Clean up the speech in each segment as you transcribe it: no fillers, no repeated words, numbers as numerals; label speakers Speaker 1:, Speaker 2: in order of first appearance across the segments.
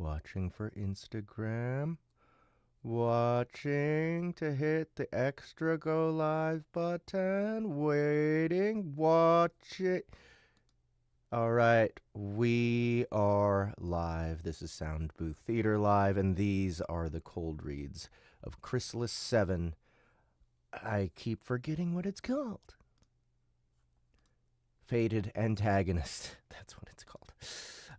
Speaker 1: Watching for Instagram. Watching to hit the extra go live button. Waiting. Watching. All right, we are live. This is Soundbooth Theater Live, and these are the cold reads of Chrysalis 7. I keep forgetting what it's called. Fated Antagonist. That's what it's called.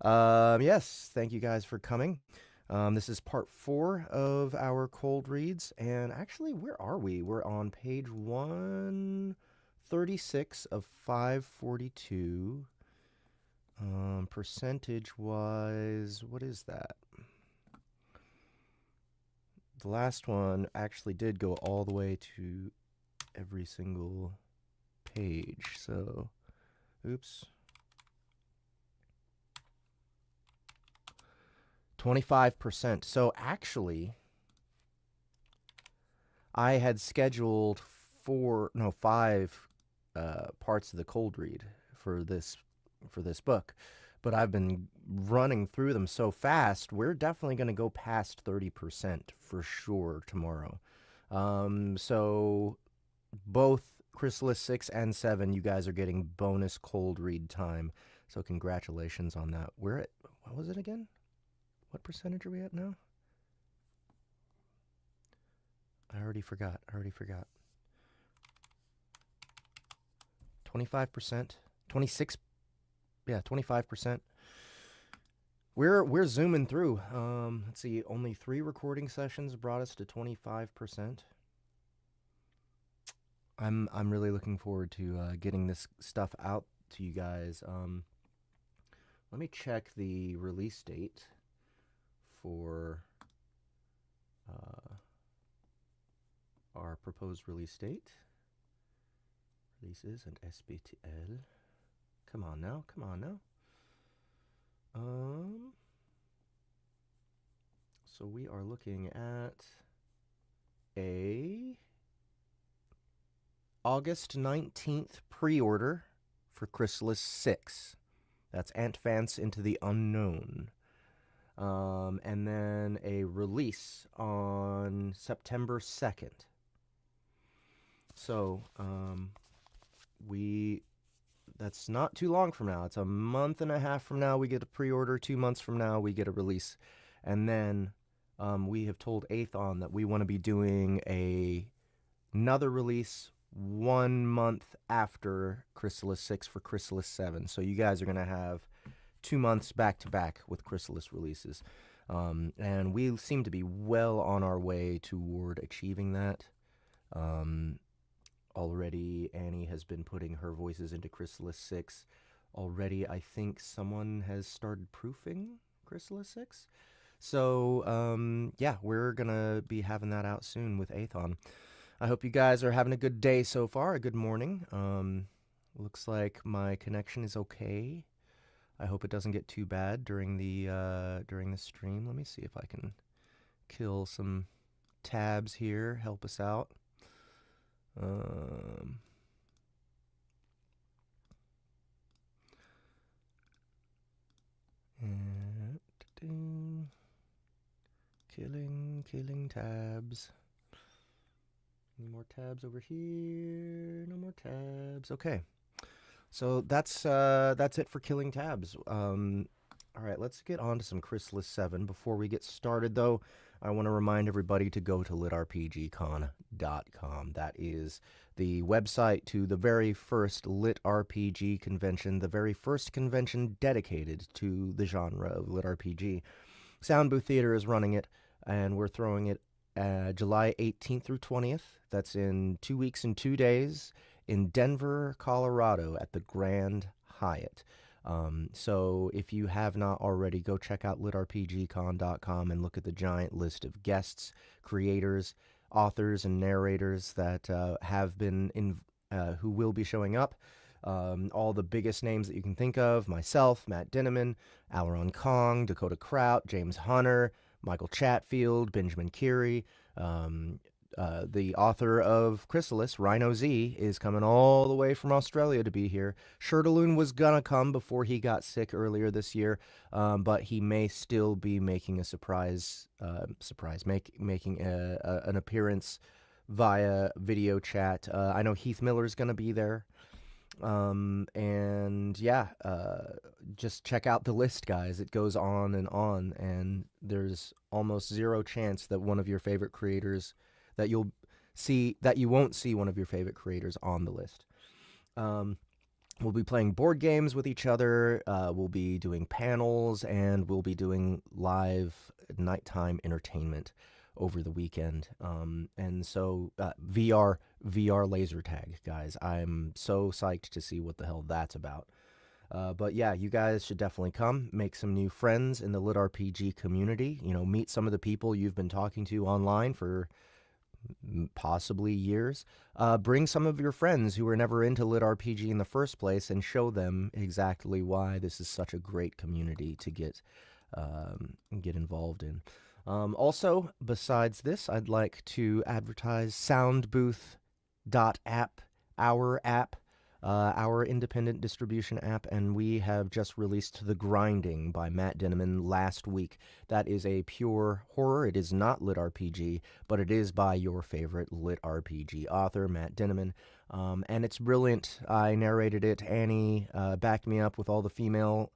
Speaker 1: Yes, thank you guys for coming. This is part 4 of our cold reads, and actually, where are we? We're on page 136 of 542. Percentage-wise, what is that? The last one actually did go all the way to every single page, so, oops. 25%. So actually, I had scheduled 5 parts of the cold read for this book, but I've been running through them so fast. We're definitely going to go past 30% for sure tomorrow. So both Chrysalis 6 and 7, you guys are getting bonus cold read time. So congratulations on that. We're at, what was it again? What percentage are we at now? I already forgot. 25%? 26? Yeah, 25%. We're zooming through. Let's see, only 3 recording sessions brought us to 25%. I'm really looking forward to getting this stuff out to you guys. Let me check the release date for our proposed release date. Releases and SBTL. Come on now. So we are looking at a August 19th pre-order for Chrysalis 6. That's Advance into the Unknown. And then a release on September 2nd. So, that's not too long from now. It's a month and a half from now we get a pre-order. 2 months from now we get a release. And then we have told Aethon that we want to be doing another release 1 month after Chrysalis 6 for Chrysalis 7. So you guys are going to have 2 months back to back with Chrysalis releases. And we seem to be well on our way toward achieving that. Already Annie has been putting her voices into Chrysalis 6. Already I think someone has started proofing Chrysalis 6. So, yeah, we're going to be having that out soon with Aethon. I hope you guys are having a good day so far, a good morning. Looks like my connection is okay. I hope it doesn't get too bad during the stream. Let me see if I can kill some tabs here, help us out. Killing tabs. Any more tabs over here? No more tabs. Okay. So that's it for killing tabs. All right, let's get on to some Chrysalis 7. Before we get started, though, I want to remind everybody to go to litrpgcon.com. That is the website to the very first LitRPG convention, the very first convention dedicated to the genre of LitRPG. Soundbooth Theater is running it, and we're throwing it July 18th through 20th. That's in 2 weeks and 2 days in Denver, Colorado at the Grand Hyatt. So if you have not already, go check out litrpgcon.com and look at the giant list of guests, creators, authors, and narrators that have been who will be showing up. All the biggest names that you can think of: myself, Matt Dinneman, Alaron Kong, Dakota Kraut, James Hunter, Michael Chatfield, Benjamin Keary, the author of Chrysalis, Rhino Z, is coming all the way from Australia to be here. Shirtaloon was gonna come before he got sick earlier this year, but he may still be making a making an appearance via video chat. I know Heath Miller's gonna be there. And yeah, just check out the list, guys. It goes on, and there's almost zero chance that one of your favorite creators that you won't see one of your favorite creators on the list. We'll be playing board games with each other. We'll be doing panels, and we'll be doing live nighttime entertainment over the weekend. And so VR laser tag, guys. I'm so psyched to see what the hell that's about. But yeah, you guys should definitely come, make some new friends in the LitRPG community. You know, meet some of the people you've been talking to online for possibly years. Bring some of your friends who were never into LitRPG in the first place and show them exactly why this is such a great community to get involved in. Also, besides this, I'd like to advertise Soundbooth.app, our app, our independent distribution app, and we have just released The Grinding by Matt Dinneman last week. That is a pure horror. It is not LitRPG, but it is by your favorite LitRPG author, Matt Dinneman, and it's brilliant. I narrated it. Annie backed me up with all the female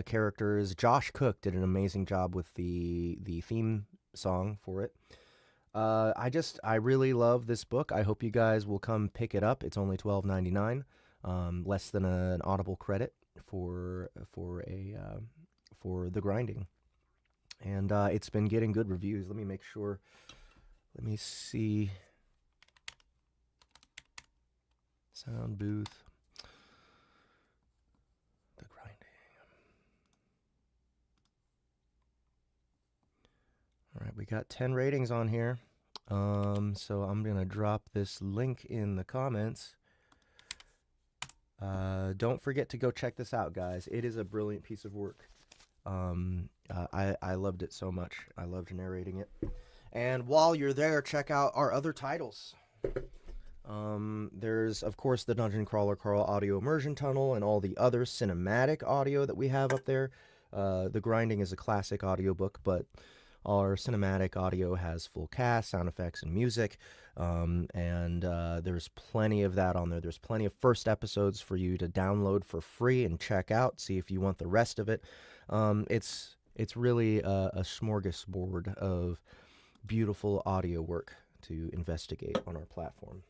Speaker 1: characters. Josh Cook did an amazing job with the theme song for it. I really love this book. I hope you guys will come pick it up. It's only $12.99, less than an Audible credit for The Grinding, and it's been getting good reviews. Let me make sure. Let me see. Soundbooth. The Grinding. All right, we got 10 ratings on here. So I'm going to drop this link in the comments. Don't forget to go check this out, guys. It is a brilliant piece of work. I loved it so much. I loved narrating it. And while you're there, check out our other titles. There's, of course, the Dungeon Crawler Carl Audio Immersion Tunnel and all the other cinematic audio that we have up there. The Grinding is a classic audiobook, but our cinematic audio has full cast, sound effects, and music, and there's plenty of that on there. There's plenty of first episodes for you to download for free and check out, see if you want the rest of it. It's really a smorgasbord of beautiful audio work to investigate on our platform.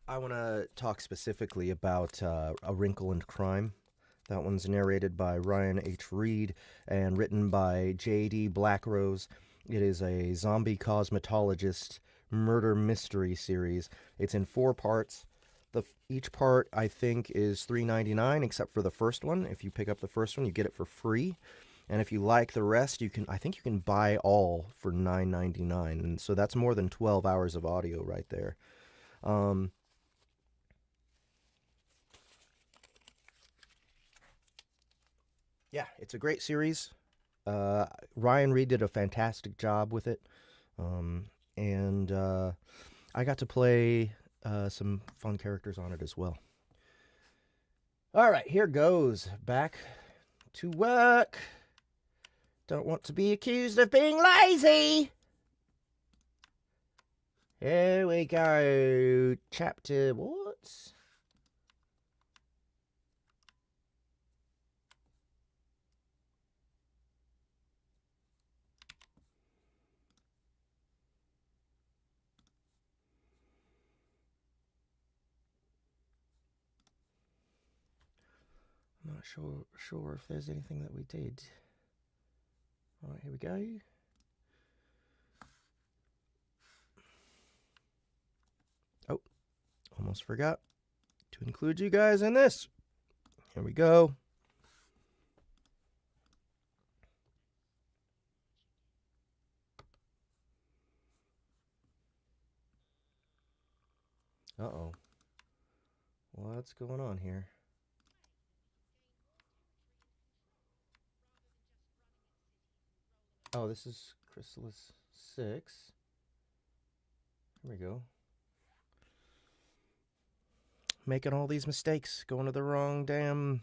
Speaker 1: I want to talk specifically about A Wrinkle and Crime. That one's narrated by Ryan H. Reed and written by J.D. Blackrose. It is a zombie cosmetologist murder mystery series. It's in 4 parts. Each part, I think, is $3.99, except for the first one. If you pick up the first one, you get it for free. And if you like the rest, I think you can buy all for $9.99. And so that's more than 12 hours of audio right there. Yeah, it's a great series. Ryan Reed did a fantastic job with it. And I got to play some fun characters on it as well. All right, here goes. Back to work. Don't want to be accused of being lazy. Here we go. Chapter what? I'm not sure if there's anything that we did. All right, here we go. Oh, almost forgot to include you guys in this. Here we go. Uh-oh. What's going on here? Oh, this is Chrysalis 6. Here we go. Making all these mistakes, going to the wrong damn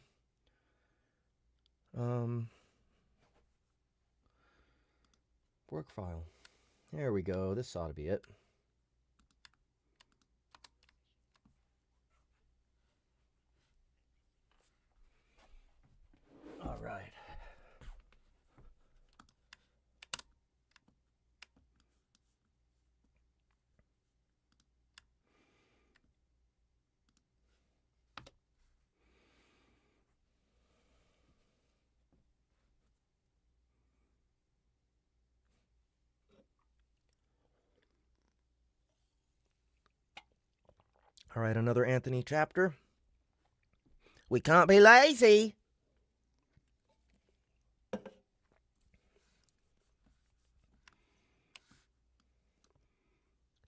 Speaker 1: work file. There we go. This ought to be it. All right. All right, another Anthony chapter. We can't be lazy.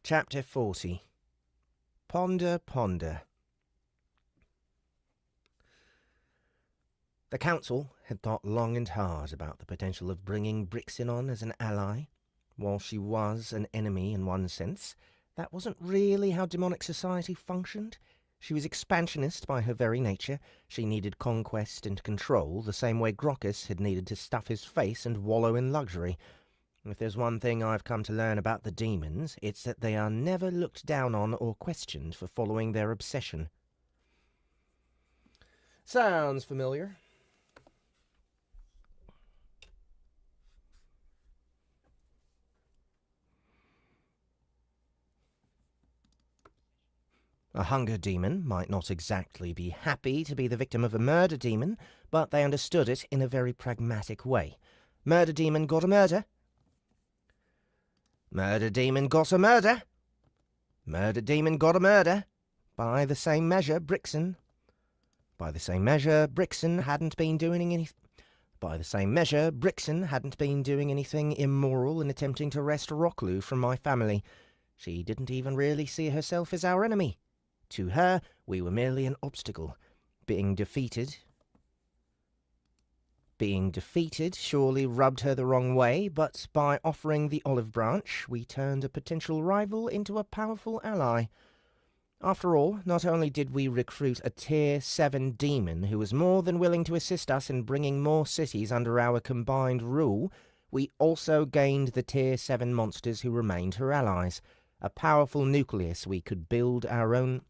Speaker 1: Chapter 40. Ponder, ponder. The council had thought long and hard about the potential of bringing Brixin on as an ally. While she was an enemy in one sense, that wasn't really how demonic society functioned. She was expansionist by her very nature. She needed conquest and control, the same way Grockus had needed to stuff his face and wallow in luxury. If there's one thing I've come to learn about the demons, it's that they are never looked down on or questioned for following their obsession. Sounds familiar. A hunger demon might not exactly be happy to be the victim of a murder demon, but they understood it in a very pragmatic way. Murder demon got a murder. Murder demon got a murder. Murder demon got a murder. By the same measure, Brixin hadn't been doing anything. By the same measure, Brixin hadn't been doing anything immoral in attempting to wrest Orpule from my family. She didn't even really see herself as our enemy. To her, we were merely an obstacle. Being defeated surely rubbed her the wrong way, but by offering the olive branch, we turned a potential rival into a powerful ally. After all, not only did we recruit a Tier 7 demon who was more than willing to assist us in bringing more cities under our combined rule, we also gained the Tier 7 monsters who remained her allies. A powerful nucleus we could build our own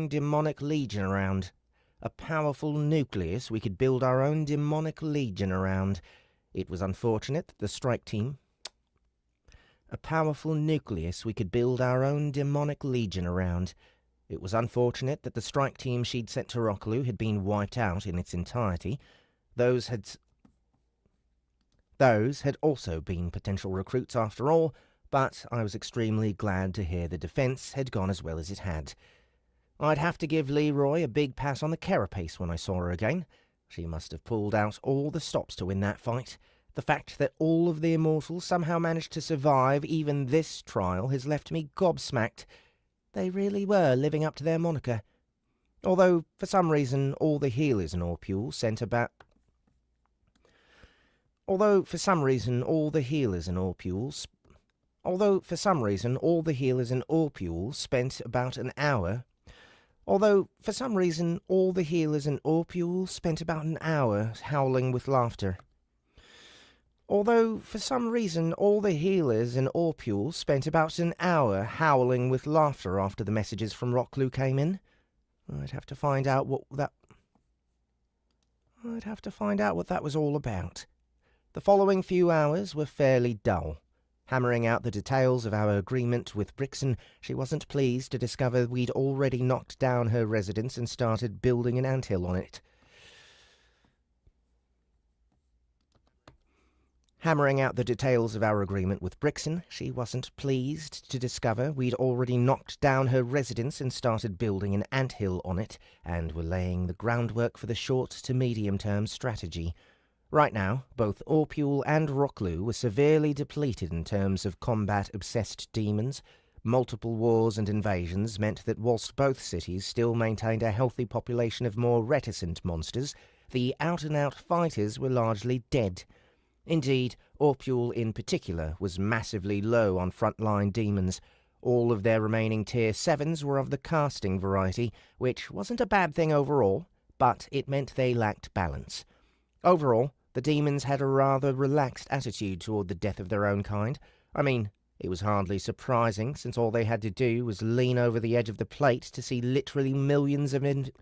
Speaker 1: demonic legion around. It was unfortunate that the strike team she'd sent to Orpule had been wiped out in its entirety. Those had also been potential recruits after all, but I was extremely glad to hear the defense had gone as well as it had. I'd have to give Leroy a big pat on the carapace when I saw her again. She must have pulled out all the stops to win that fight. The fact that all of the immortals somehow managed to survive even this trial has left me gobsmacked. They really were living up to their moniker. Although, for some reason, all the healers in Orpule spent about an hour howling with laughter. After the messages from Orpule came in. I'd have to find out what that was all about. The following few hours were fairly dull. Hammering out the details of our agreement with Brixin, she wasn't pleased to discover we'd already knocked down her residence and started building an anthill on it. Hammering out the details of our agreement with Brixin, she wasn't pleased to discover we'd already knocked down her residence and started building an anthill on it, and were laying the groundwork for the short to medium-term strategy. Right now, both Orpule and Orpule were severely depleted in terms of combat-obsessed demons. Multiple wars and invasions meant that whilst both cities still maintained a healthy population of more reticent monsters, the out-and-out fighters were largely dead. Indeed, Orpule in particular was massively low on frontline demons. All of their remaining Tier 7s were of the casting variety, which wasn't a bad thing overall, but it meant they lacked balance. Overall, the demons had a rather relaxed attitude toward the death of their own kind. I mean, it was hardly surprising, since all they had to do was lean over the edge of the plate to see literally millions of it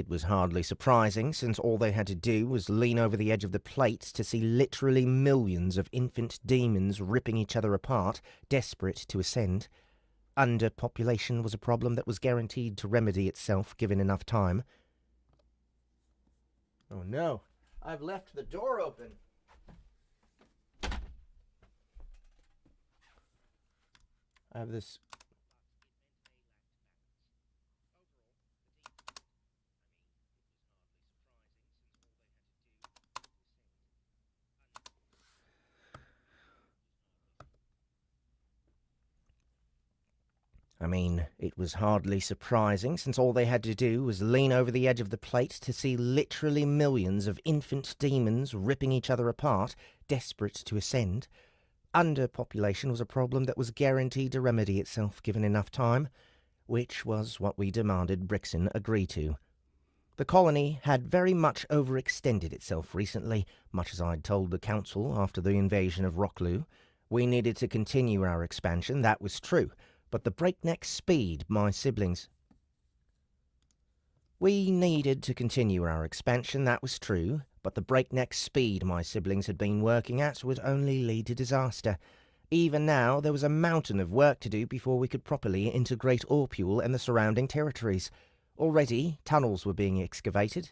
Speaker 1: was hardly surprising, since all they had to do was lean over the edge of the plate to see literally millions of infant demons ripping each other apart, desperate to ascend. Underpopulation was a problem that was guaranteed to remedy itself given enough time. Oh no, I've left the door open. I have this... it was hardly surprising, since all they had to do was lean over the edge of the plate to see literally millions of infant demons ripping each other apart, desperate to ascend. Underpopulation was a problem that was guaranteed to remedy itself given enough time, which was what we demanded Brixin agree to. The colony had very much overextended itself recently, much as I'd told the council after the invasion of Rockloo. We needed to continue our expansion, that was true, but the breakneck speed my siblings... We needed to continue our expansion, that was true, but the breakneck speed my siblings had been working at would only lead to disaster. Even now, there was a mountain of work to do before we could properly integrate Orpule and the surrounding territories. Already, tunnels were being excavated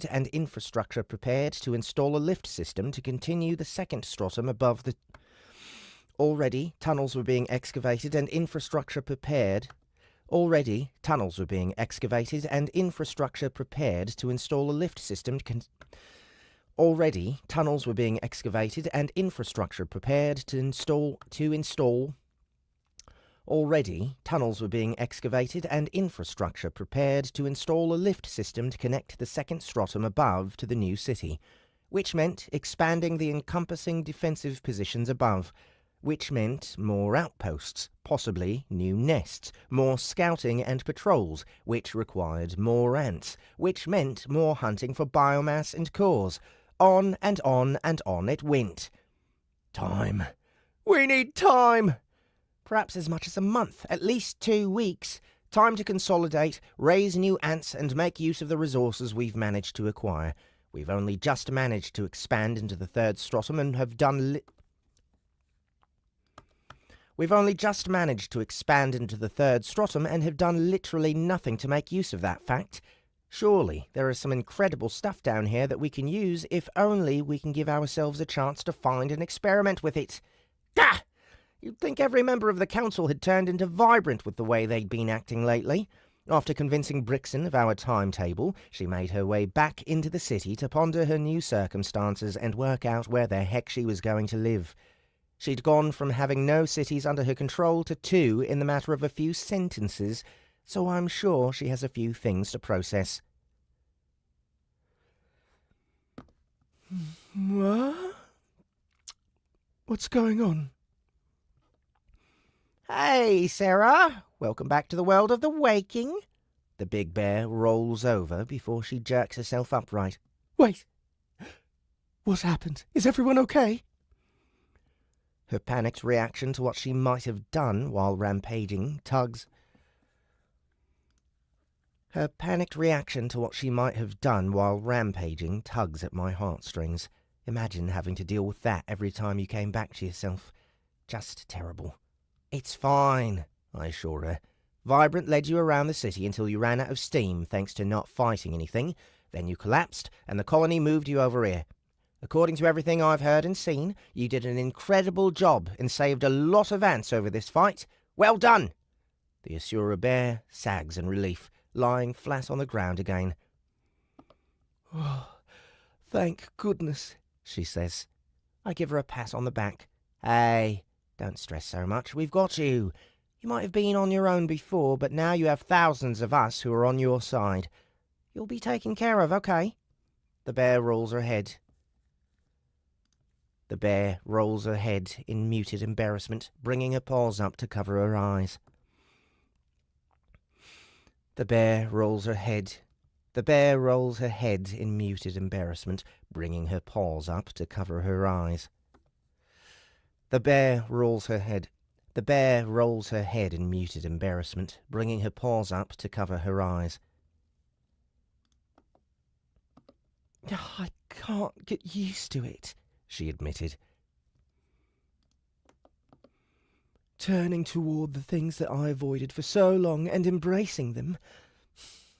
Speaker 1: and infrastructure prepared to install a lift system to continue the second stratum above the... Already, tunnels were being excavated and infrastructure prepared to install a lift system to connect the second stratum above to the new city, which meant expanding the encompassing defensive positions above, which meant more outposts, possibly new nests, more scouting and patrols, which required more ants, which meant more hunting for biomass and cores. On and on and on it went. Time. We need time! Perhaps as much as a month, at least 2 weeks. Time to consolidate, raise new ants, and make use of the resources we've managed to acquire. We've only just managed to expand into the third stratum and have done literally nothing to make use of that fact. Surely there is some incredible stuff down here that we can use if only we can give ourselves a chance to find and experiment with it. Gah! You'd think every member of the council had turned into Vibrant with the way they'd been acting lately. After convincing Brixin of our timetable, she made her way back into the city to ponder her new circumstances and work out where the heck she was going to live. She'd gone from having no cities under her control to 2 in the matter of a few sentences, so I'm sure she has a few things to process. What's going on? Hey, Sarah! Welcome back to the world of the waking. The big bear rolls over before she jerks herself upright. Wait! What's happened? Is everyone okay? Her panicked reaction to what she might have done while rampaging tugs at my heartstrings. Imagine having to deal with that every time you came back to yourself. Just terrible. It's fine, I assure her. Vibrant led you around the city until you ran out of steam thanks to not fighting anything. Then you collapsed, and the colony moved you over here. According to everything I've heard and seen, you did an incredible job and saved a lot of ants over this fight. Well done! The Asura bear sags in relief, lying flat on the ground again. Oh, thank goodness, she says. I give her a pat on the back. Hey, Don't stress so much. We've got you. You might have been on your own before, but now you have thousands of us who are on your side. You'll be taken care of, okay? The bear rolls her head. The bear rolls her head in muted embarrassment, bringing her paws up to cover her eyes. The bear rolls her head. The bear rolls her head in muted embarrassment, bringing her paws up to cover her eyes. The bear rolls her head. The bear rolls her head in muted embarrassment, bringing her paws up to cover her eyes. I can't get used to it, she admitted. Turning toward the things that I avoided for so long and embracing them.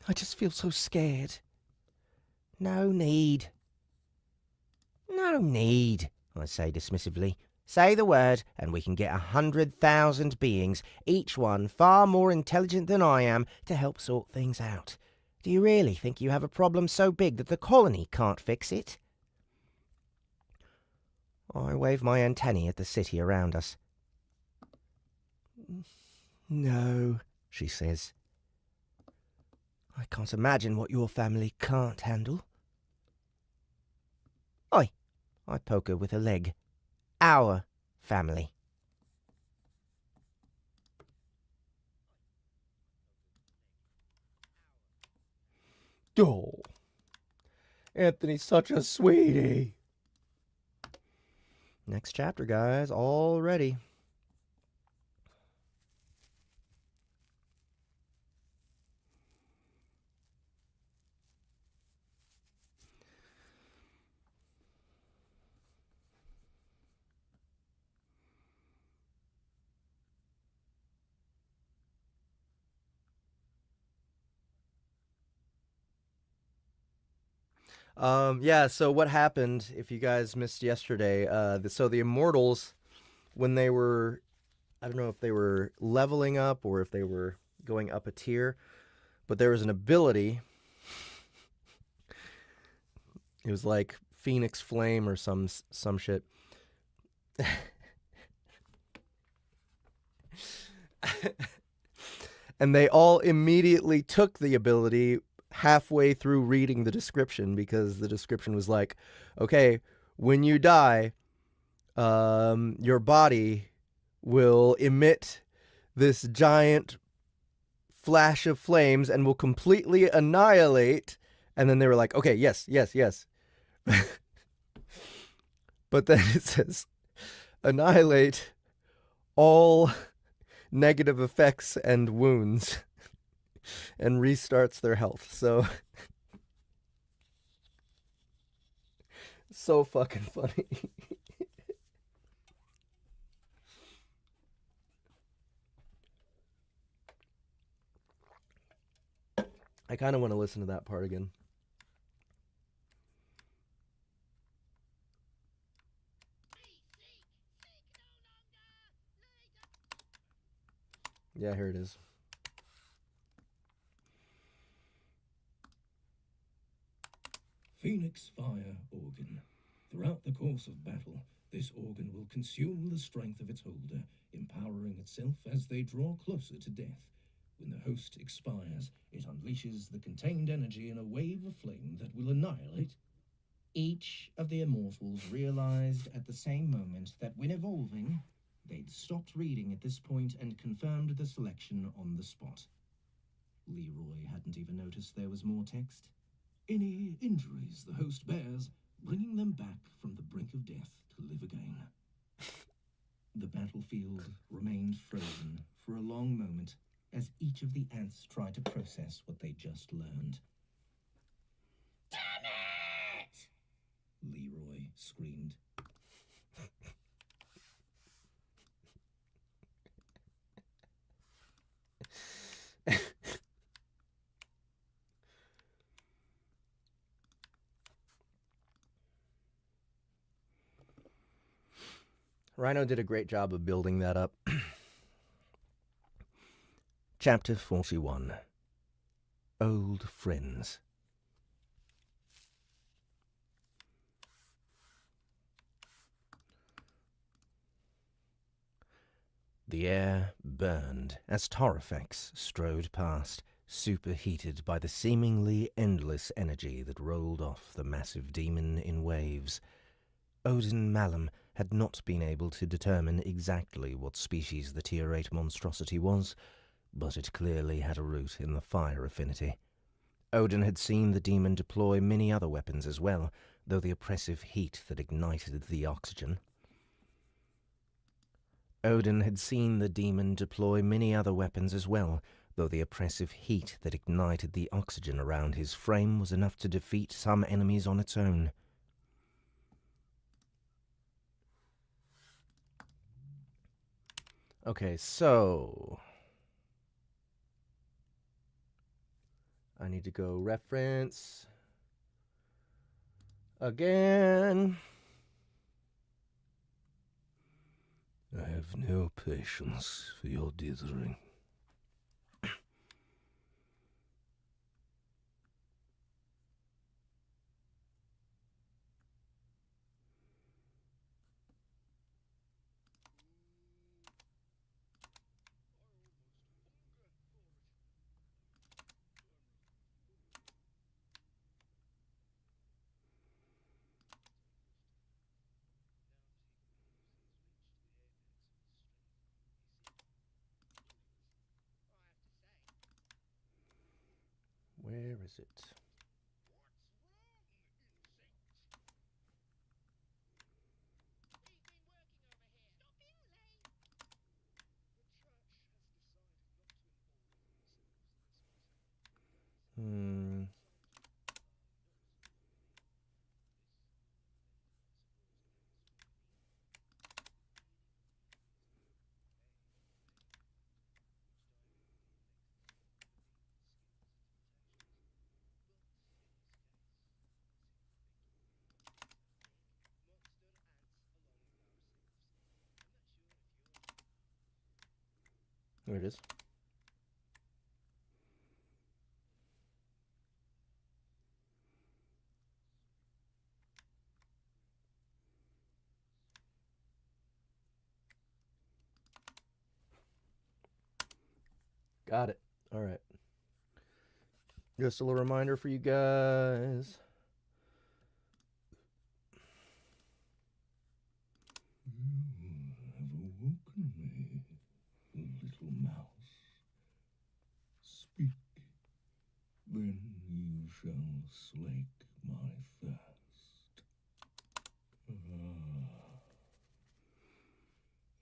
Speaker 1: I just feel so scared. No need. No need, I say dismissively. Say the word, and we can get 100,000 beings, each one far more intelligent than I am, to help sort things out. Do you really think you have a problem so big that the colony can't fix it? I wave my antennae at the city around us. No, she says. I can't imagine what your family can't handle. Oi, I poke her with a leg. Our family. Oh, Anthony's such a sweetie. Next chapter, guys, all ready. Yeah, so what happened, if you guys missed yesterday, so the Immortals, when they were, I don't know if they were leveling up or if they were going up a tier, but there was an ability. It was like Phoenix Flame or some shit. And they all immediately took the ability halfway through reading the description, because the description was like, okay, when you die, your body will emit this giant flash of flames and will completely annihilate. And then they were like, okay, yes. But then it says, annihilate all negative effects and wounds, and restarts their health. So so fucking funny. I kind of want to listen to that part again. Yeah, here it is.
Speaker 2: Phoenix Fire Organ. Throughout the course of battle, this organ will consume the strength of its holder, empowering itself as they draw closer to death. When the host expires, it unleashes the contained energy in a wave of flame that will annihilate. Each of the immortals realized at the same moment that when evolving, they'd stopped reading at this point and confirmed the selection on the spot. Leroy hadn't even noticed there was more text. Any injuries the host bears, bringing them back from the brink of death to live again. The battlefield remained frozen for a long moment as each of the ants tried to process what they just learned. Damn it! Leroy screamed.
Speaker 1: Rhino did a great job of building that up. Chapter 41. Old Friends. The air burned as Torrifex strode past, superheated by the seemingly endless energy that rolled off the massive demon in waves. Odin Malum had not been able to determine exactly what species the Tier 8 monstrosity was, but it clearly had a root in the fire affinity. Odin had seen the demon deploy many other weapons as well, though the oppressive heat that ignited the oxygen. Odin had seen the demon deploy many other weapons as well, though the oppressive heat that ignited the oxygen around his frame was enough to defeat some enemies on its own. Okay, so I need to go reference again. I have no patience for your dithering. Where is it? There it is. Got it. All right. Just a little reminder for you guys.
Speaker 2: You have awoken me, little mouse. Speak, then you shall slake my thirst.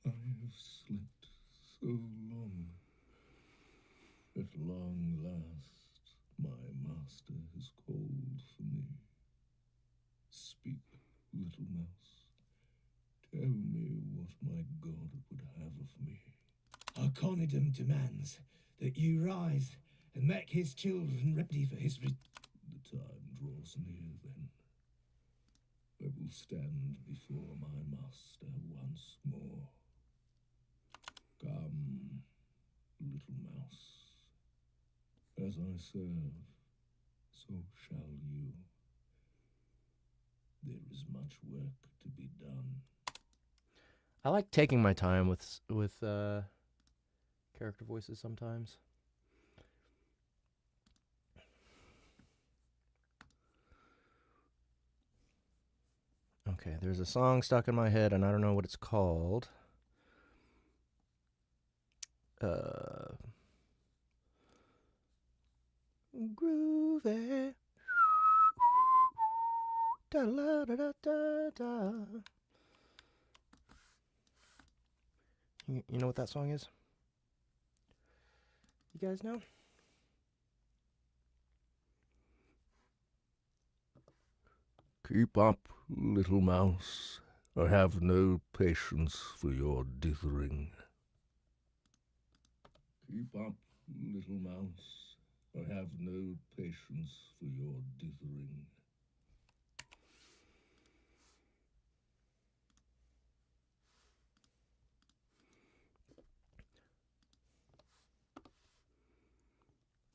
Speaker 2: I have slept so long. At long last, my master has called for me. Speak, little mouse. Tell me what my god would have of me. Arconidum demands that you rise and make his children ready for his The time draws near then. I will stand before my master once more. Come, little mouse. As I serve, so shall you. There is much work to be done.
Speaker 1: I like taking my time with character voices sometimes. Okay, there's a song stuck in my head, and I don't know what it's called. Groovy. Da da da da da. You know what that song is? You guys know?
Speaker 2: Keep up, little mouse. I have no patience for your dithering. Keep up, little mouse. I have no patience for your dithering.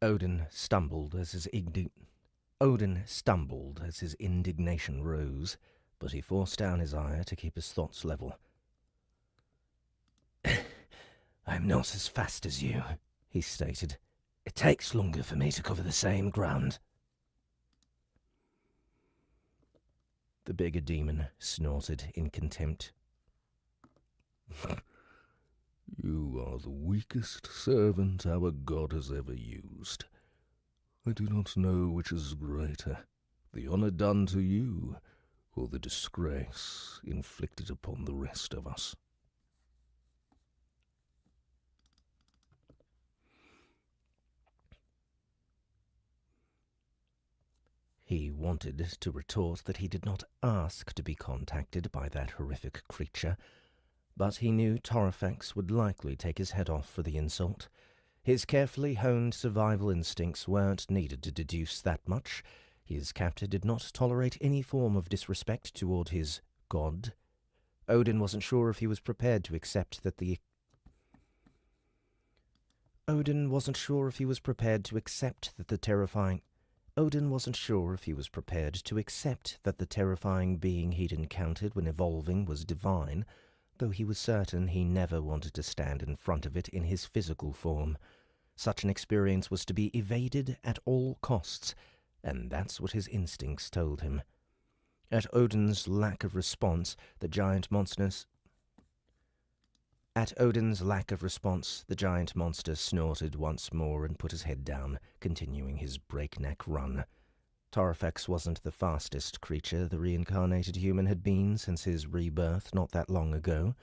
Speaker 1: Odin stumbled as his indignation rose, but he forced down his ire to keep his thoughts level. "I'm not as fast as you," he stated. "It takes longer for me to cover the same ground." The bigger demon snorted in contempt.
Speaker 3: "You are the weakest servant our god has ever used. I do not know which is greater, the honor done to you, or the disgrace inflicted upon the rest of us."
Speaker 1: He wanted to retort that he did not ask to be contacted by that horrific creature, but he knew Torifex would likely take his head off for the insult. His carefully honed survival instincts weren't needed to deduce that much. His captor did not tolerate any form of disrespect toward his god. Odin wasn't sure if he was prepared to accept that the Odin wasn't sure if he was prepared to accept that the terrifying being he'd encountered when evolving was divine, though he was certain he never wanted to stand in front of it in his physical form. Such an experience was to be evaded at all costs, and that's what his instincts told him. At Odin's lack of response, the giant monster snorted once more and put his head down, continuing his breakneck run. Torifex wasn't the fastest creature the reincarnated human had been since his rebirth not that long ago.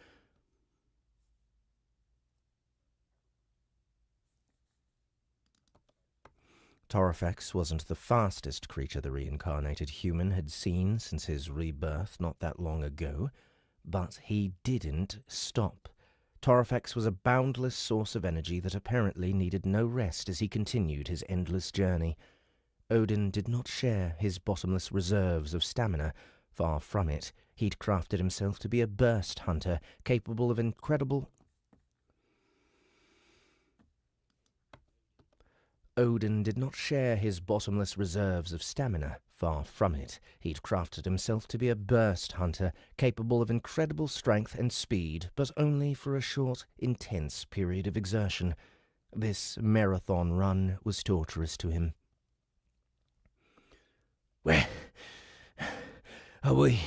Speaker 1: Torifex wasn't the fastest creature the reincarnated human had seen since his rebirth not that long ago, but he didn't stop. Torifex was a boundless source of energy that apparently needed no rest as he continued his endless journey. Odin did not share his bottomless reserves of stamina. Far from it. He'd crafted himself to be a burst hunter, capable of incredible... Odin did not share his bottomless reserves of stamina. Far from it. He'd crafted himself to be a burst hunter, capable of incredible strength and speed, but only for a short, intense period of exertion. This marathon run was torturous to him. "Where are we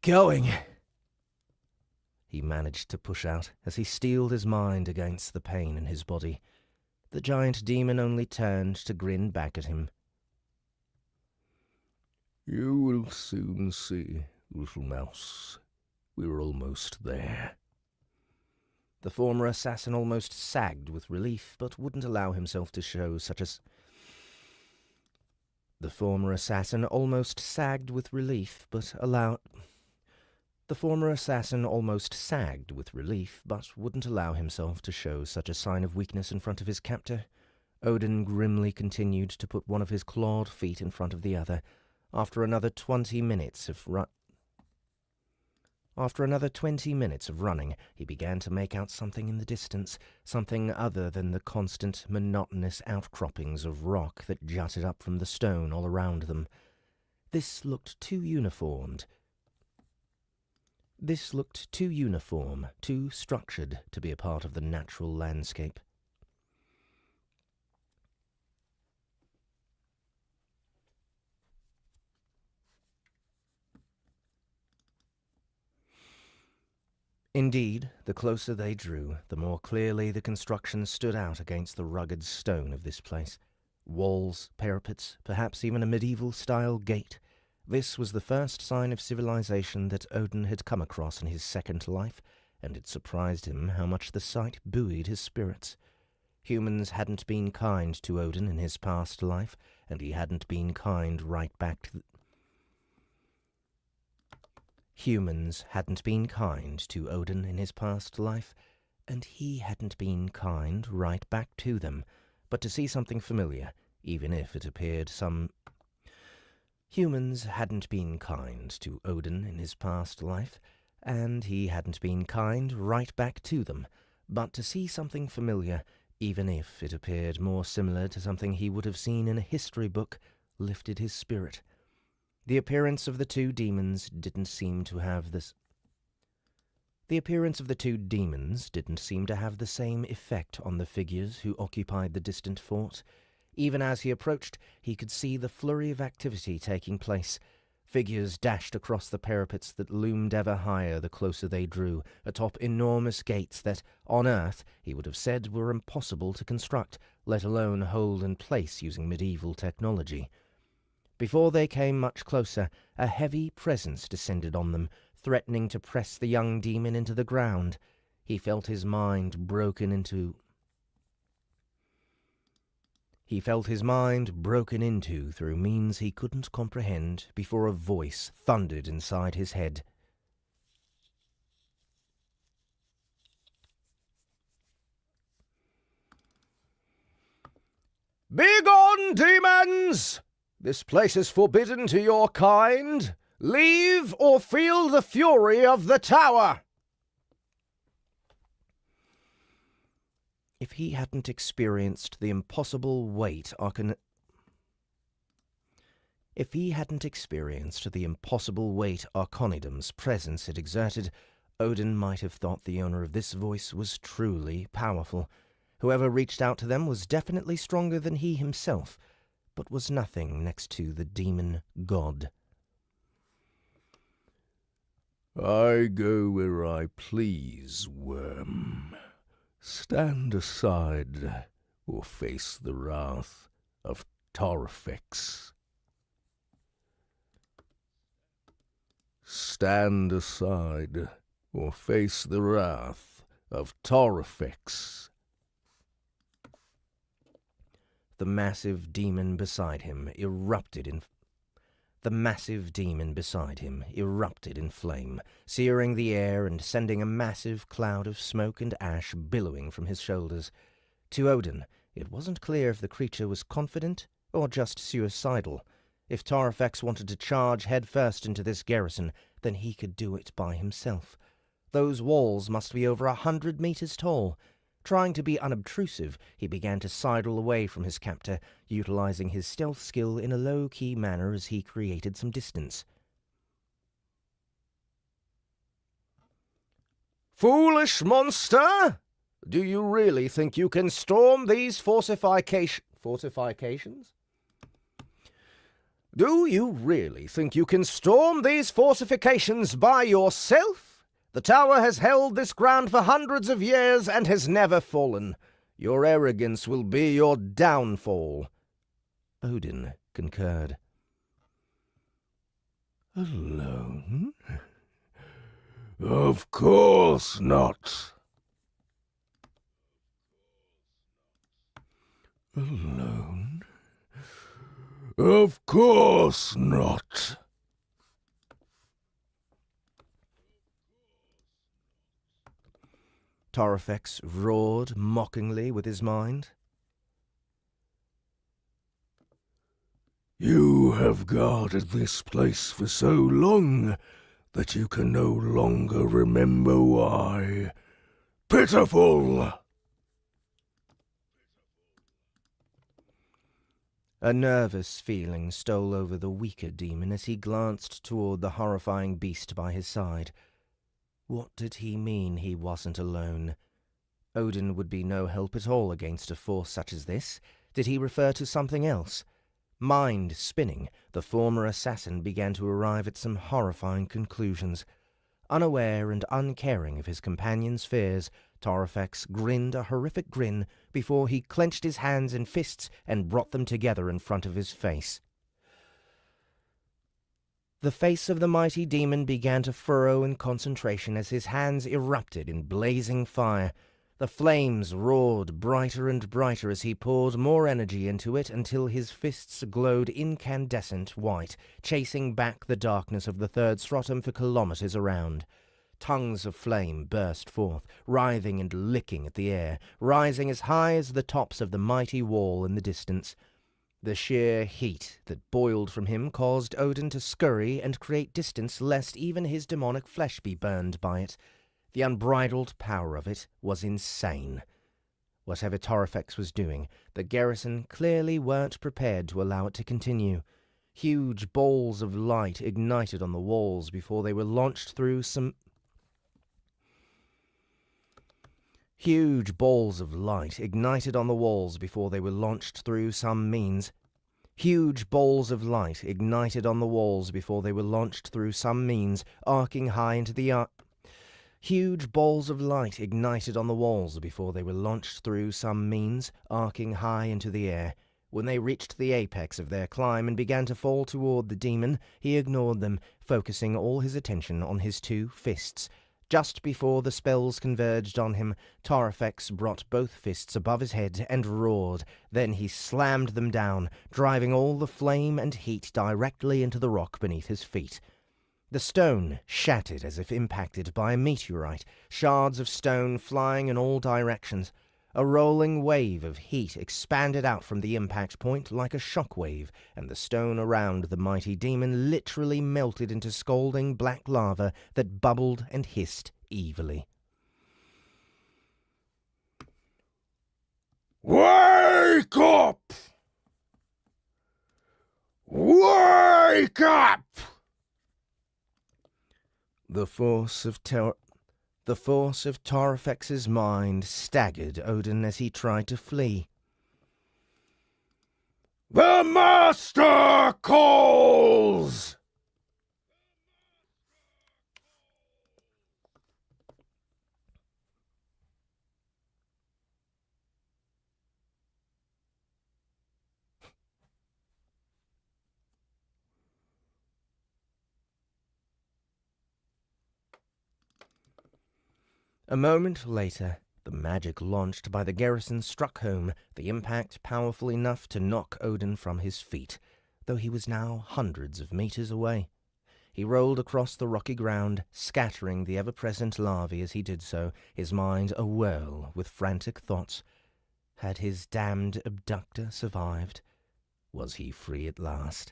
Speaker 1: going?" he managed to push out as he steeled his mind against the pain in his body. The giant demon only turned to grin back at him.
Speaker 3: "You will soon see, little mouse. We're almost there."
Speaker 1: The former assassin almost sagged with relief, but wouldn't allow himself to show such a... The former assassin almost sagged with relief, but wouldn't allow himself to show such a sign of weakness in front of his captor. Odin grimly continued to put one of his clawed feet in front of the other. After another 20 minutes of running, he began to make out something in the distance, something other than the constant, monotonous outcroppings of rock that jutted up from the stone all around them. This looked too uniform, too structured to be a part of the natural landscape. Indeed, the closer they drew, the more clearly the construction stood out against the rugged stone of this place. Walls, parapets, perhaps even a medieval-style gate. This was the first sign of civilization that Odin had come across in his second life, and it surprised him how much the sight buoyed his spirits. Humans hadn't been kind to Odin in his past life, and he hadn't been kind right back to Humans hadn't been kind to Odin in his past life, and he hadn't been kind right back to them. But to see something familiar, even if it appeared Humans hadn't been kind to Odin in his past life, and he hadn't been kind right back to them. But to see something familiar, even if it appeared more similar to something he would have seen in a history book, lifted his spirit. The appearance of the two demons didn't seem to have this... The appearance of the two demons didn't seem to have the same effect on the figures who occupied the distant fort. Even as he approached, he could see the flurry of activity taking place. Figures dashed across the parapets that loomed ever higher the closer they drew, atop enormous gates that, on Earth, he would have said were impossible to construct, let alone hold in place using medieval technology. Before they came much closer, a heavy presence descended on them, threatening to press the young demon into the ground. He felt his mind broken into through means he couldn't comprehend before a voice thundered inside his head. "Begone, demons! This place is forbidden to your kind. Leave or feel the fury of the tower!" If he hadn't experienced the impossible weight Arconidum's presence had exerted, Odin might have thought the owner of this voice was truly powerful. Whoever reached out to them was definitely stronger than he himself, but was nothing next to the demon god.
Speaker 3: "I go where I please, worm. Stand aside, or face the wrath of Torfix." Stand aside, or face the wrath of Torfix.
Speaker 1: The massive demon beside him erupted in flame, searing the air and sending a massive cloud of smoke and ash billowing from his shoulders. To Odin, it wasn't clear if the creature was confident or just suicidal. If Torfix wanted to charge headfirst into this garrison, then he could do it by himself. Those walls must be over 100 meters tall. Trying to be unobtrusive, he began to sidle away from his captor, utilizing his stealth skill in a low-key manner as he created some distance. "Foolish monster! Do you really think you can storm these fortifications? Do you really think you can storm these fortifications by yourself? The tower has held this ground for hundreds of years and has never fallen. Your arrogance will be your downfall." Odin concurred.
Speaker 3: "Alone? Of course not. Alone? Of course not."
Speaker 1: Torfix roared mockingly with his mind.
Speaker 3: "You have guarded this place for so long that you can no longer remember why. Pitiful!"
Speaker 1: A nervous feeling stole over the weaker demon as he glanced toward the horrifying beast by his side. What did he mean he wasn't alone? Odin would be no help at all against a force such as this. Did he refer to something else? Mind spinning, the former assassin began to arrive at some horrifying conclusions. Unaware and uncaring of his companion's fears, Torfix grinned a horrific grin before he clenched his hands in fists and brought them together in front of his face. The face of the mighty demon began to furrow in concentration as his hands erupted in blazing fire. The flames roared brighter and brighter as he poured more energy into it until his fists glowed incandescent white, chasing back the darkness of the third stratum for kilometers around. Tongues of flame burst forth, writhing and licking at the air, rising as high as the tops of the mighty wall in the distance. The sheer heat that boiled from him caused Odin to scurry and create distance lest even his demonic flesh be burned by it. The unbridled power of it was insane. Whatever Torfix was doing, the garrison clearly weren't prepared to allow it to continue. Huge balls of light ignited on the walls before they were launched through some Huge balls of light ignited on the walls before they were launched through some means. Huge balls of light ignited on the walls before they were launched through some means, arcing high into the air. Huge balls of light ignited on the walls before they were launched through some means, arcing high into the air. When they reached the apex of their climb and began to fall toward the demon, he ignored them, focusing all his attention on his two fists. Just before the spells converged on him, Tarfex brought both fists above his head and roared. Then he slammed them down, driving all the flame and heat directly into the rock beneath his feet. The stone shattered as if impacted by a meteorite, shards of stone flying in all directions. A rolling wave of heat expanded out from the impact point like a shock wave, and the stone around the mighty demon literally melted into scalding black lava that bubbled and hissed evilly.
Speaker 3: Wake up! Wake up!
Speaker 1: The force of Tarfex's mind staggered Odin as he tried to flee.
Speaker 3: The Master calls!
Speaker 1: A moment later, the magic launched by the garrison struck home, the impact powerful enough to knock Odin from his feet, though he was now hundreds of meters away. He rolled across the rocky ground, scattering the ever-present larvae as he did so, his mind awhirl with frantic thoughts. Had his damned abductor survived? Was he free at last?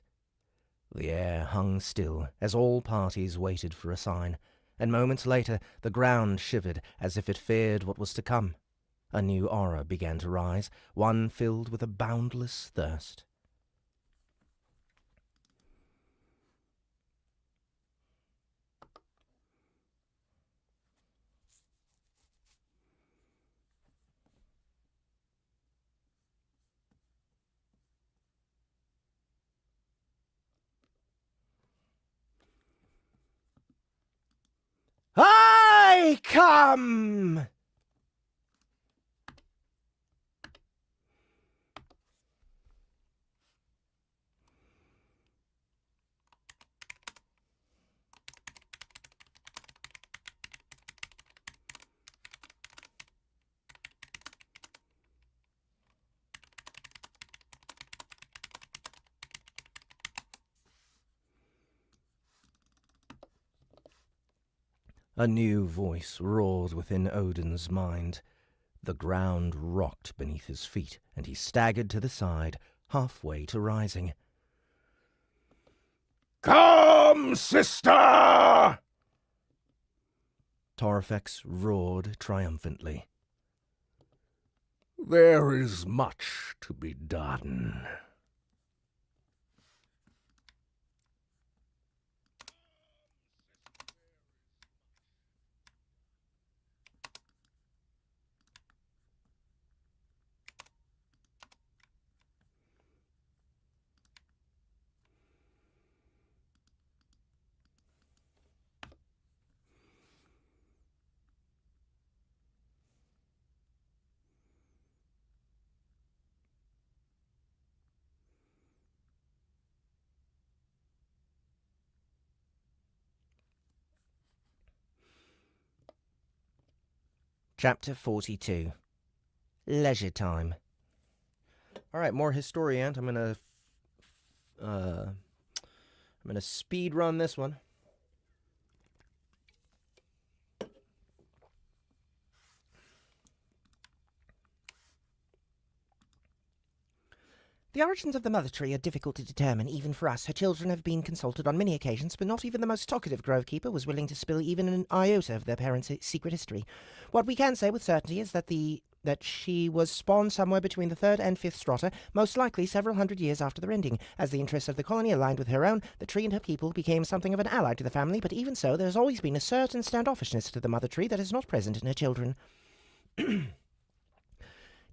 Speaker 1: The air hung still as all parties waited for a sign, and moments later the ground shivered as if it feared what was to come. A new aura began to rise, one filled with a boundless thirst. I come! A new voice roared within Odin's mind. The ground rocked beneath his feet, and he staggered to the side, halfway to rising.
Speaker 3: Come, sister!
Speaker 1: Tarfex roared triumphantly.
Speaker 3: There is much to be done.
Speaker 1: Chapter 42. Leisure Time. Alright, more Historiant. I'm gonna speed run this one.
Speaker 4: The origins of the Mother Tree are difficult to determine, even for us. Her children have been consulted on many occasions, but not even the most talkative Grovekeeper was willing to spill even an iota of their parents' secret history. What we can say with certainty is that she was spawned somewhere between the 3rd and 5th strata, most likely several hundred years after the rending. As the interests of the colony aligned with her own, the tree and her people became something of an ally to the family, but even so, there has always been a certain standoffishness to the Mother Tree that is not present in her children.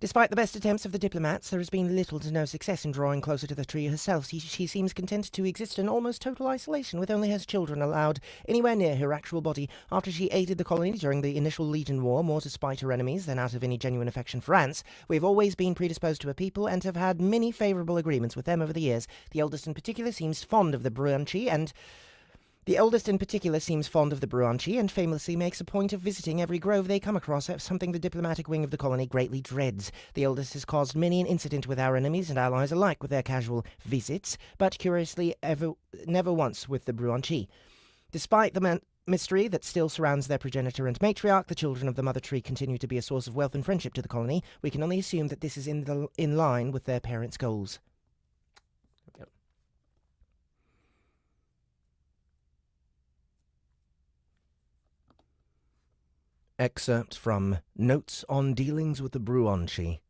Speaker 4: Despite the best attempts of the diplomats, there has been little to no success in drawing closer to the tree herself. She seems content to exist in almost total isolation, with only her children allowed anywhere near her actual body. After she aided the colony during the initial Legion War, more to spite her enemies than out of any genuine affection for ants, we have always been predisposed to her people and have had many favourable agreements with them over the years. The eldest in particular seems fond of the Bruanchi and famously makes a point of visiting every grove they come across, something the diplomatic wing of the colony greatly dreads. The eldest has caused many an incident with our enemies and allies alike with their casual visits, but curiously never once with the Bruanchi. Despite the mystery that still surrounds their progenitor and matriarch, the children of the mother tree continue to be a source of wealth and friendship to the colony. We can only assume that this is in line with their parents' goals. Excerpt from Notes on Dealings with the Bruanchi.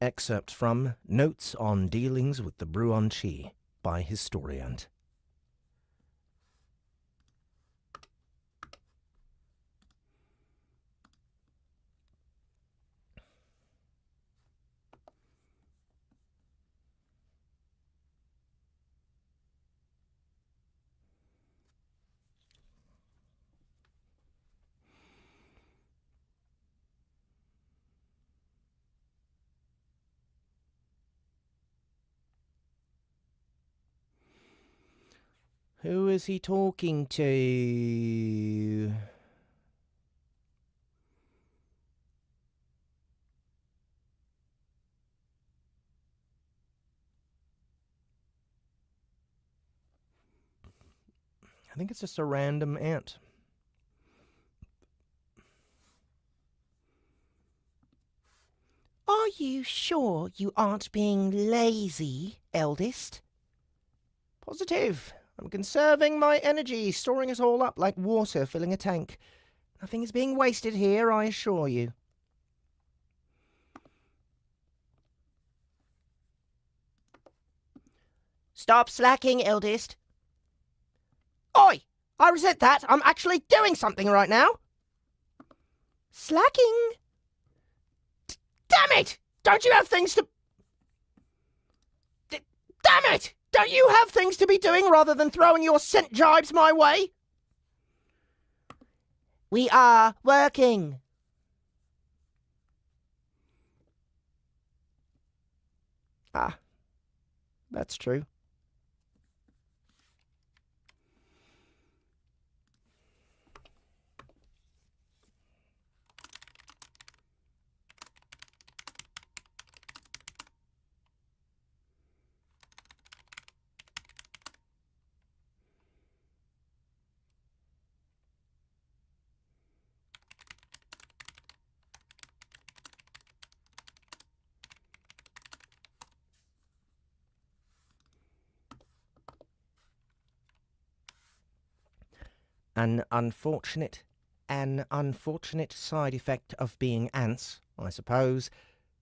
Speaker 4: Excerpt from Notes on Dealings with the Bruanchi by Historiant. Who is he talking to? I think it's just a random ant. Are you sure you aren't being lazy, eldest? Positive. I'm conserving my energy, storing it all up like water filling a tank. Nothing is being wasted here, I assure you. Stop slacking, eldest. Oi! I resent that. I'm actually doing something right now. Slacking? Damn it! Don't you have things to... Damn it! Don't you have things to be doing rather than throwing your scent jibes my way? We are working. Ah, that's true. An unfortunate side effect of being ants, I suppose.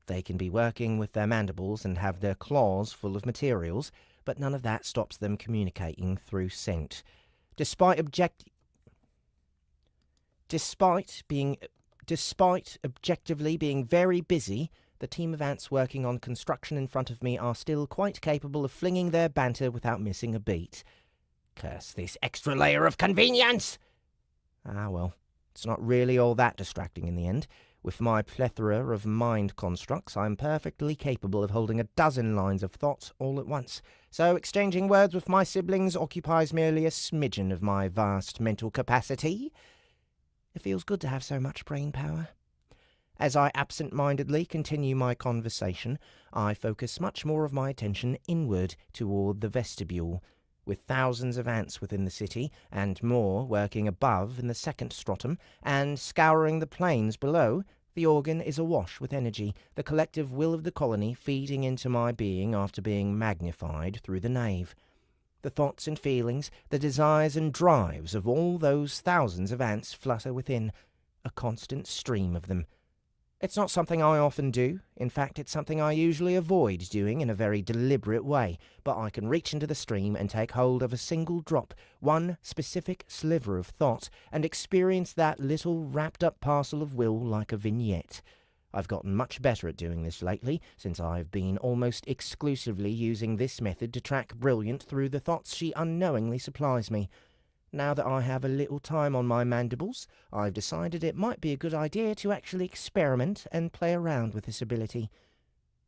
Speaker 4: They can be working with their mandibles and have their claws full of materials, but none of that stops them communicating through scent. Despite objectively being very busy, the team of ants working on construction in front of me are still quite capable of flinging their banter without missing a beat. Curse this extra layer of convenience! Ah, well, it's not really all that distracting in the end. With my plethora of mind constructs, I'm perfectly capable of holding a dozen lines of thought all at once. So exchanging words with my siblings occupies merely a smidgen of my vast mental capacity. It feels good to have so much brain power. As I absent-mindedly continue my conversation, I focus much more of my attention inward toward the vestibule. With thousands of ants within the city, and more working above in the second stratum, and scouring the plains below, the organ is awash with energy, the collective will of the colony feeding into my being after being magnified through the nave. The thoughts and feelings, the desires and drives of all those thousands of ants flutter within, a constant stream of them. It's not something I often do. In fact, it's something I usually avoid doing in a very deliberate way. But I can reach into the stream and take hold of a single drop, one specific sliver of thought, and experience that little wrapped-up parcel of will like a vignette. I've gotten much better at doing this lately, since I've been almost exclusively using this method to track Brilliant through the thoughts she unknowingly supplies me. Now that I have a little time on my mandibles, I've decided it might be a good idea to actually experiment and play around with this ability.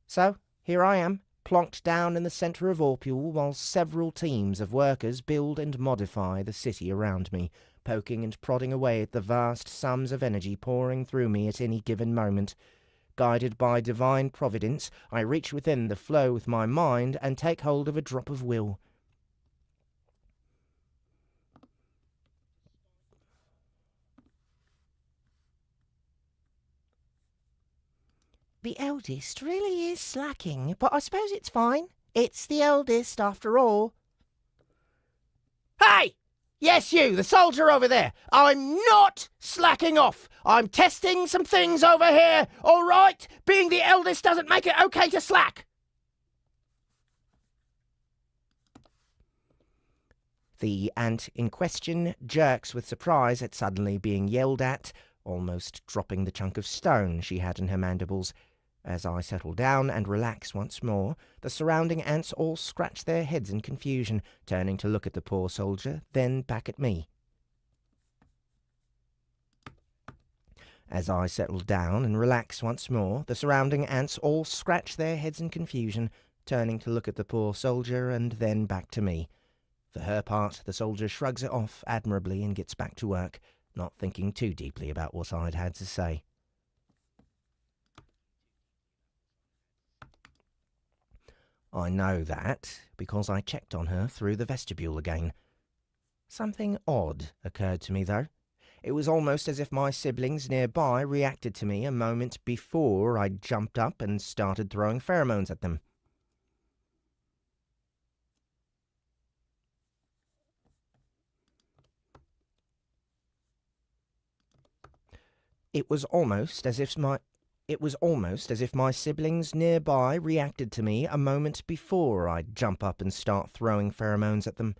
Speaker 4: So, here I am, plonked down in the centre of Orpule, while several teams of workers build and modify the city around me, poking and prodding away at the vast sums of energy pouring through me at any given moment. Guided by divine providence, I reach within the flow with my mind and take hold of a drop of will. The eldest really is slacking, but I suppose it's fine. It's the eldest, after all. Hey! Yes, you, the soldier over there. I'm not slacking off. I'm testing some things over here, all right? Being the eldest doesn't make it okay to slack. The ant in question jerks with surprise at suddenly being yelled at, almost dropping the chunk of stone she had in her mandibles. As I settle down and relax once more, the surrounding ants all scratch their heads in confusion, turning to look at the poor soldier, then back at me. As I settle down and relax once more, the surrounding ants all scratch their heads in confusion, turning to look at the poor soldier and then back to me. For her part, the soldier shrugs it off admirably and gets back to work, not thinking too deeply about what I'd had to say. I know that because I checked on her through the vestibule again. Something odd occurred to me, though. It was almost as if my siblings nearby reacted to me a moment before I jumped up and started throwing pheromones at them. It was almost as if my siblings nearby reacted to me a moment before I'd jump up and start throwing pheromones at them.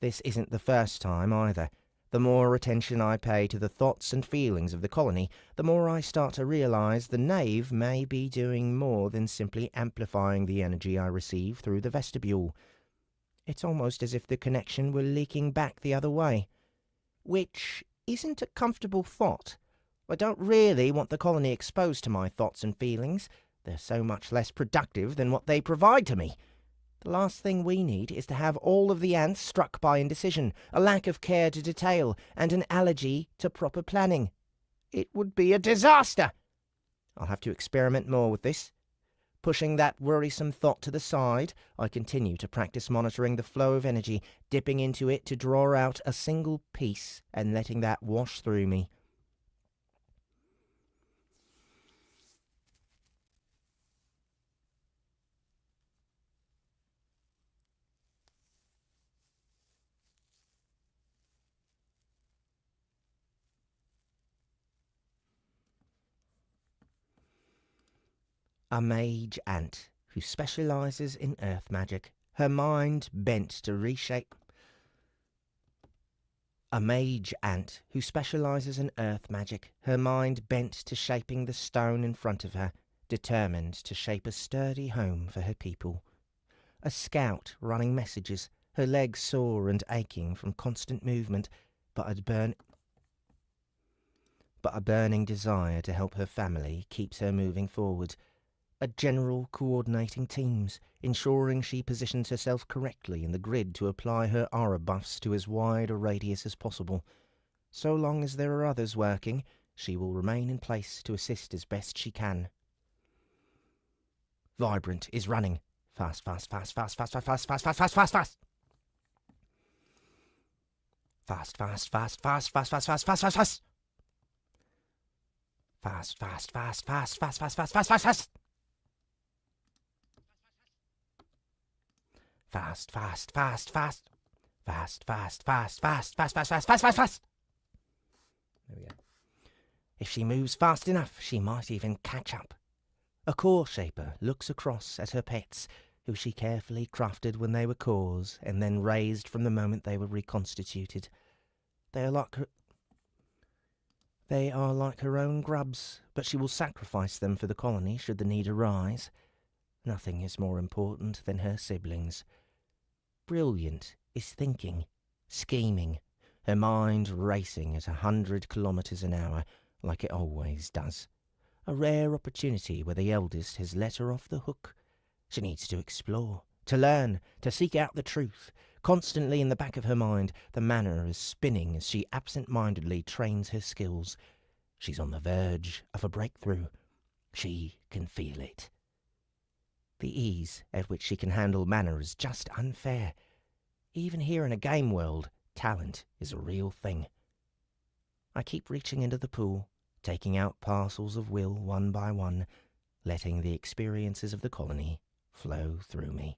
Speaker 4: This isn't the first time either. The more attention I pay to the thoughts and feelings of the colony, the more I start to realize the knave may be doing more than simply amplifying the energy I receive through the vestibule. It's almost as if the connection were leaking back the other way. Which isn't a comfortable thought. I don't really want the colony exposed to my thoughts and feelings. They're so much less productive than what they provide to me. The last thing we need is to have all of the ants struck by indecision, a lack of care to detail, and an allergy to proper planning. It would be a disaster. I'll have to experiment more with this. Pushing that worrisome thought to the side, I continue to practice monitoring the flow of energy, dipping into it to draw out a single piece and letting that wash through me. A mage ant who specializes in earth magic, her mind bent to reshape. A mage ant who specializes in earth magic, her mind bent to shaping the stone in front of her, determined to shape a sturdy home for her people. A scout running messages, her legs sore and aching from constant movement, but a burning desire to help her family keeps her moving forward. A general coordinating teams, ensuring she positions herself correctly in the grid to apply her aura buffs to as wide a radius as possible. So long as there are others working, she will remain in place to assist as best she can. Vibrant is running. Fast, fast, fast, fast, fast, fast, fast, fast, fast, fast, fast, fast. Fast, fast, fast, fast, fast, fast, fast, fast, fast, fast. Fast, fast, fast, fast, fast, fast, fast, fast, fast, fast. Fast, fast, fast, fast. Fast, fast, fast, fast, fast, fast, fast, fast, fast, fast. There we go. If she moves fast enough, she might even catch up. A core shaper looks across at her pets, who she carefully crafted when they were cores and then raised from the moment they were reconstituted. They are like her own grubs, but she will sacrifice them for the colony should the need arise. Nothing is more important than her siblings. Brilliant is thinking, scheming, her mind racing at 100 kilometers an hour, like it always does. A rare opportunity where the eldest has let her off the hook. She needs to explore, to learn, to seek out the truth. Constantly in the back of her mind, the manor is spinning as she absent-mindedly trains her skills. She's on the verge of a breakthrough. She can feel it. The ease at which she can handle manor is just unfair. Even here in a game world, talent is a real thing. I keep reaching into the pool, taking out parcels of will one by one, letting the experiences of the colony flow through me.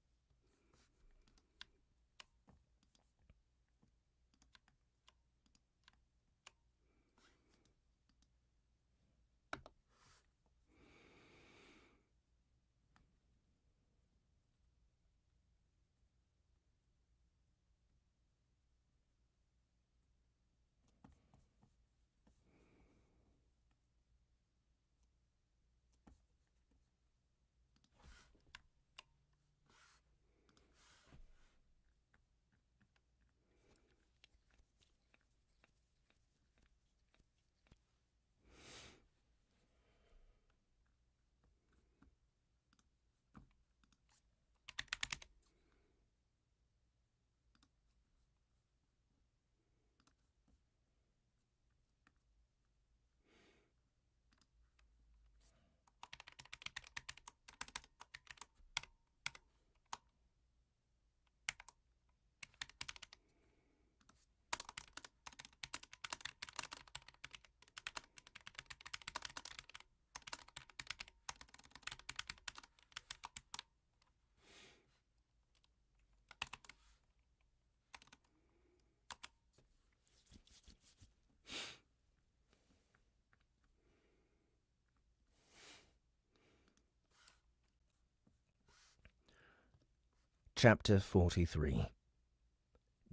Speaker 4: Chapter 43.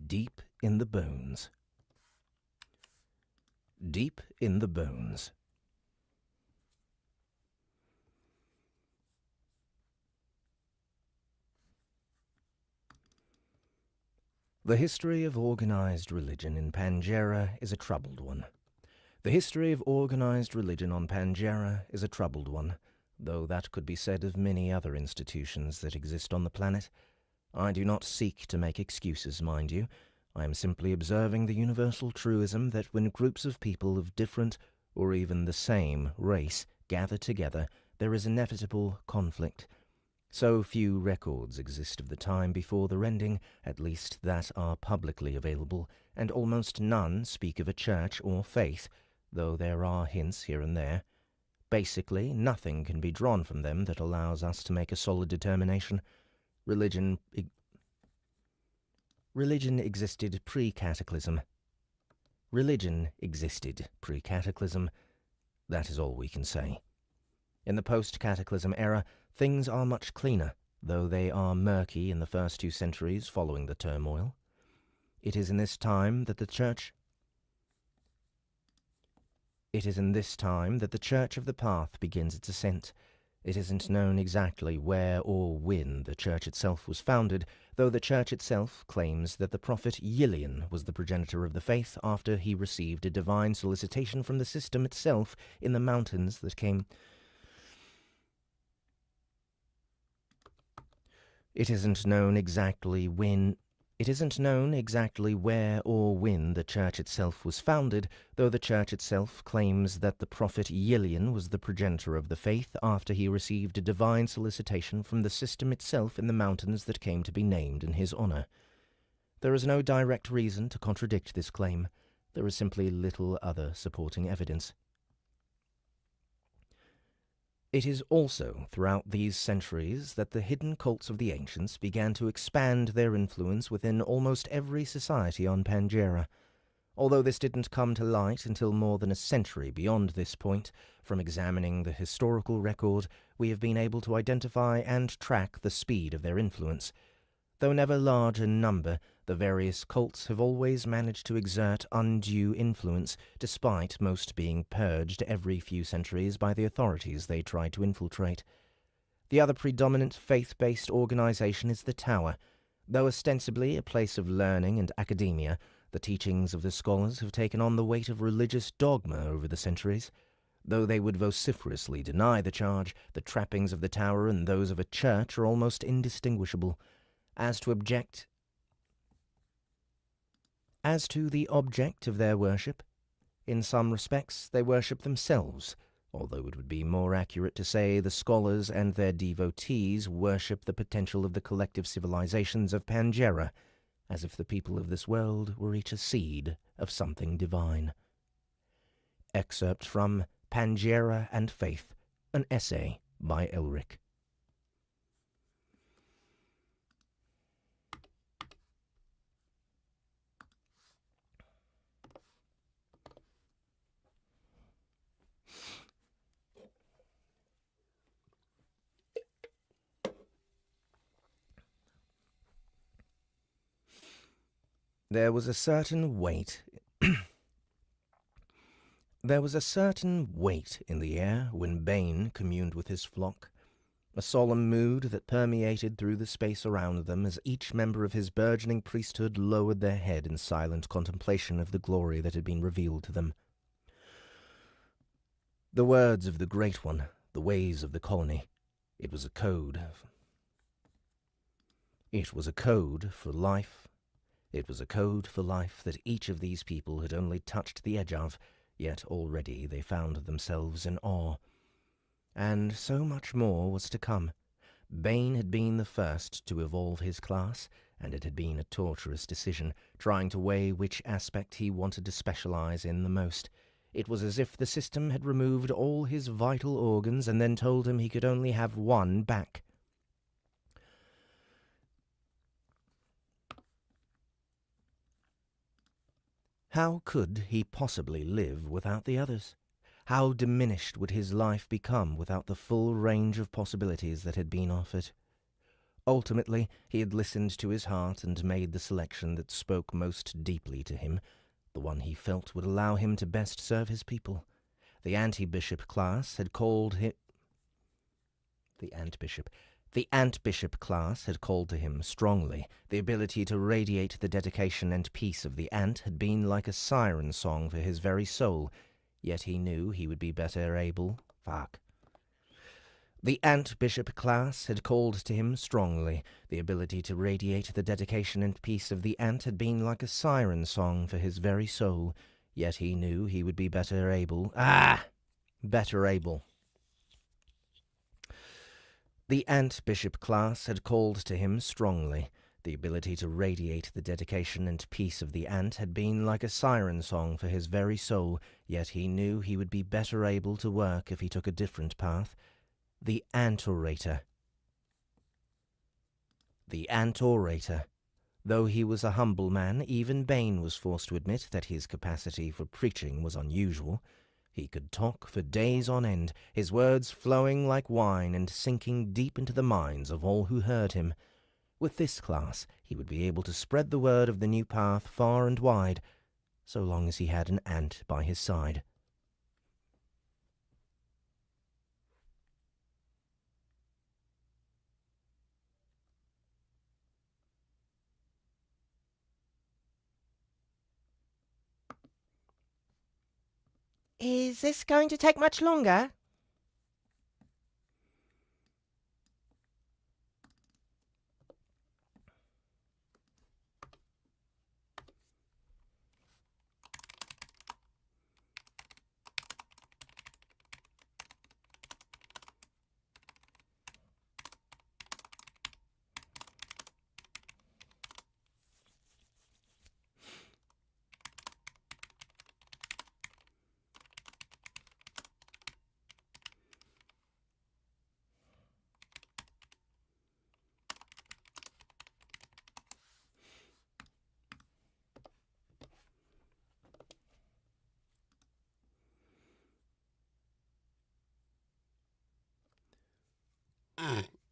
Speaker 4: Deep in the Bones. Deep in the Bones. The history of organized religion in Pangera is a troubled one. The history of organized religion on Pangera is a troubled one, though that could be said of many other institutions that exist on the planet. I do not seek to make excuses, mind you. I am simply observing the universal truism that when groups of people of different, or even the same, race gather together, there is inevitable conflict. So few records exist of the time before the rending, at least that are publicly available, and almost none speak of a church or faith, though there are hints here and there. Basically, nothing can be drawn from them that allows us to make a solid determination. Religion existed pre-cataclysm. Religion existed pre-cataclysm. That is all we can say. In the post-cataclysm era, things are much cleaner, though they are murky in the first 2 centuries following the turmoil. It is in this time that the Church of the Path begins its ascent. It isn't known exactly where or when the church itself was founded, though the church itself claims that the prophet Yilian was the progenitor of the faith after he received a divine solicitation from the system itself in the mountains that came. It isn't known exactly where or when the church itself was founded, though the church itself claims that the prophet Yilian was the progenitor of the faith after he received a divine solicitation from the system itself in the mountains that came to be named in his honor. There is no direct reason to contradict this claim. There is simply little other supporting evidence. It is also throughout these centuries that the hidden cults of the ancients began to expand their influence within almost every society on Pangera.
Speaker 1: although this didn't come to light until more than a century beyond this point. From examining the historical record, we have been able to identify and track the speed of their influence. Though never large in number, the various cults have always managed to exert undue influence, despite most being purged every few centuries by the authorities they tried to infiltrate. The other predominant faith-based organization is the Tower. Though ostensibly a place of learning and academia, the teachings of the scholars have taken on the weight of religious dogma over the centuries. Though they would vociferously deny the charge, the trappings of the Tower and those of a church are almost indistinguishable. As to the object of their worship, in some respects they worship themselves, although it would be more accurate to say the scholars and their devotees worship the potential of the collective civilizations of Pangera, as if the people of this world were each a seed of something divine. Excerpt from Pangera and Faith, an essay by Elric. There was a certain weight in the air when Bane communed with his flock, a solemn mood that permeated through the space around them as each member of his burgeoning priesthood lowered their head in silent contemplation of the glory that had been revealed to them. The words of the Great One, the ways of the colony, it was a code for life. It was a code for life that each of these people had only touched the edge of, yet already they found themselves in awe. And so much more was to come. Bane had been the first to evolve his class, and it had been a torturous decision, trying to weigh which aspect he wanted to specialize in the most. It was as if the system had removed all his vital organs and then told him he could only have one back. How could he possibly live without the others? How diminished would his life become without the full range of possibilities that had been offered? Ultimately, he had listened to his heart and made the selection that spoke most deeply to him, the one he felt would allow him to best serve his people. The Ant-Bishop class had called to him strongly. The ability to radiate the dedication and peace of the ant had been like a siren song for his very soul, yet he knew he would be better able... The Ant-Bishop class had called to him strongly. The ability to radiate the dedication and peace of the ant had been like a siren song for his very soul, yet he knew he would be better able... Better able. The Ant-Bishop class had called to him strongly. The ability to radiate the dedication and peace of the ant had been like a siren song for his very soul, yet he knew he would be better able to work if he took a different path. The Ant-Orator. The Ant-Orator. Though he was a humble man, even Bane was forced to admit that his capacity for preaching was unusual. He could talk for days on end, his words flowing like wine and sinking deep into the minds of all who heard him. With this class, he would be able to spread the word of the new path far and wide, so long as he had an ant by his side.
Speaker 4: Is this going to take much longer?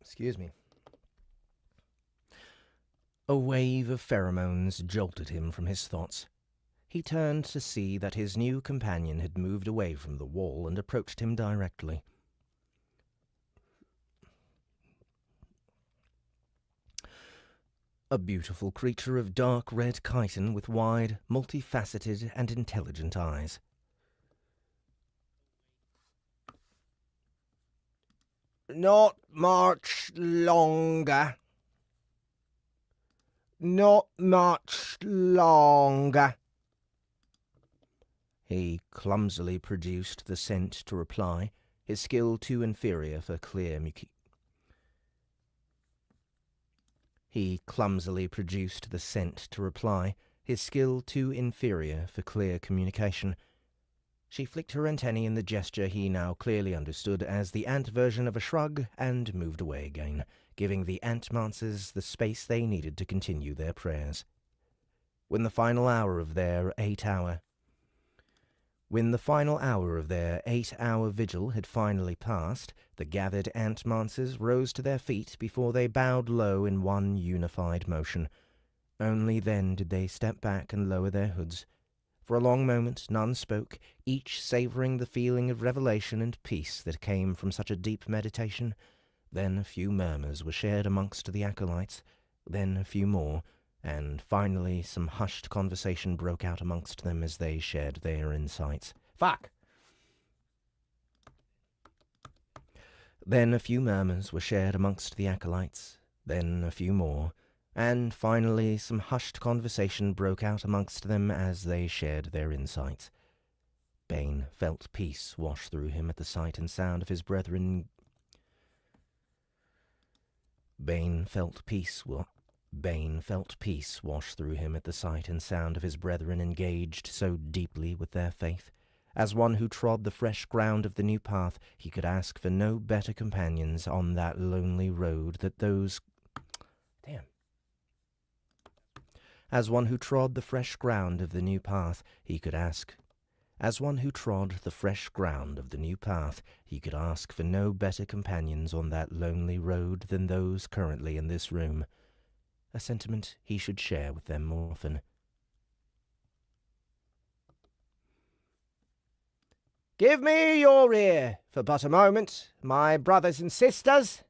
Speaker 1: Excuse me. A wave of pheromones jolted him from his thoughts. He turned to see that his new companion had moved away from the wall and approached him directly. A beautiful creature of dark red chitin with wide, multifaceted and intelligent eyes. Not much longer. Not much longer. He clumsily produced the scent to reply, his skill too inferior for clear He clumsily produced the scent to reply, his skill too inferior for clear communication. She flicked her antennae in the gesture he now clearly understood as the ant version of a shrug and moved away again, giving the ant-mancers the space they needed to continue their prayers. When the final hour of their 8-hour vigil had finally passed, the gathered ant-mancers rose to their feet before they bowed low in one unified motion. Only then did they step back and lower their hoods. For a long moment none spoke, each savouring the feeling of revelation and peace that came from such a deep meditation. Then a few murmurs were shared amongst the acolytes, then a few more, and finally some hushed conversation broke out amongst them as they shared their insights. Fuck! Then a few murmurs were shared amongst the acolytes, then a few more, and finally some hushed conversation broke out amongst them as they shared their insights. Bane felt peace wash through him at the sight and sound of his brethren. Bane felt peace wash through him at the sight and sound of his brethren engaged so deeply with their faith. As one who trod the fresh ground of the new path, he could ask for no better companions on that lonely road that those... As one who trod the fresh ground of the new path, he could ask for no better companions on that lonely road than those currently in this room. A sentiment he should share with them more often. Give me your ear for but a moment, my brothers and sisters.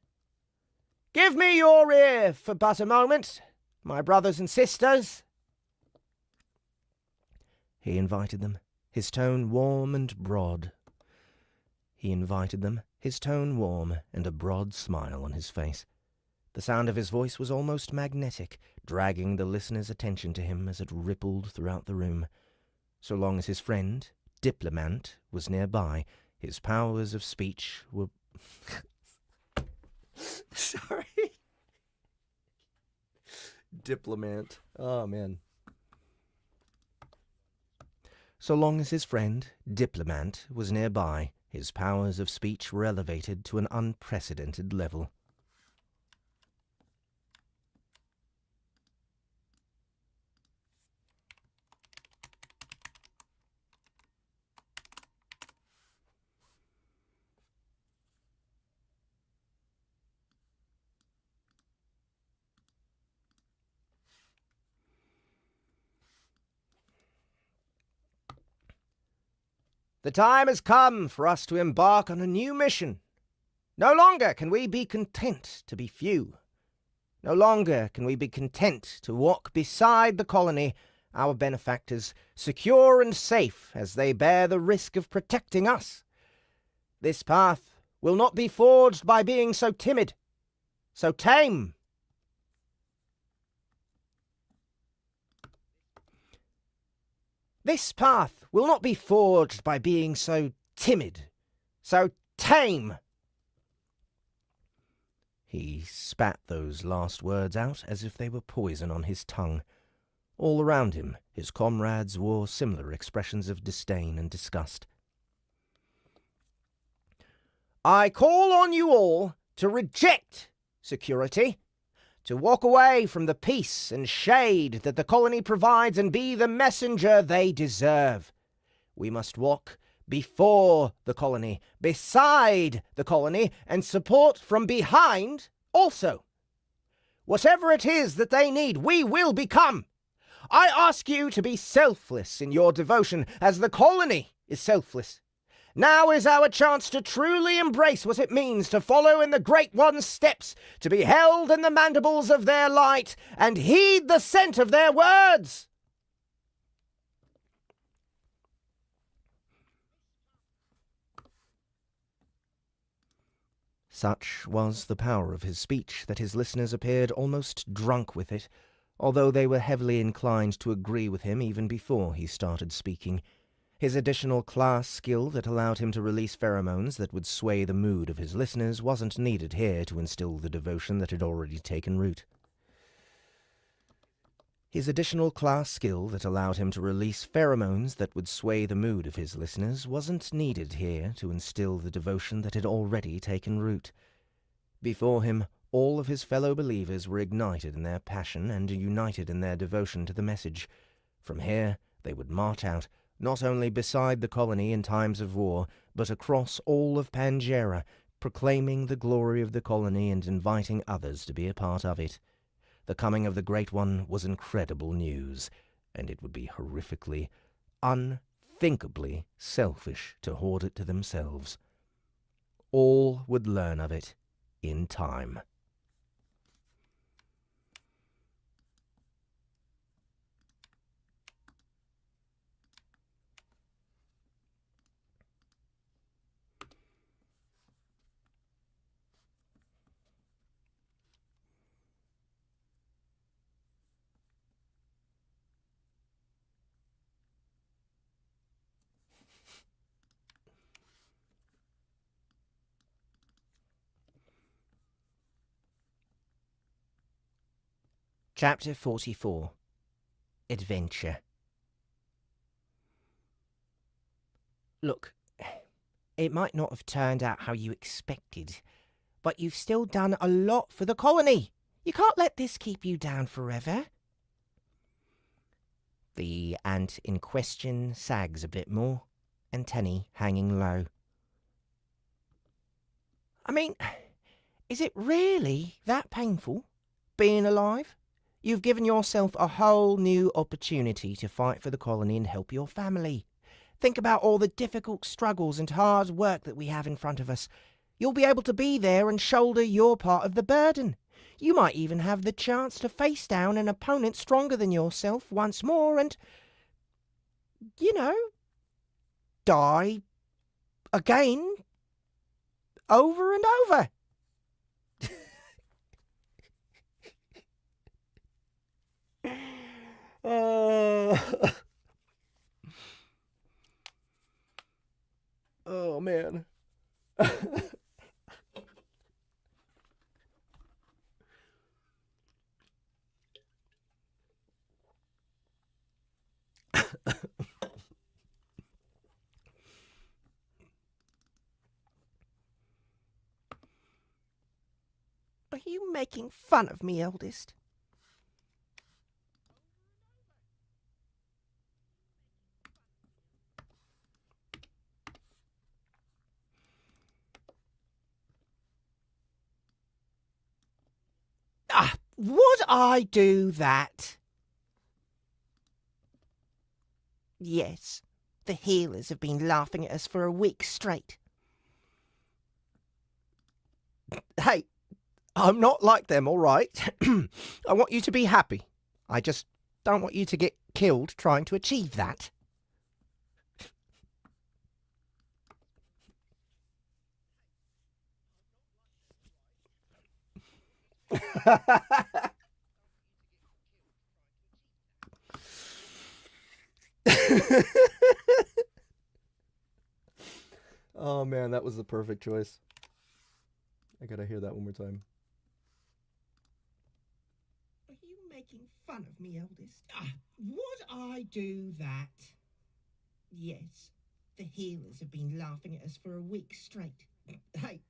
Speaker 1: Give me your ear for but a moment, my brothers and sisters. He invited them, his tone warm and broad. He invited them, his tone warm and a broad smile on his face. The sound of his voice was almost magnetic, dragging the listener's attention to him as it rippled throughout the room. So long as his friend, Diplomat, was nearby, his powers of speech were... Sorry. Diplomat. Oh, man. So long as his friend, Diplomat, was nearby, his powers of speech were elevated to an unprecedented level. The time has come for us to embark on a new mission. No longer can we be content to be few. No longer can we be content to walk beside the colony, our benefactors, secure and safe as they bear the risk of protecting us. This path will not be forged by being so timid, so tame. This path will not be forged by being so timid, so tame. He spat those last words out as if they were poison on his tongue. All around him, his comrades wore similar expressions of disdain and disgust. I call on you all to reject security, to walk away from the peace and shade that the colony provides and be the messenger they deserve. We must walk before the colony, beside the colony, and support from behind also. Whatever it is that they need, we will become. I ask you to be selfless in your devotion, as the colony is selfless. Now is our chance to truly embrace what it means to follow in the Great One's steps, to be held in the mandibles of their light, and heed the scent of their words. Such was the power of his speech that his listeners appeared almost drunk with it, although they were heavily inclined to agree with him even before he started speaking. His additional class skill that allowed him to release pheromones that would sway the mood of his listeners wasn't needed here to instill the devotion that had already taken root. His additional class skill that allowed him to release pheromones that would sway the mood of his listeners wasn't needed here to instill the devotion that had already taken root. Before him, all of his fellow believers were ignited in their passion and united in their devotion to the message. From here, they would march out, not only beside the colony in times of war, but across all of Pangea, proclaiming the glory of the colony and inviting others to be a part of it. The coming of the Great One was incredible news, and it would be horrifically, unthinkably selfish to hoard it to themselves. All would learn of it in time.
Speaker 4: Chapter 44. Adventure. Look, it might not have turned out how you expected, but you've still done a lot for the colony. You can't let this keep you down forever. The ant in question sags a bit more, antennae hanging low. I mean, is it really that painful, being alive? You've given yourself a whole new opportunity to fight for the colony and help your family. Think about all the difficult struggles and hard work that we have in front of us. You'll be able to be there and shoulder your part of the burden. You might even have the chance to face down an opponent stronger than yourself once more and, die again, over and over.
Speaker 1: Oh, man.
Speaker 4: Are you making fun of me, eldest? Would I do that? Yes, the healers have been laughing at us for a week straight.
Speaker 1: Hey, I'm not like them, all right? I want you to be happy. I just don't want you to get killed trying to achieve that. Oh man, that was the perfect choice. I gotta hear that one more time.
Speaker 4: Are you making fun of me, eldest? Would I do that? Yes, the healers have been laughing at us for a week straight.
Speaker 1: Hey,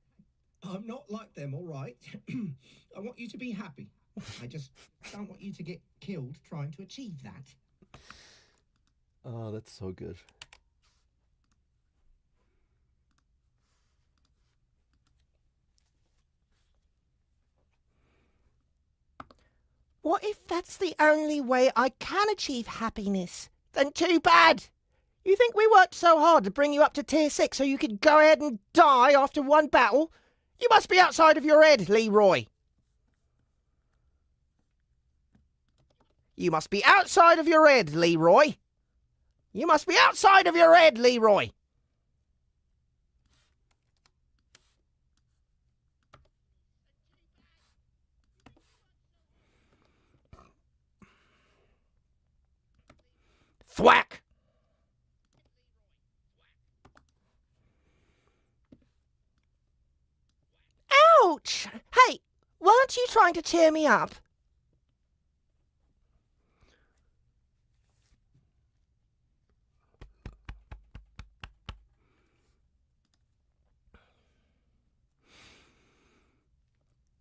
Speaker 1: I'm not like them, all right? I want you to be happy. I just don't want you to get killed trying to achieve that. Oh, that's so good.
Speaker 4: What if that's the only way I can achieve happiness? Then too bad. You think we worked so hard to bring you up to tier 6 so you could go ahead and die after one battle? You must be outside of your head, Leroy. You must be outside of your head, Leroy. You must be outside of your head, Leroy. Thwack! Ouch! Hey, weren't you trying to cheer me up?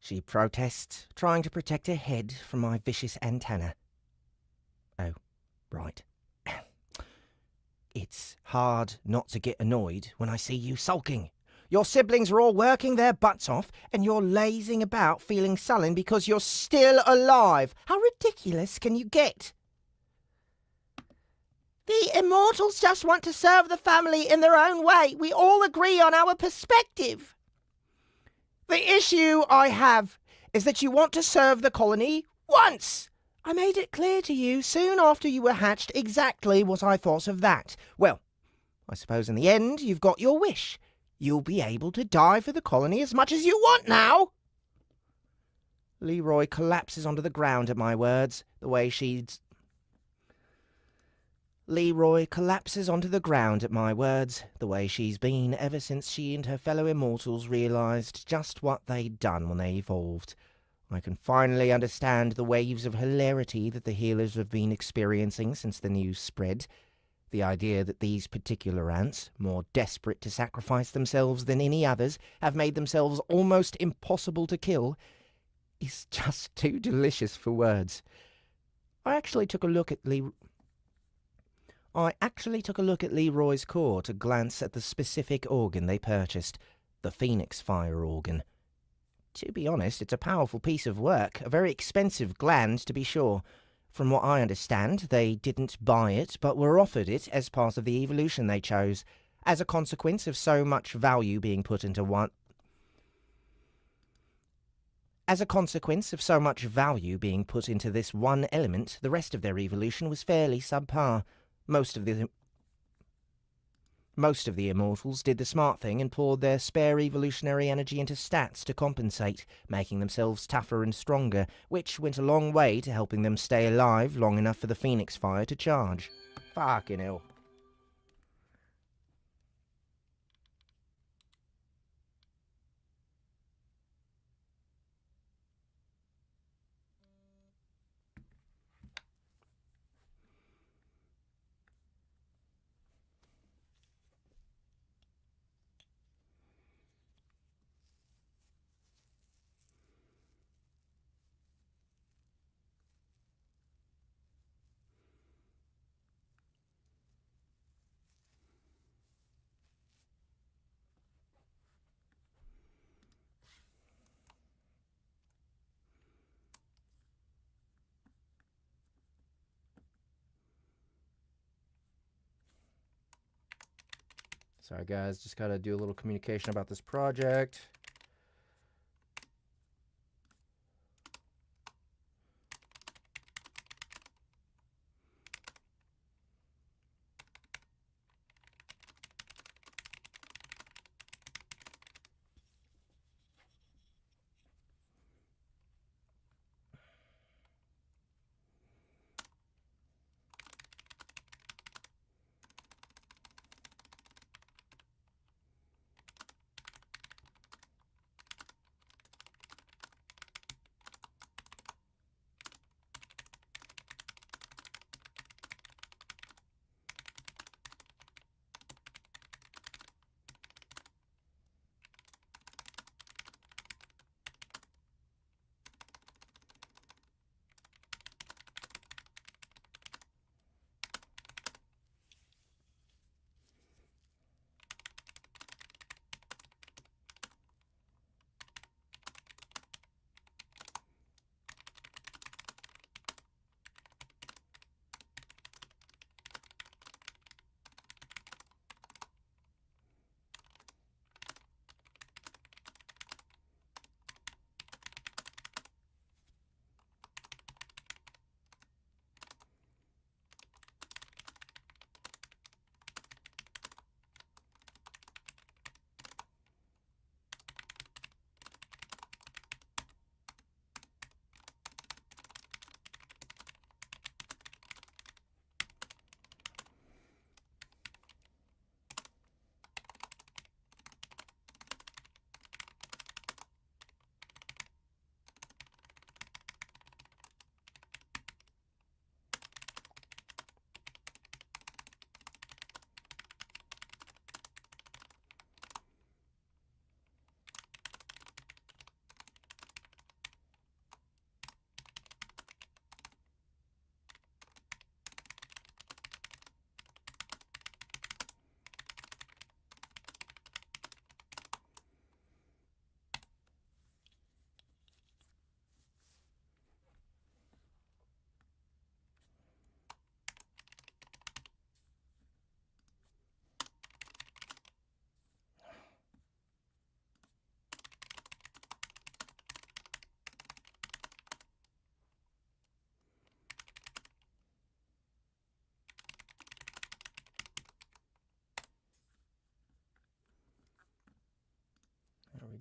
Speaker 4: She protests, trying to protect her head from my vicious antenna. Oh, right. It's hard not to get annoyed when I see you sulking. Your siblings are all working their butts off, and you're lazing about feeling sullen because you're still alive. How ridiculous can you get? The immortals just want to serve the family in their own way. We all agree on our perspective. The issue I have is that you want to serve the colony once. I made it clear to you soon after you were hatched exactly what I thought of that. Well, I suppose in the end you've got your wish. You'll be able to die for the colony as much as you want now. Leroy collapses onto the ground at my words, the way she's... Leroy collapses onto the ground at my words, the way she's been ever since she and her fellow immortals realised just what they'd done when they evolved. I can finally understand the waves of hilarity that the healers have been experiencing since the news spread. The idea that these particular ants, more desperate to sacrifice themselves than any others, have made themselves almost impossible to kill, is just too delicious for words. I actually took a look at Leroy's core to glance at the specific organ they purchased, the Phoenix Fire organ. To be honest, it's a powerful piece of work, a very expensive gland to be sure. From what I understand, they didn't buy it, but were offered it as part of the evolution they chose, as a consequence of so much value being put into one... As a consequence of so much value being put into this one element, the rest of their evolution was fairly subpar. Most of the immortals did the smart thing and poured their spare evolutionary energy into stats to compensate, making themselves tougher and stronger, which went a long way to helping them stay alive long enough for the Phoenix Fire to charge. Fucking hell. Sorry guys, just gotta do a little communication about this project.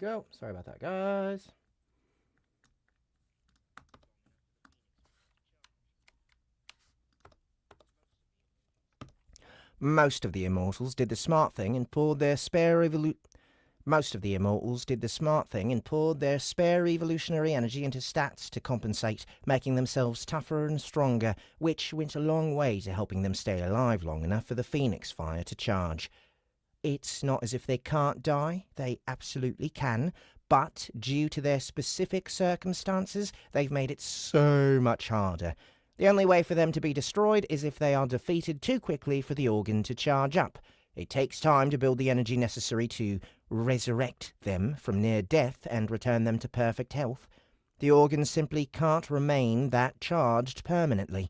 Speaker 1: go. Sorry about that, guys.
Speaker 4: Most of the immortals did the smart thing and poured their spare evolutionary energy into stats to compensate, making themselves tougher and stronger, which went a long way to helping them stay alive long enough for the Phoenix Fire to charge. It's not as if they can't die, they absolutely can, but due to their specific circumstances, they've made it so much harder. The only way for them to be destroyed is if they are defeated too quickly for the organ to charge up. It takes time to build the energy necessary to resurrect them from near death and return them to perfect health. The organ simply can't remain that charged permanently.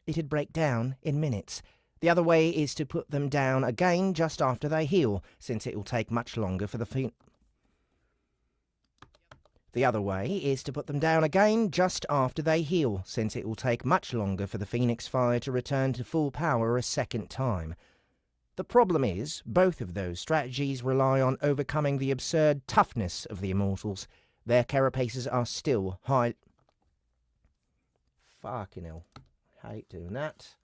Speaker 4: It'd break down in minutes. The other way is to put them down again just after they heal, since it will take much longer for the Phoenix Fire to return to full power a second time. The problem is, both of those strategies rely on overcoming the absurd toughness of the Immortals. Their carapaces are still high... Fucking hell. Hate doing that.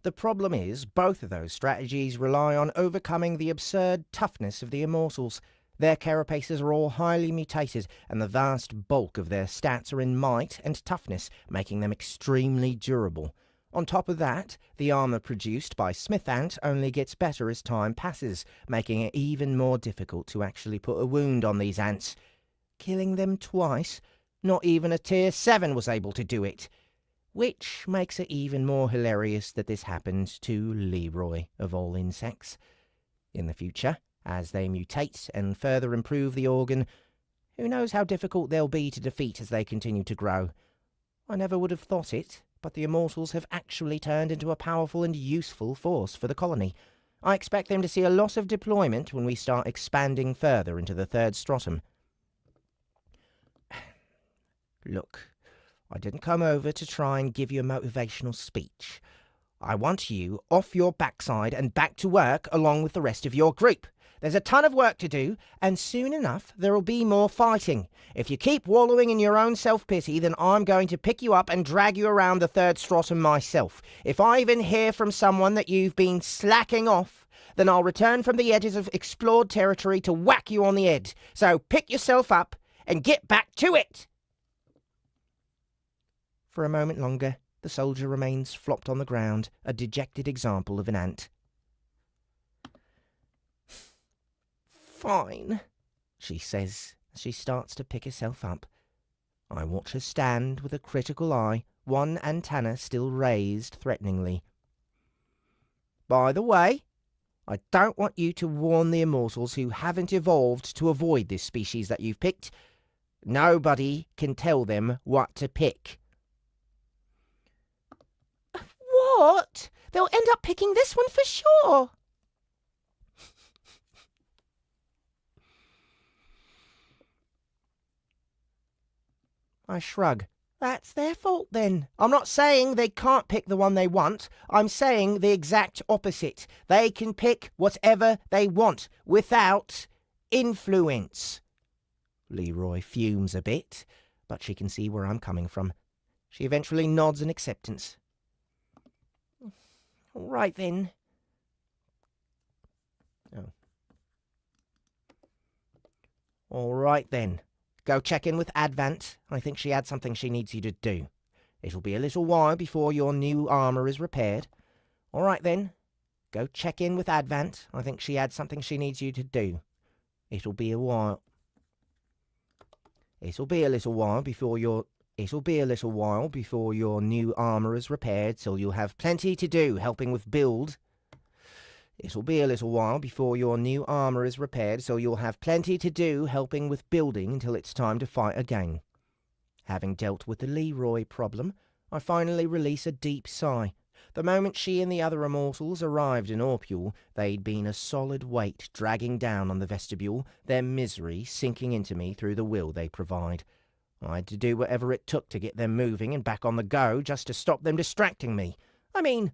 Speaker 4: The problem is, both of those strategies rely on overcoming the absurd toughness of the Immortals. Their carapaces are all highly mutated, and the vast bulk of their stats are in might and toughness, making them extremely durable. On top of that, the armour produced by Smith Ant only gets better as time passes, making it even more difficult to actually put a wound on these ants. Killing them twice? Not even a Tier 7 was able to do it. Which makes it even more hilarious that this happened to Leroy, of all insects. In the future, as they mutate and further improve the organ, who knows how difficult they'll be to defeat as they continue to grow. I never would have thought it, but the Immortals have actually turned into a powerful and useful force for the colony. I expect them to see a lot of deployment when we start expanding further into the third stratum. Look, I didn't come over to try and give you a motivational speech. I want you off your backside and back to work along with the rest of your group. There's a ton of work to do, and soon enough there'll be more fighting. If you keep wallowing in your own self-pity, then I'm going to pick you up and drag you around the third stratum myself. If I even hear from someone that you've been slacking off, then I'll return from the edges of explored territory to whack you on the head. So pick yourself up and get back to it! For a moment longer, the soldier remains flopped on the ground, a dejected example of an ant. Fine, she says as she starts to pick herself up. I watch her stand with a critical eye, one antenna still raised threateningly. By the way, I don't want you to warn the Immortals who haven't evolved to avoid this species that you've picked. Nobody can tell them what to pick. What? They'll end up picking this one for sure. I shrug. That's their fault then. I'm not saying they can't pick the one they want. I'm saying the exact opposite. They can pick whatever they want without influence. Leroy fumes a bit, but she can see where I'm coming from. She eventually nods in acceptance. All right then. Oh. All right then. Go check in with Advent. I think she had something she needs you to do. It'll be a little while before your new armour is repaired. All right then. Go check in with Advent. I think she had something she needs you to do. It'll be a while. It'll be a little while before your new armour is repaired, so you'll have plenty to do helping with build. It'll be a little while before your new armour is repaired, so you'll have plenty to do helping with building until it's time to fight again. Having dealt with the Leroy problem, I finally release a deep sigh. The moment she and the other immortals arrived in Orpule, they'd been a solid weight dragging down on the vestibule, their misery sinking into me through the will they provide. I had to do whatever it took to get them moving and back on the go, just to stop them distracting me. I mean,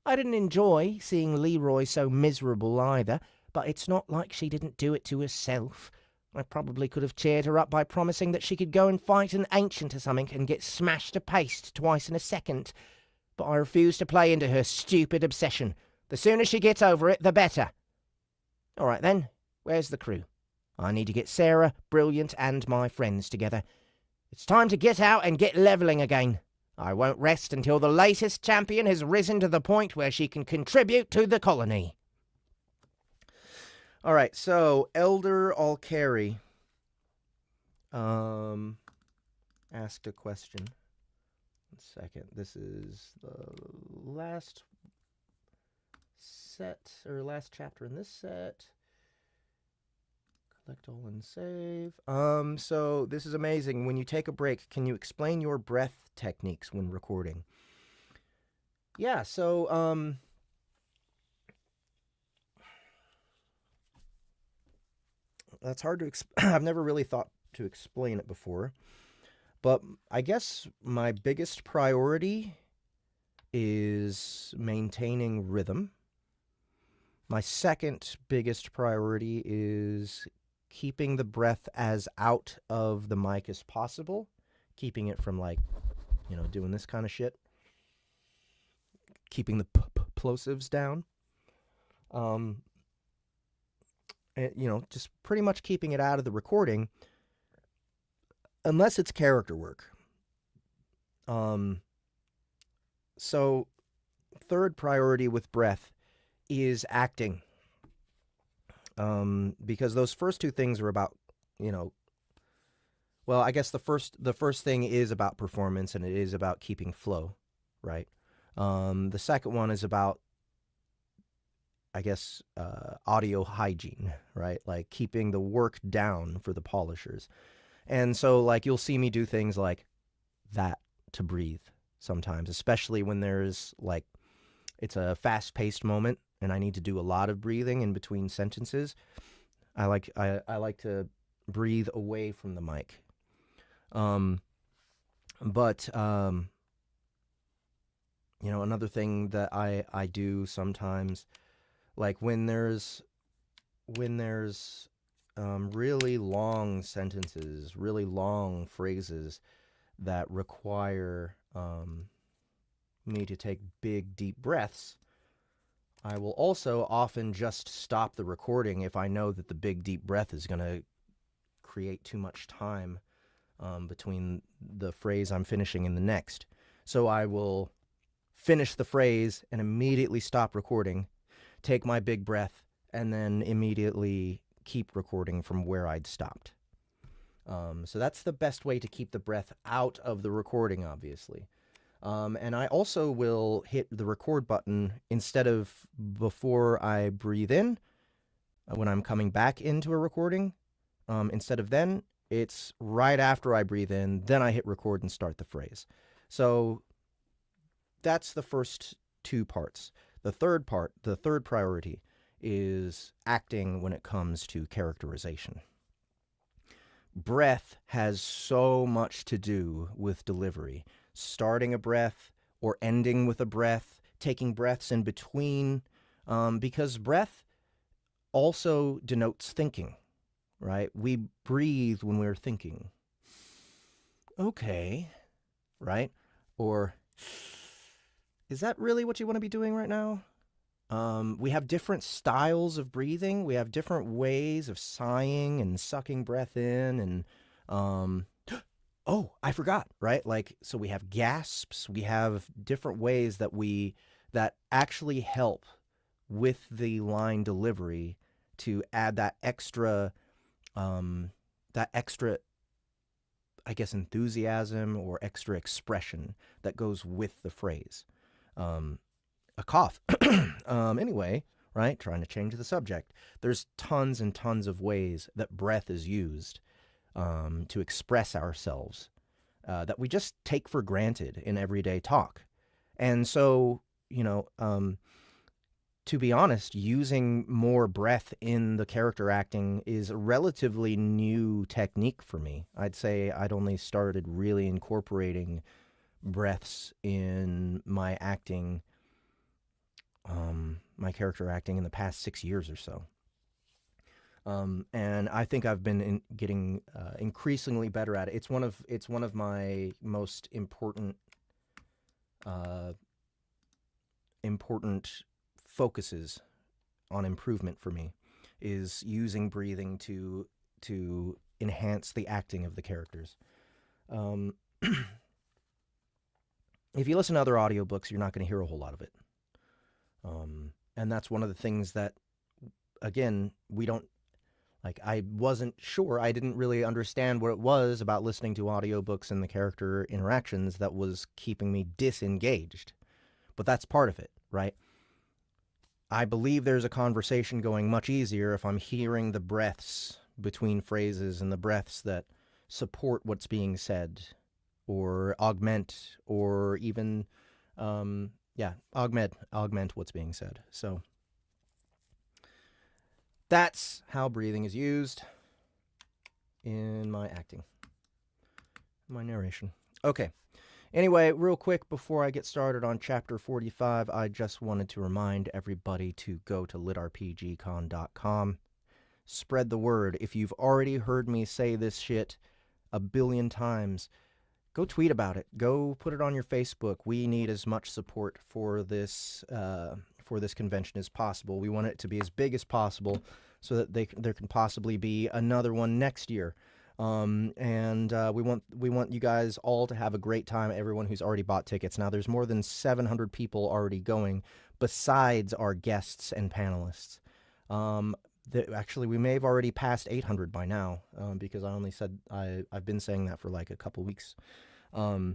Speaker 4: I didn't enjoy seeing Leroy so miserable either, but it's not like she didn't do it to herself. I probably could have cheered her up by promising that she could go and fight an ancient or something and get smashed to paste twice in a second. But I refused to play into her stupid obsession. The sooner she gets over it, the better. All right then, where's the crew? I need to get Sarah, Brilliant, and my friends together. It's time to get out and get leveling again. I won't rest until the latest champion has risen to the point where she can contribute to the colony.
Speaker 1: All right, so Elder Alcari asked a question. 1 second. This is the last set, or last chapter in this set. Collect all and save. So this is amazing. When you take a break, can you explain your breath techniques when recording? Yeah, so, that's hard to I've never really thought to explain it before. But I guess my biggest priority is maintaining rhythm. My second biggest priority is keeping the breath as out of the mic as possible. Keeping it from, like, doing this kind of shit. Keeping the plosives down. Just pretty much keeping it out of the recording, unless it's character work. So third priority with breath is acting. Because those first two things are about, well, I guess the first thing is about performance, and it is about keeping flow, right? The second one is about, I guess, audio hygiene, right? Like keeping the work down for the polishers. And so, like, you'll see me do things like that to breathe sometimes, especially when there's, like, it's a fast-paced moment and I need to do a lot of breathing in between sentences. I like to breathe away from the mic. Another thing that I do sometimes, like when there's really long sentences, really long phrases that require me to take big, deep breaths, I will also often just stop the recording if I know that the big, deep breath is going to create too much time between the phrase I'm finishing and the next. So I will finish the phrase and immediately stop recording, take my big breath, and then immediately keep recording from where I'd stopped. So that's the best way to keep the breath out of the recording, obviously. And I also will hit the record button instead of before I breathe in, when I'm coming back into a recording. Instead of then, it's right after I breathe in, then I hit record and start the phrase. So that's the first two parts. The third part, the third priority, is acting when it comes to characterization. Breath has so much to do with delivery. Starting a breath or ending with a breath, taking breaths in between, because breath also denotes thinking, right? We breathe when we're thinking. Okay, right? Or, is that really what you want to be doing right now? We have different styles of breathing. We have different ways of sighing and sucking breath in, and oh, I forgot, right? Like, so we have gasps. We have different ways that actually help with the line delivery to add that extra, I guess, enthusiasm or extra expression that goes with the phrase. A cough. Anyway, right? Trying to change the subject. There's tons and tons of ways that breath is used to express ourselves that we just take for granted in everyday talk. And so to be honest, using more breath in the character acting is a relatively new technique for me. I'd say I'd only started really incorporating breaths in my acting, my character acting in the past 6 years or so. And I think I've been getting increasingly better at it. It's one of my most important focuses on improvement for me, is using breathing to enhance the acting of the characters. If you listen to other audiobooks, you're not going to hear a whole lot of it. And that's one of the things that, again, we don't, like, I wasn't sure. I didn't really understand what it was about listening to audiobooks and the character interactions that was keeping me disengaged. But that's part of it, right? I believe there's a conversation going much easier if I'm hearing the breaths between phrases and the breaths that support what's being said or augment or even, augment what's being said. So that's how breathing is used in my acting, my narration. Okay. Anyway, real quick, before I get started on Chapter 45, I just wanted to remind everybody to go to litrpgcon.com. Spread the word. If you've already heard me say this shit a billion times, go tweet about it. Go put it on your Facebook. We need as much support for this convention as possible. We want it to be as big as possible so that there can possibly be another one next year. And we want you guys all to have a great time, everyone who's already bought tickets. Now, there's more than 700 people already going, besides our guests and panelists. Actually, we may have already passed 800 by now, because I only said, I've been saying that for like a couple weeks. So,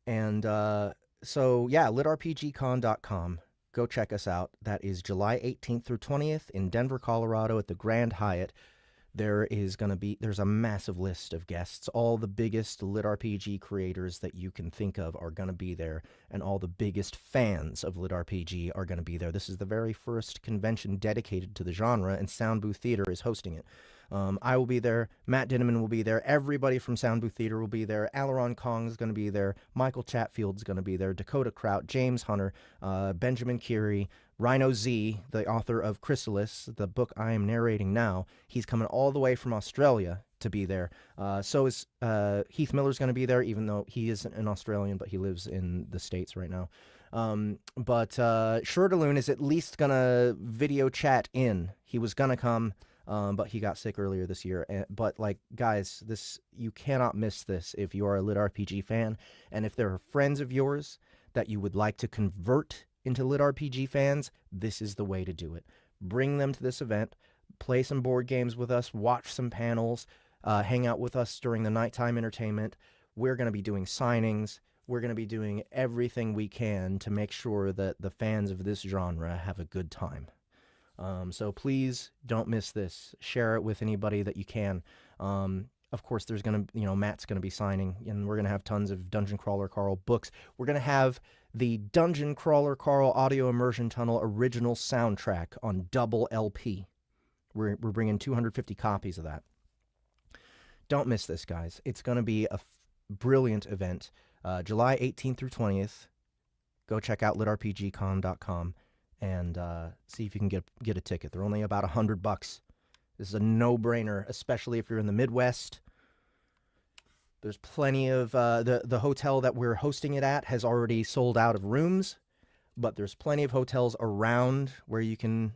Speaker 1: yeah, litrpgcon.com. Go check us out. That is July 18th through 20th in Denver, Colorado at the Grand Hyatt. There's a massive list of guests. All the biggest LitRPG creators that you can think of are going to be there, and all the biggest fans of LitRPG are going to be there. This is the very first convention dedicated to the genre, and Soundbooth Theater is hosting it. I will be there. Matt Dinneman will be there. Everybody from Soundbooth Theater will be there. Aileron Kong is going to be there. Michael Chatfield's going to be there. Dakota Kraut, James Hunter, Benjamin Keary, Rhino Z, the author of Chrysalis, the book I am narrating now. He's coming all the way from Australia to be there. So is Heath Miller's going to be there, even though he isn't an Australian, but he lives in the States right now. But Shurdaloon is at least going to video chat in. He was going to come, but he got sick earlier this year. But, like, guys, you cannot miss this if you are a LitRPG fan. And if there are friends of yours that you would like to convert into LitRPG fans, this is the way to do it. Bring them to this event, play some board games with us, watch some panels, hang out with us during the nighttime entertainment. We're going to be doing signings. We're going to be doing everything we can to make sure that the fans of this genre have a good time. So please don't miss this. Share it with anybody that you can. Of course, there's going to, Matt's going to be signing, and we're going to have tons of Dungeon Crawler Carl books. We're going to have the Dungeon Crawler Carl Audio Immersion Tunnel original soundtrack on double LP. We're bringing 250 copies of that. Don't miss this, guys. It's going to be a brilliant event. July 18th through 20th. Go check out litrpgcon.com and see if you can get a ticket. They're only about $100. This is a no-brainer, especially if you're in the Midwest. There's plenty of the hotel that we're hosting it at has already sold out of rooms, but there's plenty of hotels around where you can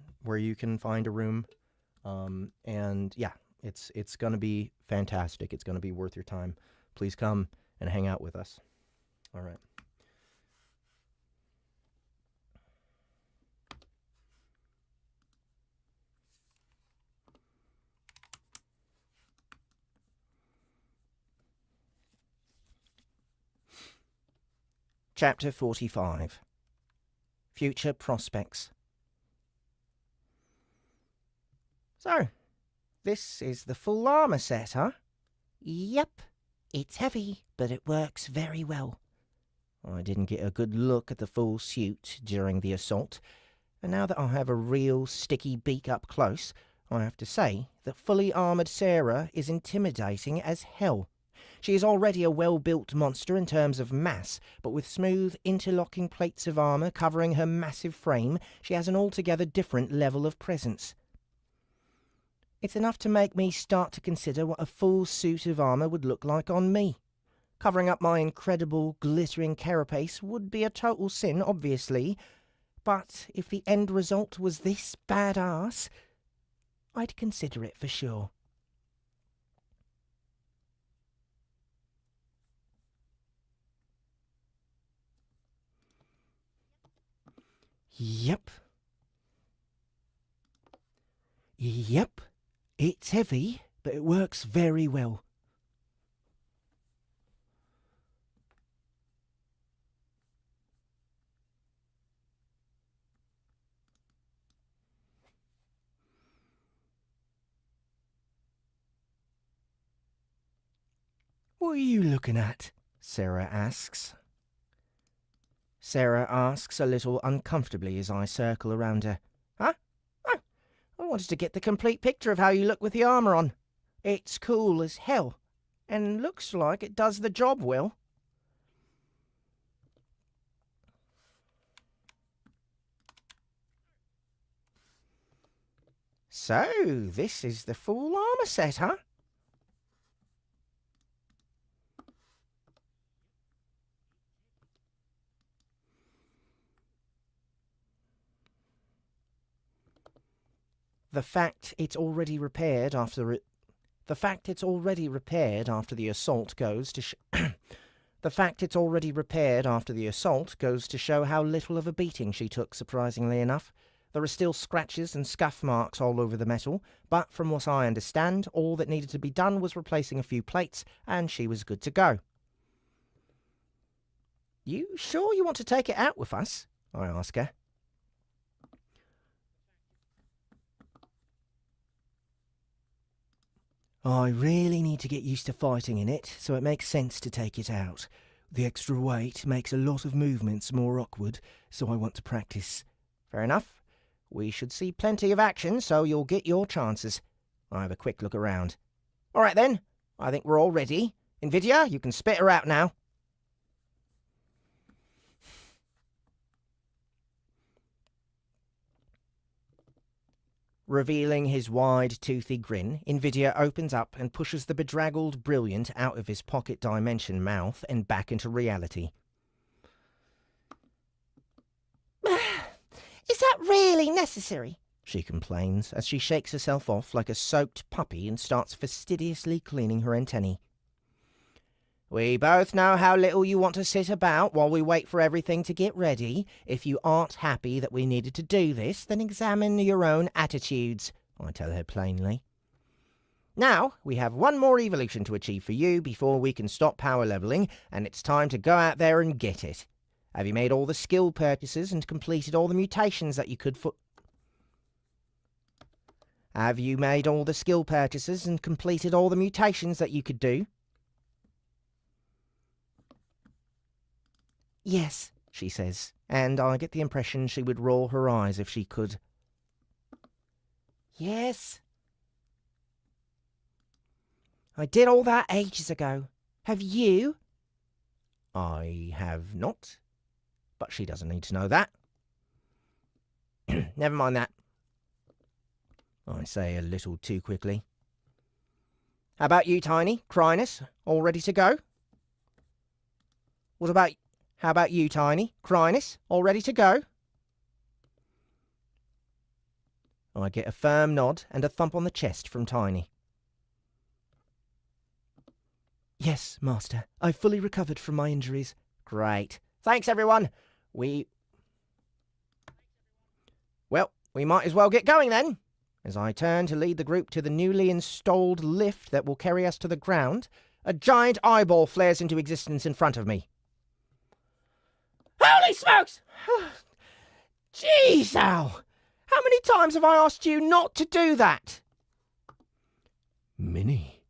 Speaker 1: find a room. And yeah, it's going to be fantastic. It's going to be worth your time. Please come and hang out with us. All right. Chapter 45. Future Prospects. So, this is the full armor set, huh?
Speaker 4: Yep. It's heavy, but it works very well. I didn't get a good look at the full suit during the assault, and now that I have a real sticky beak up close, I have to say that fully armoured Sarah is intimidating as hell. She is already a well-built monster in terms of mass, but with smooth, interlocking plates of armour covering her massive frame, she has an altogether different level of presence. It's enough to make me start to consider what a full suit of armour would look like on me. Covering up my incredible, glittering carapace would be a total sin, obviously, but if the end result was this badass, I'd consider it for sure. Yep. It's heavy, but it works very well. What are you looking at? Sarah asks. Sarah asks a little uncomfortably as I circle around her. Huh? Oh, I wanted to get the complete picture of how you look with the armour on. It's cool as hell, and looks like it does the job well. So, this is the full armour set, huh? The fact it's already repaired after the assault goes to the fact it's already repaired after the assault goes to show how little of a beating she took, surprisingly enough. There are still scratches and scuff marks all over the metal, but from what I understand, all that needed to be done was replacing a few plates, and she was good to go. You sure you want to take it out with us? I ask her. I really need to get used to fighting in it, so it makes sense to take it out. The extra weight makes a lot of movements more awkward, so I want to practice. Fair enough. We should see plenty of action, so you'll get your chances. I have a quick look around. All right then, I think we're all ready. Invidia, you can spit her out now. Revealing his wide, toothy grin, Invidia opens up and pushes the bedraggled Brilliant out of his pocket dimension mouth and back into reality. Is that really necessary? She complains as she shakes herself off like a soaked puppy and starts fastidiously cleaning her antennae. We both know how little you want to sit about while we wait for everything to get ready. If you aren't happy that we needed to do this, then examine your own attitudes, I tell her plainly. Now, we have one more evolution to achieve for you before we can stop power leveling, and it's time to go out there and get it. Have you made all the skill purchases and completed all the mutations that you could Have you made all the skill purchases and completed all the mutations that you could do? Yes, she says, and I get the impression she would roll her eyes if she could. Yes. I did all that ages ago. Have you? I have not. But she doesn't need to know that. Never mind that, I say a little too quickly. How about you, Tiny? Crinus, all ready to go? How about you, Tiny? Crinus, all ready to go? I get a firm nod and a thump on the chest from Tiny. Yes, Master. I've fully recovered from my injuries. Great. Thanks, everyone. We might as well get going then. As I turn to lead the group to the newly installed lift that will carry us to the ground, a giant eyeball flares into existence in front of me. Holy smokes! Jeez, Al! How many times have I asked you not to do that?
Speaker 3: Minnie.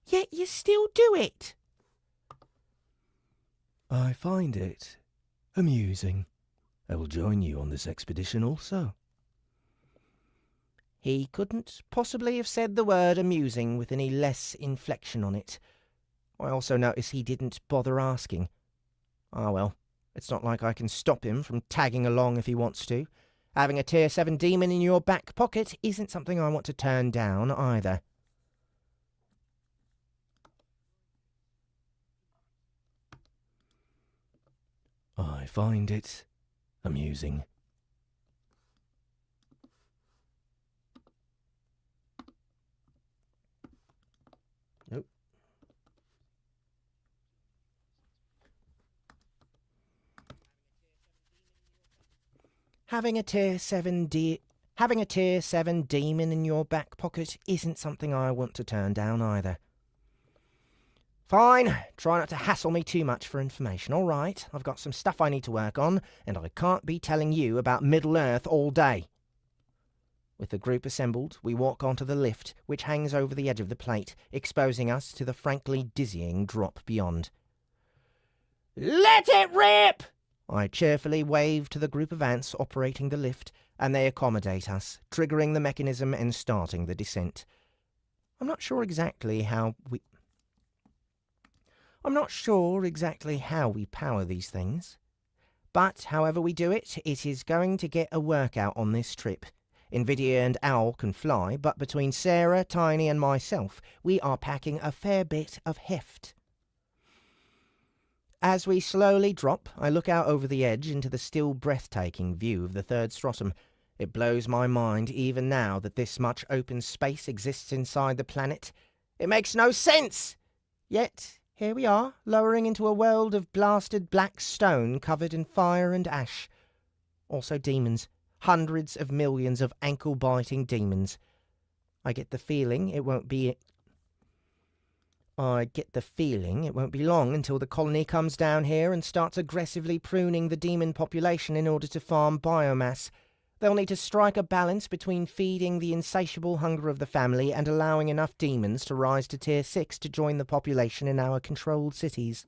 Speaker 4: Yet you still do it.
Speaker 3: I find it
Speaker 1: Amusing. I will join you on this expedition also.
Speaker 4: He couldn't possibly have said the word amusing with any less inflection on it. I also noticed he didn't bother asking. Ah well, it's not like I can stop him from tagging along if he wants to. Having a Tier 7 demon in your back pocket isn't something I want to turn down either.
Speaker 1: I find it amusing. Nope.
Speaker 4: Having a Tier 7 demon in your back pocket isn't something I want to turn down either. Fine, try not to hassle me too much for information, all right? I've got some stuff I need to work on, and I can't be telling you about Middle-earth all day. With the group assembled, we walk onto the lift, which hangs over the edge of the plate, exposing us to the frankly dizzying drop beyond. Let it rip! I cheerfully wave to the group of ants operating the lift, and they accommodate us, triggering the mechanism and starting the descent. I'm not sure exactly how we power these things. But however we do it, it is going to get a workout on this trip. Invidia and Owl can fly, but between Sarah, Tiny and myself, we are packing a fair bit of heft. As we slowly drop, I look out over the edge into the still breathtaking view of the third stratum. It blows my mind even now that this much open space exists inside the planet. It makes no sense! Yet here we are, lowering into a world of blasted black stone covered in fire and ash. Also demons. Hundreds of millions of ankle-biting demons. I get the feeling it won't be long until the colony comes down here and starts aggressively pruning the demon population in order to farm biomass. They'll need to strike a balance between feeding the insatiable hunger of the family and allowing enough demons to rise to Tier 6 to join the population in our controlled cities.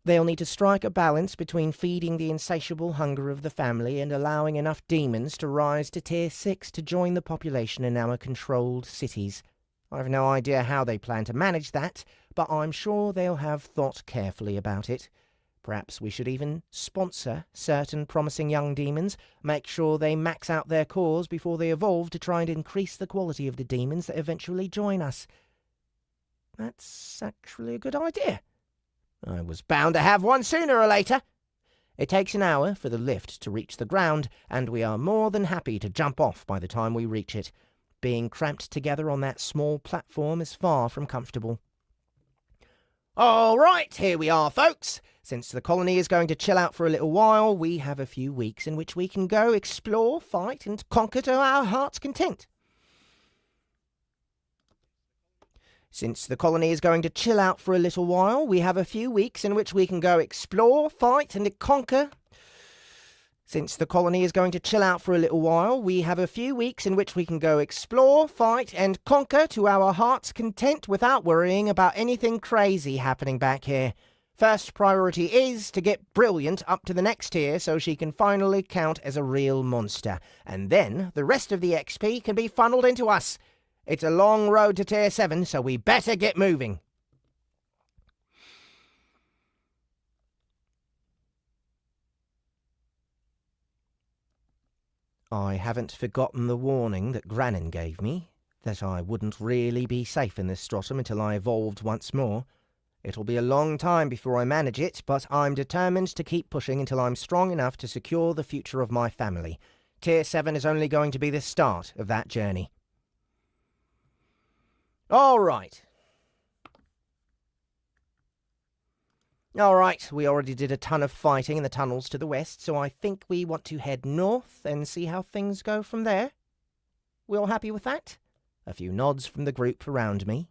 Speaker 4: They'll need to strike a balance between feeding the insatiable hunger of the family and allowing enough demons to rise to Tier 6 to join the population in our controlled cities. I've no idea how they plan to manage that, but I'm sure they'll have thought carefully about it. Perhaps we should even sponsor certain promising young demons, make sure they max out their cores before they evolve to try and increase the quality of the demons that eventually join us. That's actually a good idea. I was bound to have one sooner or later. It takes an hour for the lift to reach the ground, and we are more than happy to jump off by the time we reach it. Being cramped together on that small platform is far from comfortable. All right, here we are, folks. Since the colony is going to chill out for a little while, we have a few weeks in which we can go explore, fight, and conquer to our heart's content. Since the colony is going to chill out for a little while, we have a few weeks in which we can go explore, fight, and conquer. Since the colony is going to chill out for a little while, we have a few weeks in which we can go explore, fight, and conquer to our heart's content without worrying about anything crazy happening back here. First priority is to get Brilliant up to the next tier so she can finally count as a real monster. And then the rest of the XP can be funneled into us. It's a long road to Tier 7, so we better get moving. I haven't forgotten the warning that Grannon gave me, that I wouldn't really be safe in this stratum until I evolved once more. It'll be a long time before I manage it, but I'm determined to keep pushing until I'm strong enough to secure the future of my family. Tier 7 is only going to be the start of that journey. All right, we already did a ton of fighting in the tunnels to the west, so I think we want to head north and see how things go from there. We all happy with that? A few nods from the group around me.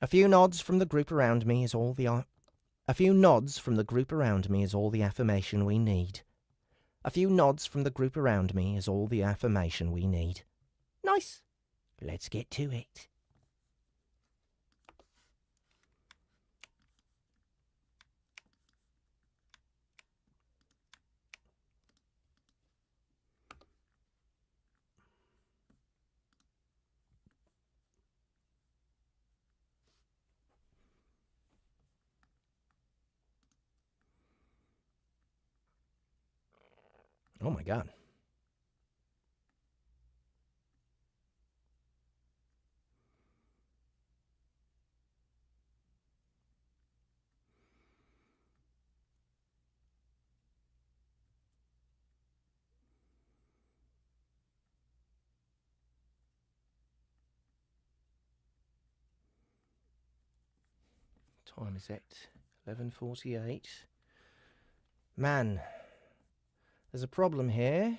Speaker 4: A few nods from the group around me is all the affirmation we need. A few nods from the group around me is all the affirmation we need. Nice. Let's get to it.
Speaker 1: Oh my god. Time is it? 11:48. Man, there's a problem here.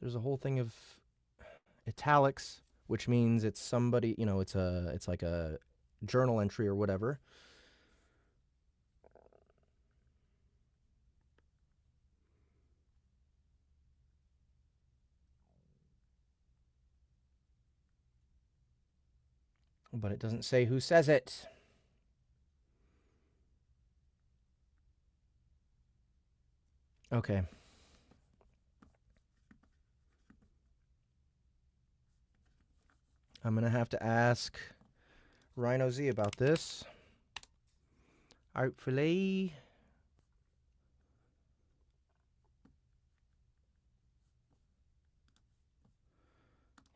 Speaker 1: There's a whole thing of italics, which means it's somebody, you know, it's like a journal entry or whatever. But it doesn't say who says it. Okay. I'm going to have to ask Rhino Z about this. Hopefully.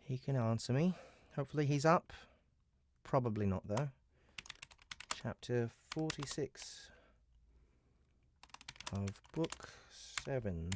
Speaker 1: He can answer me. Hopefully he's up. Probably not, though. Chapter 46 of Book 7.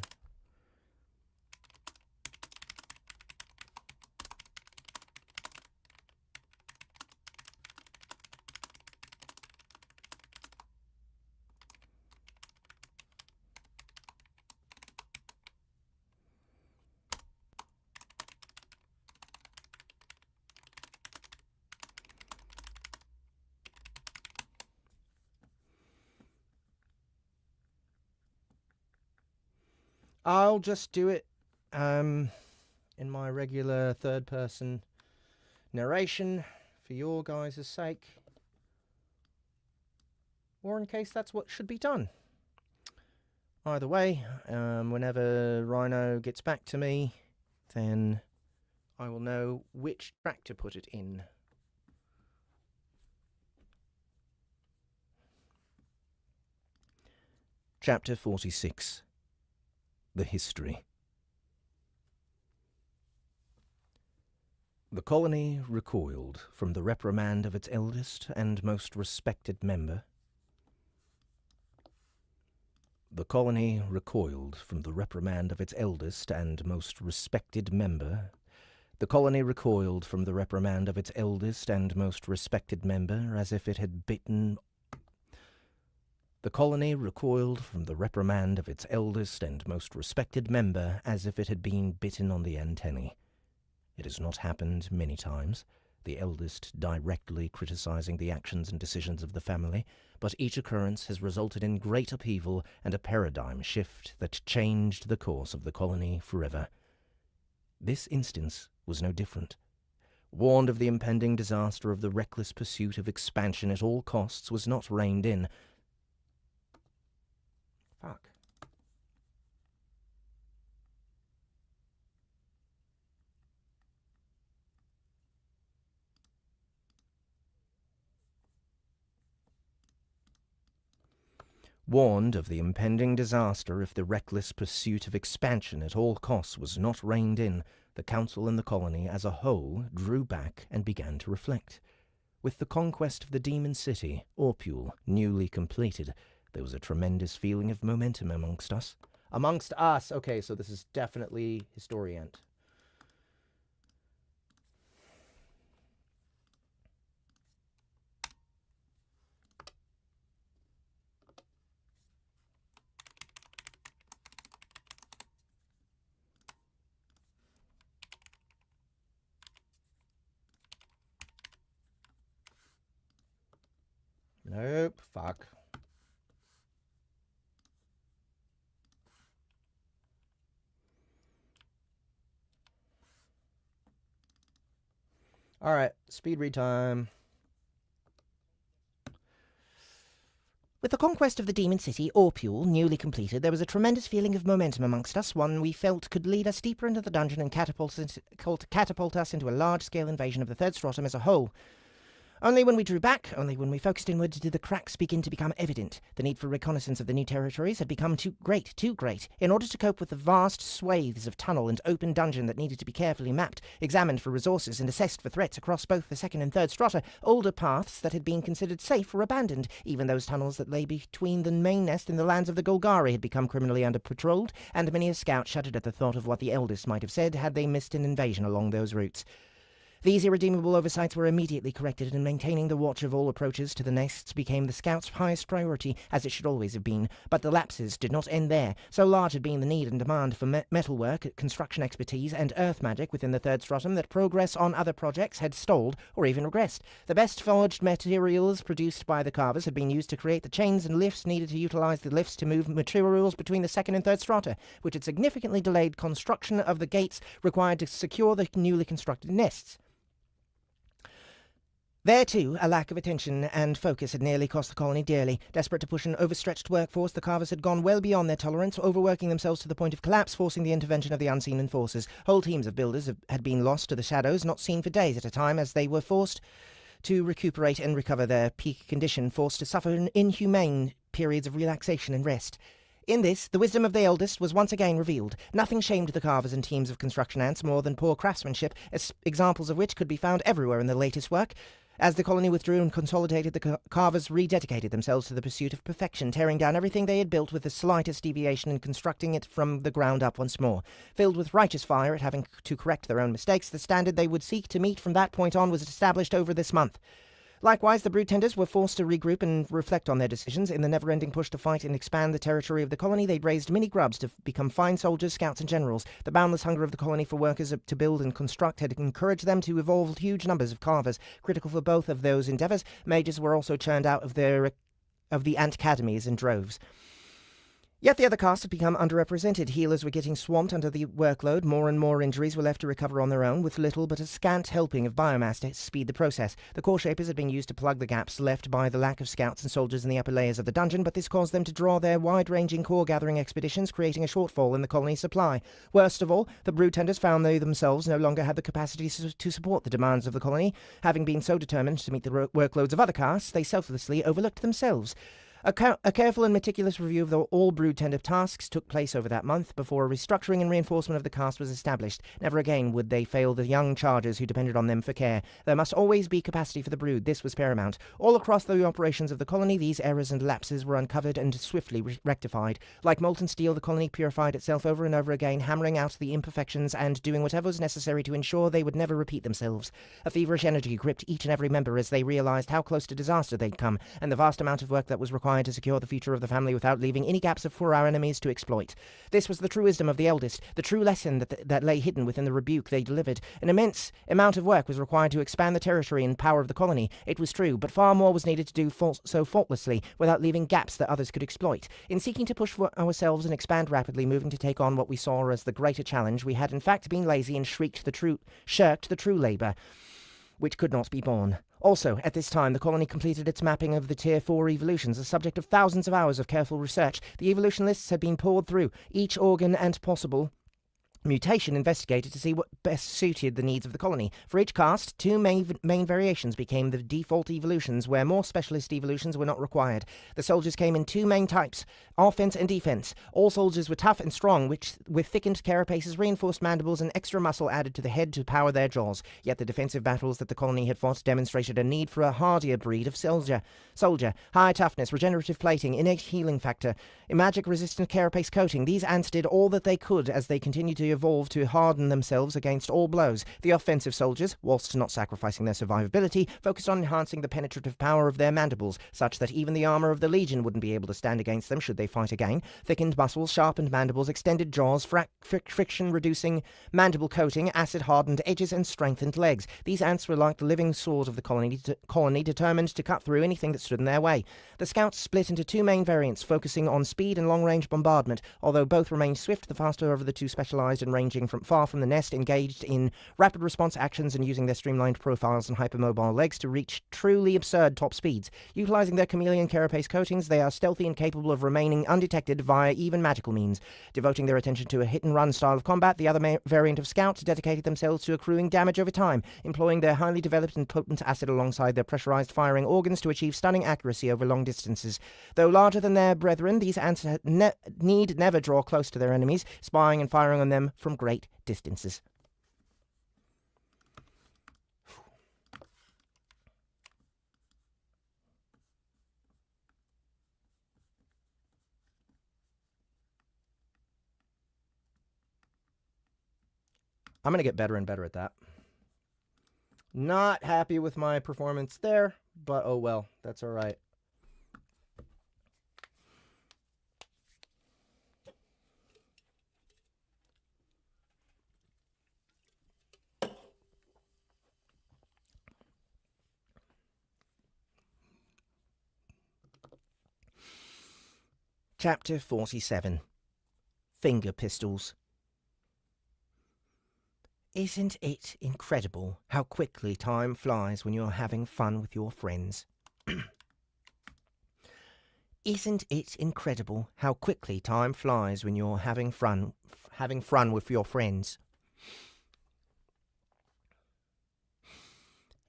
Speaker 1: I'll just do it in my regular third-person narration for your guys' sake, or in case that's what should be done. Either way, whenever Rhino gets back to me, then I will know which track to put it in. Chapter 46. The History. The colony recoiled from the reprimand of its eldest and most respected member. The colony recoiled from the reprimand of its eldest and most respected member. The colony recoiled from the reprimand of its eldest and most respected member as if it had bitten... The colony recoiled from the reprimand of its eldest and most respected member as if it had been bitten on the antennae. It has not happened many times, the eldest directly criticizing the actions and decisions of the family, but each occurrence has resulted in great upheaval and a paradigm shift that changed the course of the colony forever. This instance was no different. Warned of the impending disaster of the reckless pursuit of expansion at all costs was not reined in. Fuck. Warned of the impending disaster if the reckless pursuit of expansion at all costs was not reined in, the council and the colony as a whole drew back and began to reflect. With the conquest of the demon city, Orpule, newly completed, there was a tremendous feeling of momentum amongst us. Amongst us! Okay, so this is definitely Historiant. Nope, fuck. Alright, speed read time.
Speaker 4: With the conquest of the demon city, Orpule, newly completed, there was a tremendous feeling of momentum amongst us, one we felt could lead us deeper into the dungeon and catapult us into a large-scale invasion of the Third Stratum as a whole. Only when we drew back, only when we focused inward, did the cracks begin to become evident. The need for reconnaissance of the new territories had become too great, in order to cope with the vast swathes of tunnel and open dungeon that needed to be carefully mapped, examined for resources, and assessed for threats across both the second and third strata. Older paths that had been considered safe were abandoned. Even those tunnels that lay between the main nest and the lands of the Golgari had become criminally under-patrolled, and many a scout shuddered at the thought of what the eldest might have said had they missed an invasion along those routes. These irredeemable oversights were immediately corrected, and maintaining the watch of all approaches to the nests became the scouts' highest priority, as it should always have been. But the lapses did not end there. So large had been the need and demand for metalwork, construction expertise, and earth magic within the Third Stratum that progress on other projects had stalled or even regressed. The best forged materials produced by the carvers had been used to create the chains and lifts needed to utilize the lifts to move materials between the second and third strata, which had significantly delayed construction of the gates required to secure the newly constructed nests. There, too, a lack of attention and focus had nearly cost the colony dearly. Desperate to push an overstretched workforce, the carvers had gone well beyond their tolerance, overworking themselves to the point of collapse, forcing the intervention of the unseen enforcers. Whole teams of builders had been lost to the shadows, not seen for days at a time, as they were forced to recuperate and recover their peak condition, forced to suffer inhumane periods of relaxation and rest. In this, the wisdom of the eldest was once again revealed. Nothing shamed the carvers and teams of construction ants more than poor craftsmanship, examples of which could be found everywhere in the latest work. As the colony withdrew and consolidated, the carvers rededicated themselves to the pursuit of perfection, tearing down everything they had built with the slightest deviation and constructing it from the ground up once more. Filled with righteous fire at having to correct their own mistakes, the standard they would seek to meet from that point on was established over this month. Likewise, the brood tenders were forced to regroup and reflect on their decisions. In the never-ending push to fight and expand the territory of the colony, they'd raised many grubs to become fine soldiers, scouts, and generals. The boundless hunger of the colony for workers to build and construct had encouraged them to evolve huge numbers of carvers. Critical for both of those endeavours, mages were also churned out of the ant academies in droves. Yet the other castes had become underrepresented. Healers were getting swamped under the workload. More and more injuries were left to recover on their own, with little but a scant helping of biomass to speed the process. The core shapers had been used to plug the gaps left by the lack of scouts and soldiers in the upper layers of the dungeon, but this caused them to draw their wide-ranging core-gathering expeditions, creating a shortfall in the colony's supply. Worst of all, the brood tenders found they themselves no longer had the capacity to support the demands of the colony. Having been so determined to meet the workloads of other castes, they selflessly overlooked themselves. A careful and meticulous review of all brood tender tasks took place over that month before a restructuring and reinforcement of the caste was established. Never again would they fail the young chargers who depended on them for care. There must always be capacity for the brood. This was paramount. All across the operations of the colony, these errors and lapses were uncovered and swiftly rectified. Like molten steel, the colony purified itself over and over again, hammering out the imperfections and doing whatever was necessary to ensure they would never repeat themselves. A feverish energy gripped each and every member as they realized how close to disaster they'd come, and the vast amount of work that was required to secure the future of the family without leaving any gaps for our enemies to exploit. This was the true wisdom of the eldest, the true lesson that lay hidden within the rebuke they delivered. An immense amount of work was required to expand the territory and power of the colony. It was true, but far more was needed to do so faultlessly, without leaving gaps that others could exploit. In seeking to push for ourselves and expand rapidly, moving to take on what we saw as the greater challenge, we had in fact been lazy and shirked the true labour, which could not be borne. Also, at this time, the colony completed its mapping of the Tier 4 evolutions, a subject of thousands of hours of careful research. The evolution lists had been poured through, each organ and possible mutation investigated to see what best suited the needs of the colony. For each caste, two main variations became the default evolutions, where more specialist evolutions were not required. The soldiers came in two main types, offense and defense. All soldiers were tough and strong, with thickened carapaces, reinforced mandibles, and extra muscle added to the head to power their jaws. Yet the defensive battles that the colony had fought demonstrated a need for a hardier breed of soldier. High toughness, regenerative plating, innate healing factor, magic-resistant carapace coating. These ants did all that they could as they continued to evolve to harden themselves against all blows. The offensive soldiers, whilst not sacrificing their survivability, focused on enhancing the penetrative power of their mandibles, such that even the armor of the Legion wouldn't be able to stand against them should they fight again. Thickened muscles, sharpened mandibles, extended jaws, friction-reducing mandible coating, acid-hardened edges, and strengthened legs. These ants were like the living sword of the colony, determined to cut through anything that stood in their way. The scouts split into two main variants, focusing on speed and long-range bombardment. Although both remained swift, the faster of the two specialized specialized and ranging from far from the nest, engaged in rapid response actions and using their streamlined profiles and hypermobile legs to reach truly absurd top speeds. Utilizing their chameleon carapace coatings, they are stealthy and capable of remaining undetected via even magical means. Devoting their attention to a hit-and-run style of combat, the other variant of scouts dedicated themselves to accruing damage over time, employing their highly developed and potent acid alongside their pressurized firing organs to achieve stunning accuracy over long distances. Though larger than their brethren, these ants need never draw close to their enemies, spying and firing on them from great distances. I'm going to get better and better at that. Not happy with my performance there, but oh well, that's all right. Chapter 47. Finger Pistols. Isn't it incredible how quickly time flies when you're having fun with your friends? Isn't it incredible how quickly time flies when you're having fun with your friends?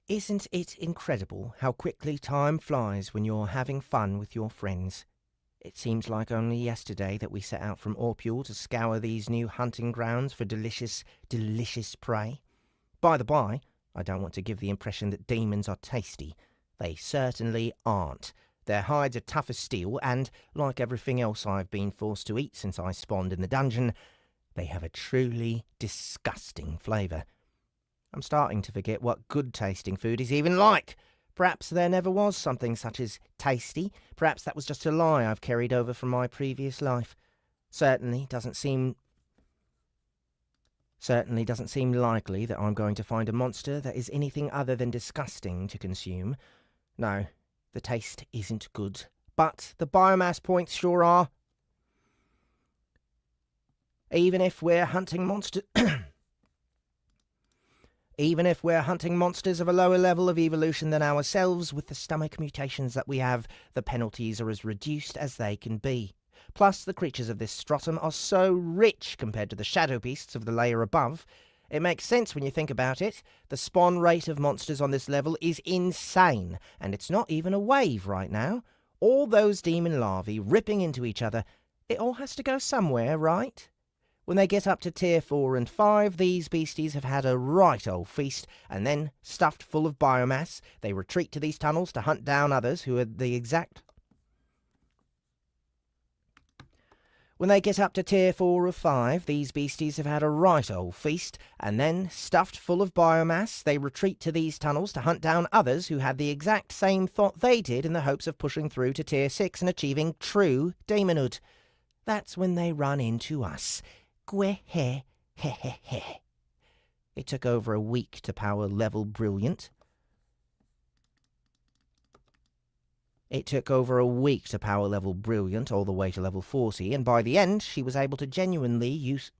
Speaker 4: Isn't it incredible how quickly time flies when you're having fun with your friends? It seems like only yesterday that we set out from Orpule to scour these new hunting grounds for delicious, delicious prey. By the by, I don't want to give the impression that demons are tasty. They certainly aren't. Their hides are tough as steel, and, like everything else I've been forced to eat since I spawned in the dungeon, they have a truly disgusting flavour. I'm starting to forget what good-tasting food is even like. Perhaps there never was something such as tasty. Perhaps that was just a lie I've carried over from my previous life. Certainly doesn't seem likely that I'm going to find a monster that is anything other than disgusting to consume. No, the taste isn't good. But the biomass points sure are. Even if we're hunting monsters... Even if we're hunting monsters of a lower level of evolution than ourselves, with the stomach mutations that we have, the penalties are as reduced as they can be. Plus, the creatures of this stratum are so rich compared to the shadow beasts of the layer above. It makes sense when you think about it. The spawn rate of monsters on this level is insane, and it's not even a wave right now. All those demon larvae ripping into each other. It all has to go somewhere, right? When they get up to tier 4 and 5, these beasties have had a right old feast, and then, stuffed full of biomass, they retreat to these tunnels to hunt down others who are the exact... When they get up to tier 4 or 5, these beasties have had a right old feast, and then, stuffed full of biomass, they retreat to these tunnels to hunt down others who had the exact same thought they did in the hopes of pushing through to tier 6 and achieving true demonhood. That's when they run into us. It took over a week to power level Brilliant. It took over a week to power level Brilliant all the way to level 40, and by the end she was able to genuinely use...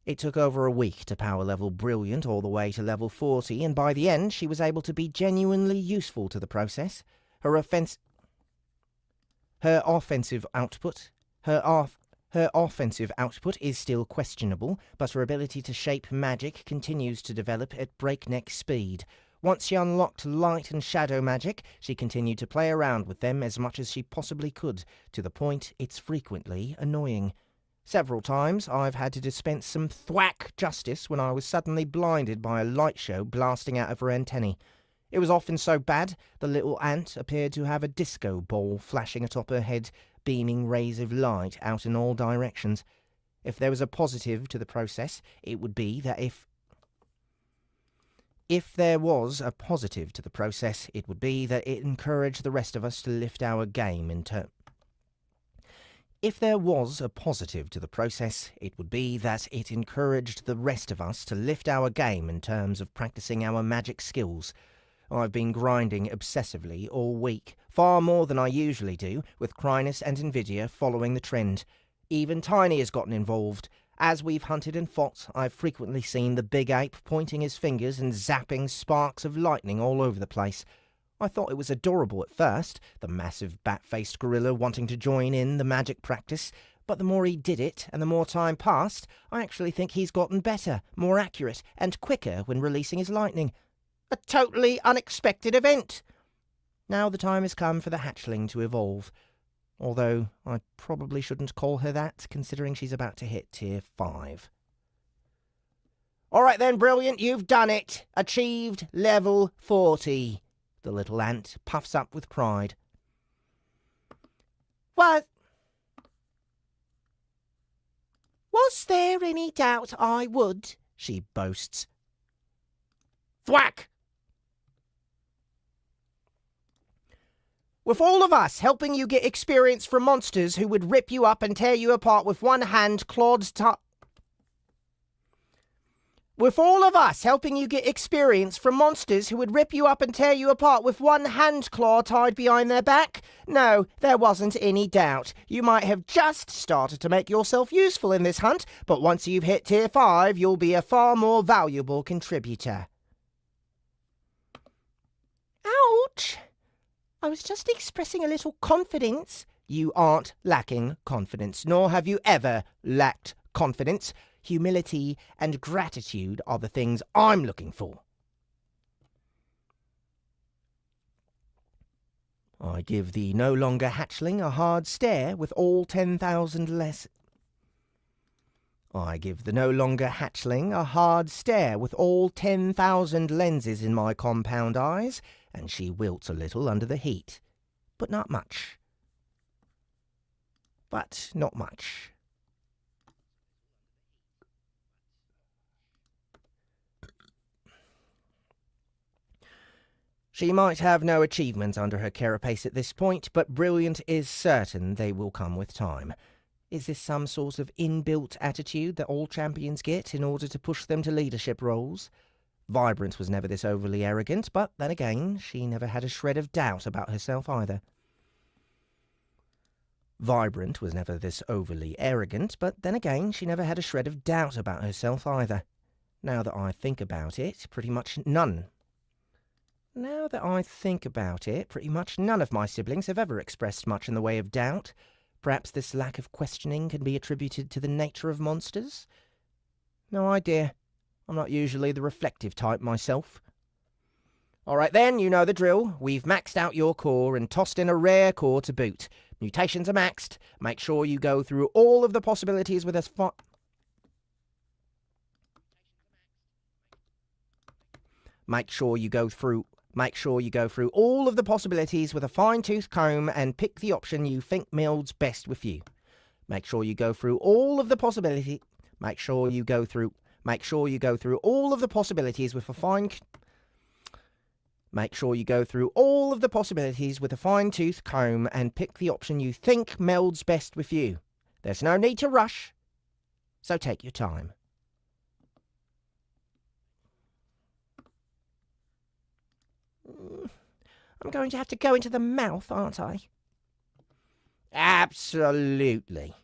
Speaker 4: It took over a week to power level Brilliant all the way to level 40, and by the end she was able to be genuinely useful to the process. Her offensive output is still questionable, but her ability to shape magic continues to develop at breakneck speed. Once she unlocked light and shadow magic, she continued to play around with them as much as she possibly could, to the point it's frequently annoying. Several times I've had to dispense some thwack justice when I was suddenly blinded by a light show blasting out of her antennae. It was often so bad, the little ant appeared to have a disco ball flashing atop her head, beaming rays of light out in all directions. If there was a positive to the process, it would be that it encouraged the rest of us to lift our game in terms of practicing our magic skills. I've been grinding obsessively all week, far more than I usually do, with Chrysalis and Nvidia following the trend. Even Tiny has gotten involved. As we've hunted and fought, I've frequently seen the big ape pointing his fingers and zapping sparks of lightning all over the place. I thought it was adorable at first, the massive bat-faced gorilla wanting to join in the magic practice, but the more he did it and the more time passed, I actually think he's gotten better, more accurate, and quicker when releasing his lightning. A totally unexpected event! Now the time has come for the hatchling to evolve. Although I probably shouldn't call her that, considering she's about to hit Tier 5. All right then, Brilliant, you've done it! Achieved level 40. The little ant puffs up with pride. What? Was there any doubt I would? She boasts. Thwack! With all of us helping you get experience from monsters who would rip you up and tear you apart with one hand clawed With all of us helping you get experience from monsters who would rip you up and tear you apart with one hand claw tied behind their back? No, there wasn't any doubt. You might have just started to make yourself useful in this hunt, but once you've hit Tier 5, you'll be a far more valuable contributor. Ouch! I was just expressing a little confidence. You aren't lacking confidence, nor have you ever lacked confidence. Humility and gratitude are the things I'm looking for. I give the no longer hatchling a hard stare with all 10,000 less... I give the no longer hatchling a hard stare with all 10,000 lenses in my compound eyes, and she wilts a little under the heat. But not much. But not much. She might have no achievements under her carapace at this point, but Brilliant is certain they will come with time. Is this some sort of inbuilt attitude that all champions get in order to push them to leadership roles? Vibrant was never this overly arrogant, but then again, she never had a shred of doubt about herself either. Vibrant was never this overly arrogant, but then again, she never had a shred of doubt about herself either. Now that I think about it, pretty much none of my siblings have ever expressed much in the way of doubt. Perhaps this lack of questioning can be attributed to the nature of monsters? No idea. I'm not usually the reflective type myself. All right then, you know the drill. We've maxed out your core and tossed in a rare core to boot. Mutations are maxed. Make sure you go through all of the possibilities with us. Make sure you go through all of the possibilities with a fine-tooth comb and pick the option you think melds best with you. Make sure you go through all of the possibilities. Make sure you go through all of the possibilities with a fine-tooth comb and pick the option you think melds best with you. There's no need to rush, so take your time. I'm going to have to go into the mouth, aren't I? Absolutely.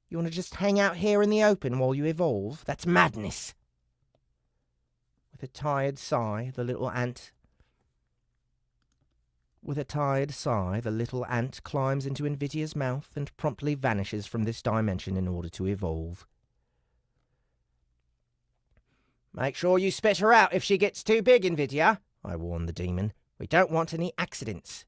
Speaker 4: You want to just hang out here in the open while you evolve? That's madness. With a tired sigh, the little ant climbs into Invidia's mouth and promptly vanishes from this dimension in order to evolve. Make sure you spit her out if she gets too big, Invidia, I warned the demon. We don't want any accidents.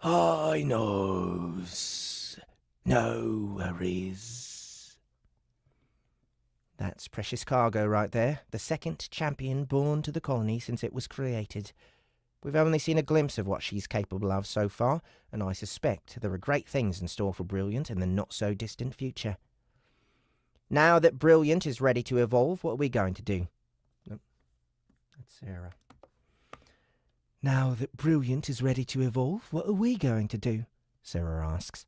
Speaker 3: I knows. No worries.
Speaker 4: That's precious cargo right there. The second champion born to the colony since it was created. We've only seen a glimpse of what she's capable of so far, and I suspect there are great things in store for Brilliant in the not-so-distant future. Now that Brilliant is ready to evolve, what are we going to do? Nope. That's Sarah. Now that Brilliant is ready to evolve, what are we going to do? Sarah asks.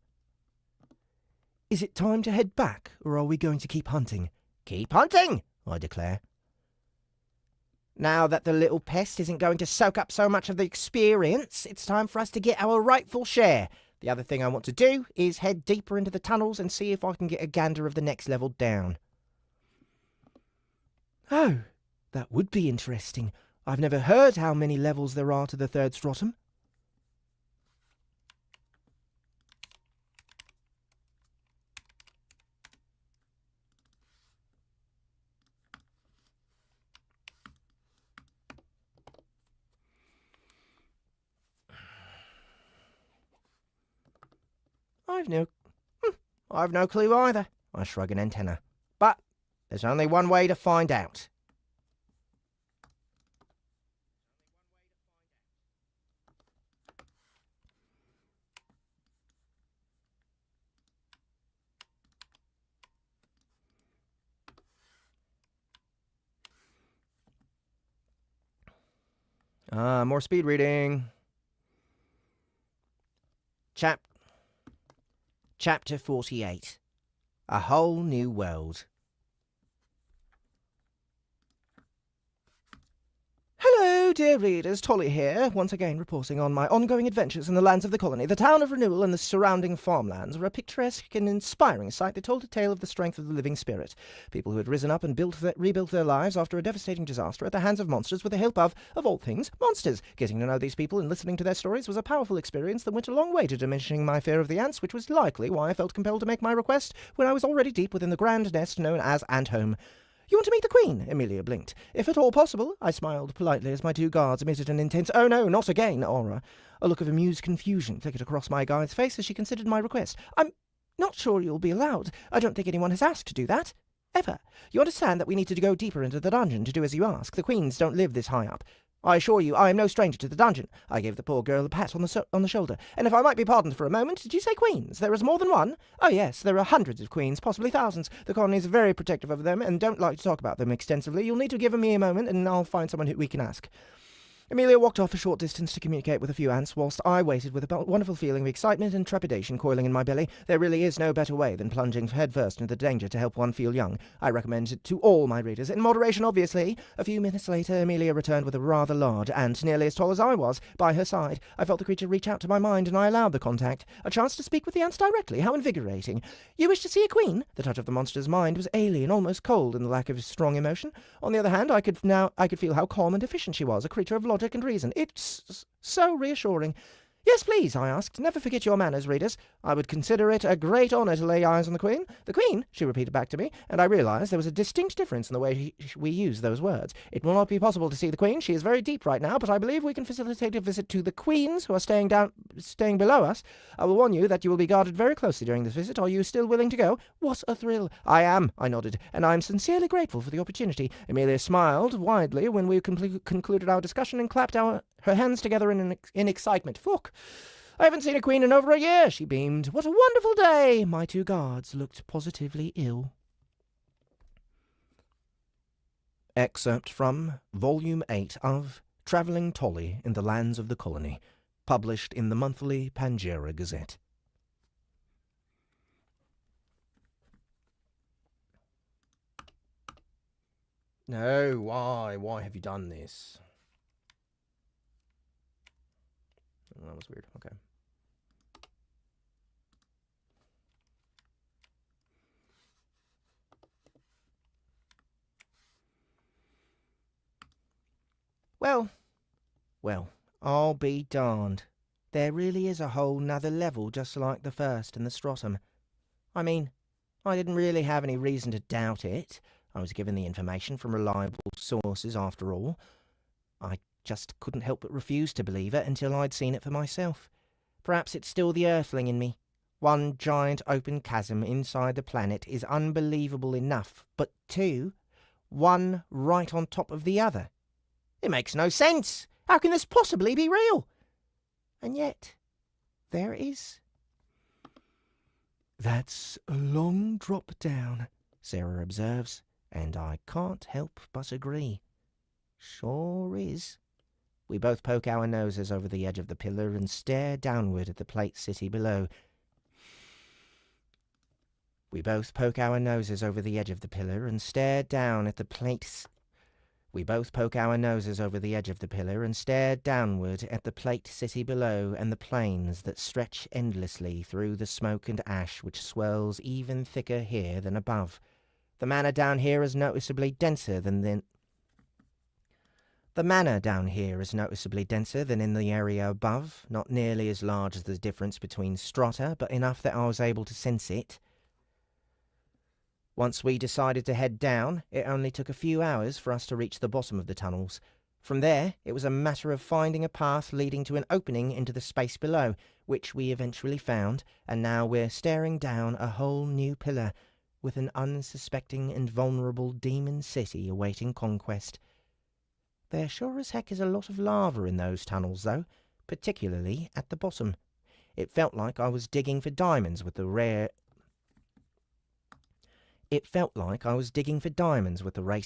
Speaker 4: Is it time to head back, or are we going to keep hunting? Keep hunting, I declare. Now that the little pest isn't going to soak up so much of the experience, it's time for us to get our rightful share. The other thing I want to do is head deeper into the tunnels and see if I can get a gander of the next level down. Oh, that would be interesting. I've never heard how many levels there are to the third stratum. I've no clue either. I shrug an antenna. But there's only one way to find out. More speed reading. Chapter 48. A Whole New World. Hello, dear readers, Tolly here, once again reporting on my ongoing adventures in the lands of the colony. The town of Renewal and the surrounding farmlands were a picturesque and inspiring sight that told a tale of the strength of the living spirit. People who had risen up and rebuilt their lives after a devastating disaster at the hands of monsters with the help of all things, monsters. Getting to know these people and listening to their stories was a powerful experience that went a long way to diminishing my fear of the ants, which was likely why I felt compelled to make my request when I was already deep within the grand nest known as Ant Home. You want to meet the Queen? Amelia blinked. If at all possible, I smiled politely as my two guards emitted an intense "oh no, not again" aura. A look of amused confusion flickered across my guide's face as she considered my request. I'm not sure you'll be allowed. I don't think anyone has asked to do that. Ever. You understand that we need to go deeper into the dungeon to do as you ask. The queens don't live this high up. I assure you, I am no stranger to the dungeon. I gave the poor girl a pat on the shoulder. And if I might be pardoned for a moment, did you say queens? There is more than one? Oh yes, there are hundreds of queens, possibly thousands. The colony is very protective of them and don't like to talk about them extensively. You'll need to give me a moment and I'll find someone who we can ask. Amelia walked off a short distance to communicate with a few ants, whilst I waited with a wonderful feeling of excitement and trepidation coiling in my belly. There really is no better way than plunging headfirst into the danger to help one feel young. I recommend it to all my readers, in moderation obviously. A few minutes later, Amelia returned with a rather large ant, nearly as tall as I was, by her side. I felt the creature reach out to my mind, and I allowed the contact. A chance to speak with the ants directly. How invigorating. You wish to see a queen? The touch of the monster's mind was alien, almost cold in the lack of strong emotion. On the other hand, I could feel how calm and efficient she was, a creature of logic and reason. It's so reassuring. Yes, please, I asked. Never forget your manners, readers. I would consider it a great honour to lay eyes on the Queen. The Queen, she repeated back to me, and I realised there was a distinct difference in the way we use those words. It will not be possible to see the Queen. She is very deep right now, but I believe we can facilitate a visit to the Queens who are staying below us. I will warn you that you will be guarded very closely during this visit. Are you still willing to go? What a thrill. I am, I nodded, and I am sincerely grateful for the opportunity. Amelia smiled widely when we concluded our discussion and clapped her hands together in excitement. Fuck! I haven't seen a queen in over a year, she beamed. What a wonderful day! My two guards looked positively ill. Excerpt from Volume 8 of Travelling Tolly in the Lands of the Colony, published in the monthly Pangera Gazette. No, why? Why have you done this? Oh, that was weird. Okay. Well, I'll be darned. There really is a whole nother level just like the first in the stratum. I mean, I didn't really have any reason to doubt it. I was given the information from reliable sources after all. I just couldn't help but refuse to believe it until I'd seen it for myself. Perhaps it's still the earthling in me. One giant open chasm inside the planet is unbelievable enough, but two, one right on top of the other. It makes no sense. How can this possibly be real? And yet, there it is. That's a long drop down, Sarah observes, and I can't help but agree. Sure is. We both poke our noses over the edge of the pillar and stare downward at the plate city below. We both poke our noses over the edge of the pillar and stare down at the plates. We both poke our noses over the edge of the pillar and stare downward at the plate city below and the plains that stretch endlessly through the smoke and ash which swirls even thicker here than above. The manor down here is noticeably denser than in the area above, not nearly as large as the difference between strata, but enough that I was able to sense it. Once we decided to head down, it only took a few hours for us to reach the bottom of the tunnels. From there, it was a matter of finding a path leading to an opening into the space below, which we eventually found, and now we're staring down a whole new pillar, with an unsuspecting and vulnerable demon city awaiting conquest. There sure as heck is a lot of lava in those tunnels, though, particularly at the bottom. It felt like I was digging for diamonds with the rate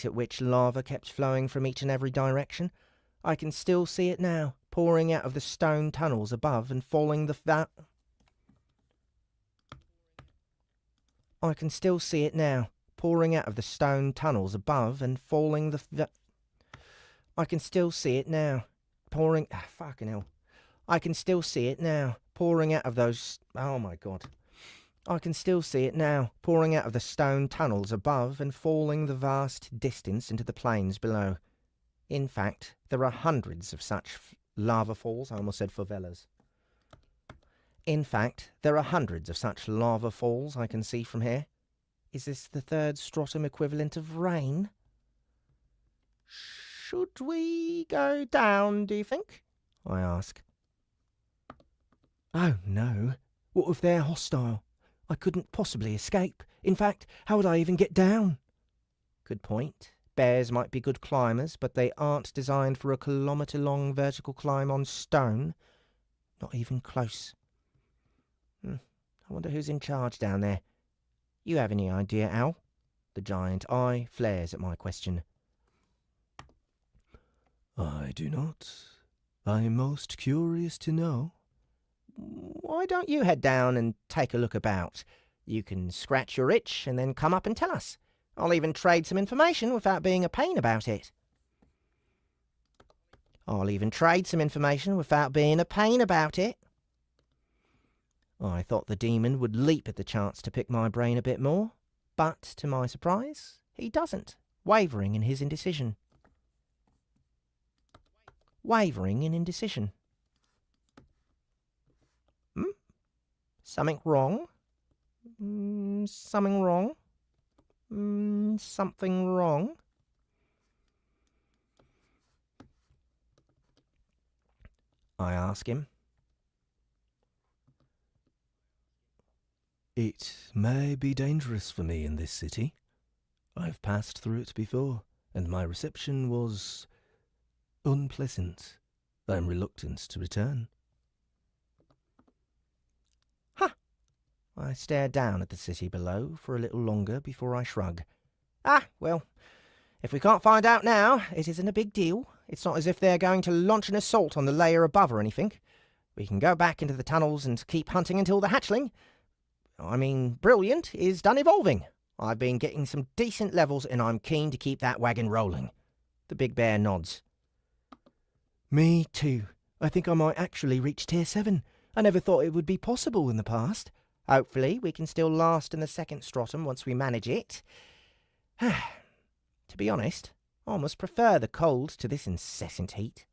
Speaker 4: at which lava kept flowing from each and every direction. I can still see it now, pouring out of the stone tunnels above and falling the I can still see it now, pouring out of the stone tunnels above and falling I can still see it now, pouring... fucking hell. I can still see it now, pouring out of those... Oh my god. I can still see it now, pouring out of the stone tunnels above and falling the vast distance into the plains below. In fact, there are hundreds of such lava falls. I almost said favelas. In fact, there are hundreds of such lava falls I can see from here. Is this the third stratum equivalent of rain? Should we go down, do you think? I ask. Oh no. What if they're hostile? I couldn't possibly escape. In fact, how would I even get down? Good point. Bears might be good climbers, but they aren't designed for a kilometre-long vertical climb on stone. Not even close. I wonder who's in charge down there. You have any idea, Al? The giant eye flares at my question.
Speaker 3: I do not. I am most curious to know.
Speaker 4: Why don't you head down and take a look about? You can scratch your itch and then come up and tell us. I'll even trade some information without being a pain about it. I thought the demon would leap at the chance to pick my brain a bit more, but to my surprise, he doesn't, wavering in indecision. Something wrong? Something wrong? Something wrong? I ask him.
Speaker 3: It may be dangerous for me in this city. I've passed through it before, and my reception was unpleasant. I'm reluctant to return.
Speaker 4: I stare down at the city below for a little longer before I shrug. Well, if we can't find out now, it isn't a big deal. It's not as if they're going to launch an assault on the layer above or anything. We can go back into the tunnels and keep hunting until the hatchling, Brilliant, is done evolving. I've been getting some decent levels and I'm keen to keep that wagon rolling. The big bear nods.
Speaker 3: Me too. I think I might actually reach tier 7. I never thought it would be possible in the past.
Speaker 4: Hopefully, we can still last in the second stratum once we manage it. To be honest, I almost prefer the cold to this incessant heat.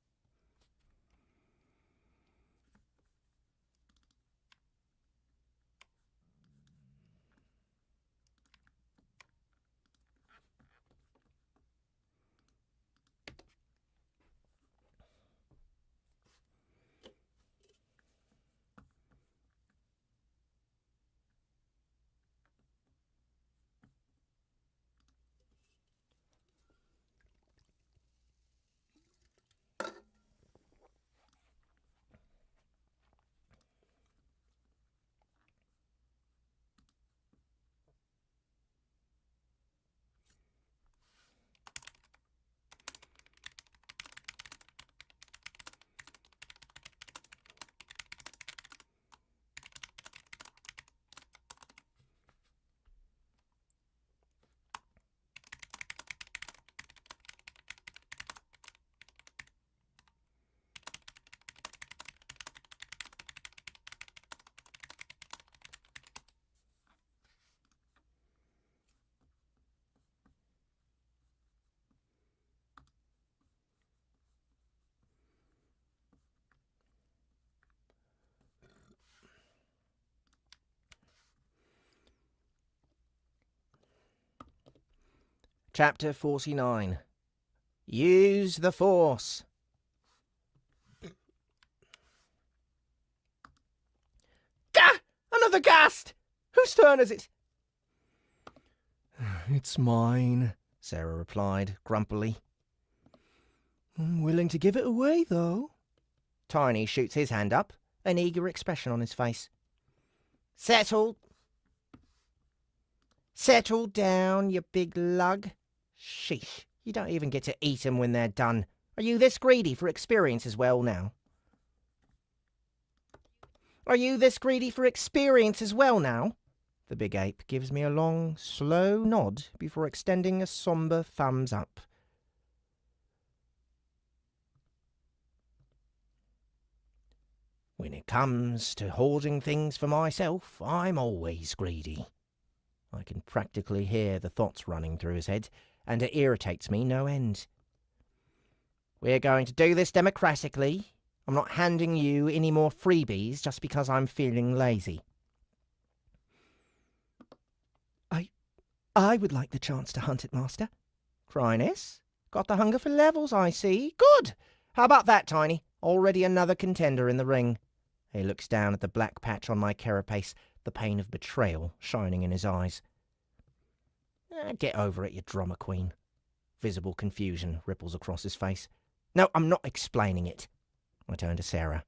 Speaker 4: Chapter 49. Use the Force. Gah! Another ghast! Whose turn is it?
Speaker 1: It's mine, Sarah replied, grumpily. I'm willing to give it away, though.
Speaker 4: Tiny shoots his hand up, an eager expression on his face. Settle down, you big lug. Sheesh, you don't even get to eat 'em when they're done. Are you this greedy for experience as well now? The big ape gives me a long, slow nod before extending a sombre thumbs up. When it comes to hoarding things for myself, I'm always greedy. I can practically hear the thoughts running through his head, and it irritates me no end. We're going to do this democratically. I'm not handing you any more freebies just because I'm feeling lazy. I would like the chance to hunt it, Master. Cryness? Got the hunger for levels, I see. Good! How about that, Tiny? Already another contender in the ring. He looks down at the black patch on my carapace, the pain of betrayal shining in his eyes. Get over it, you drummer queen. Visible confusion ripples across his face. No, I'm not explaining it. I turn to Sarah.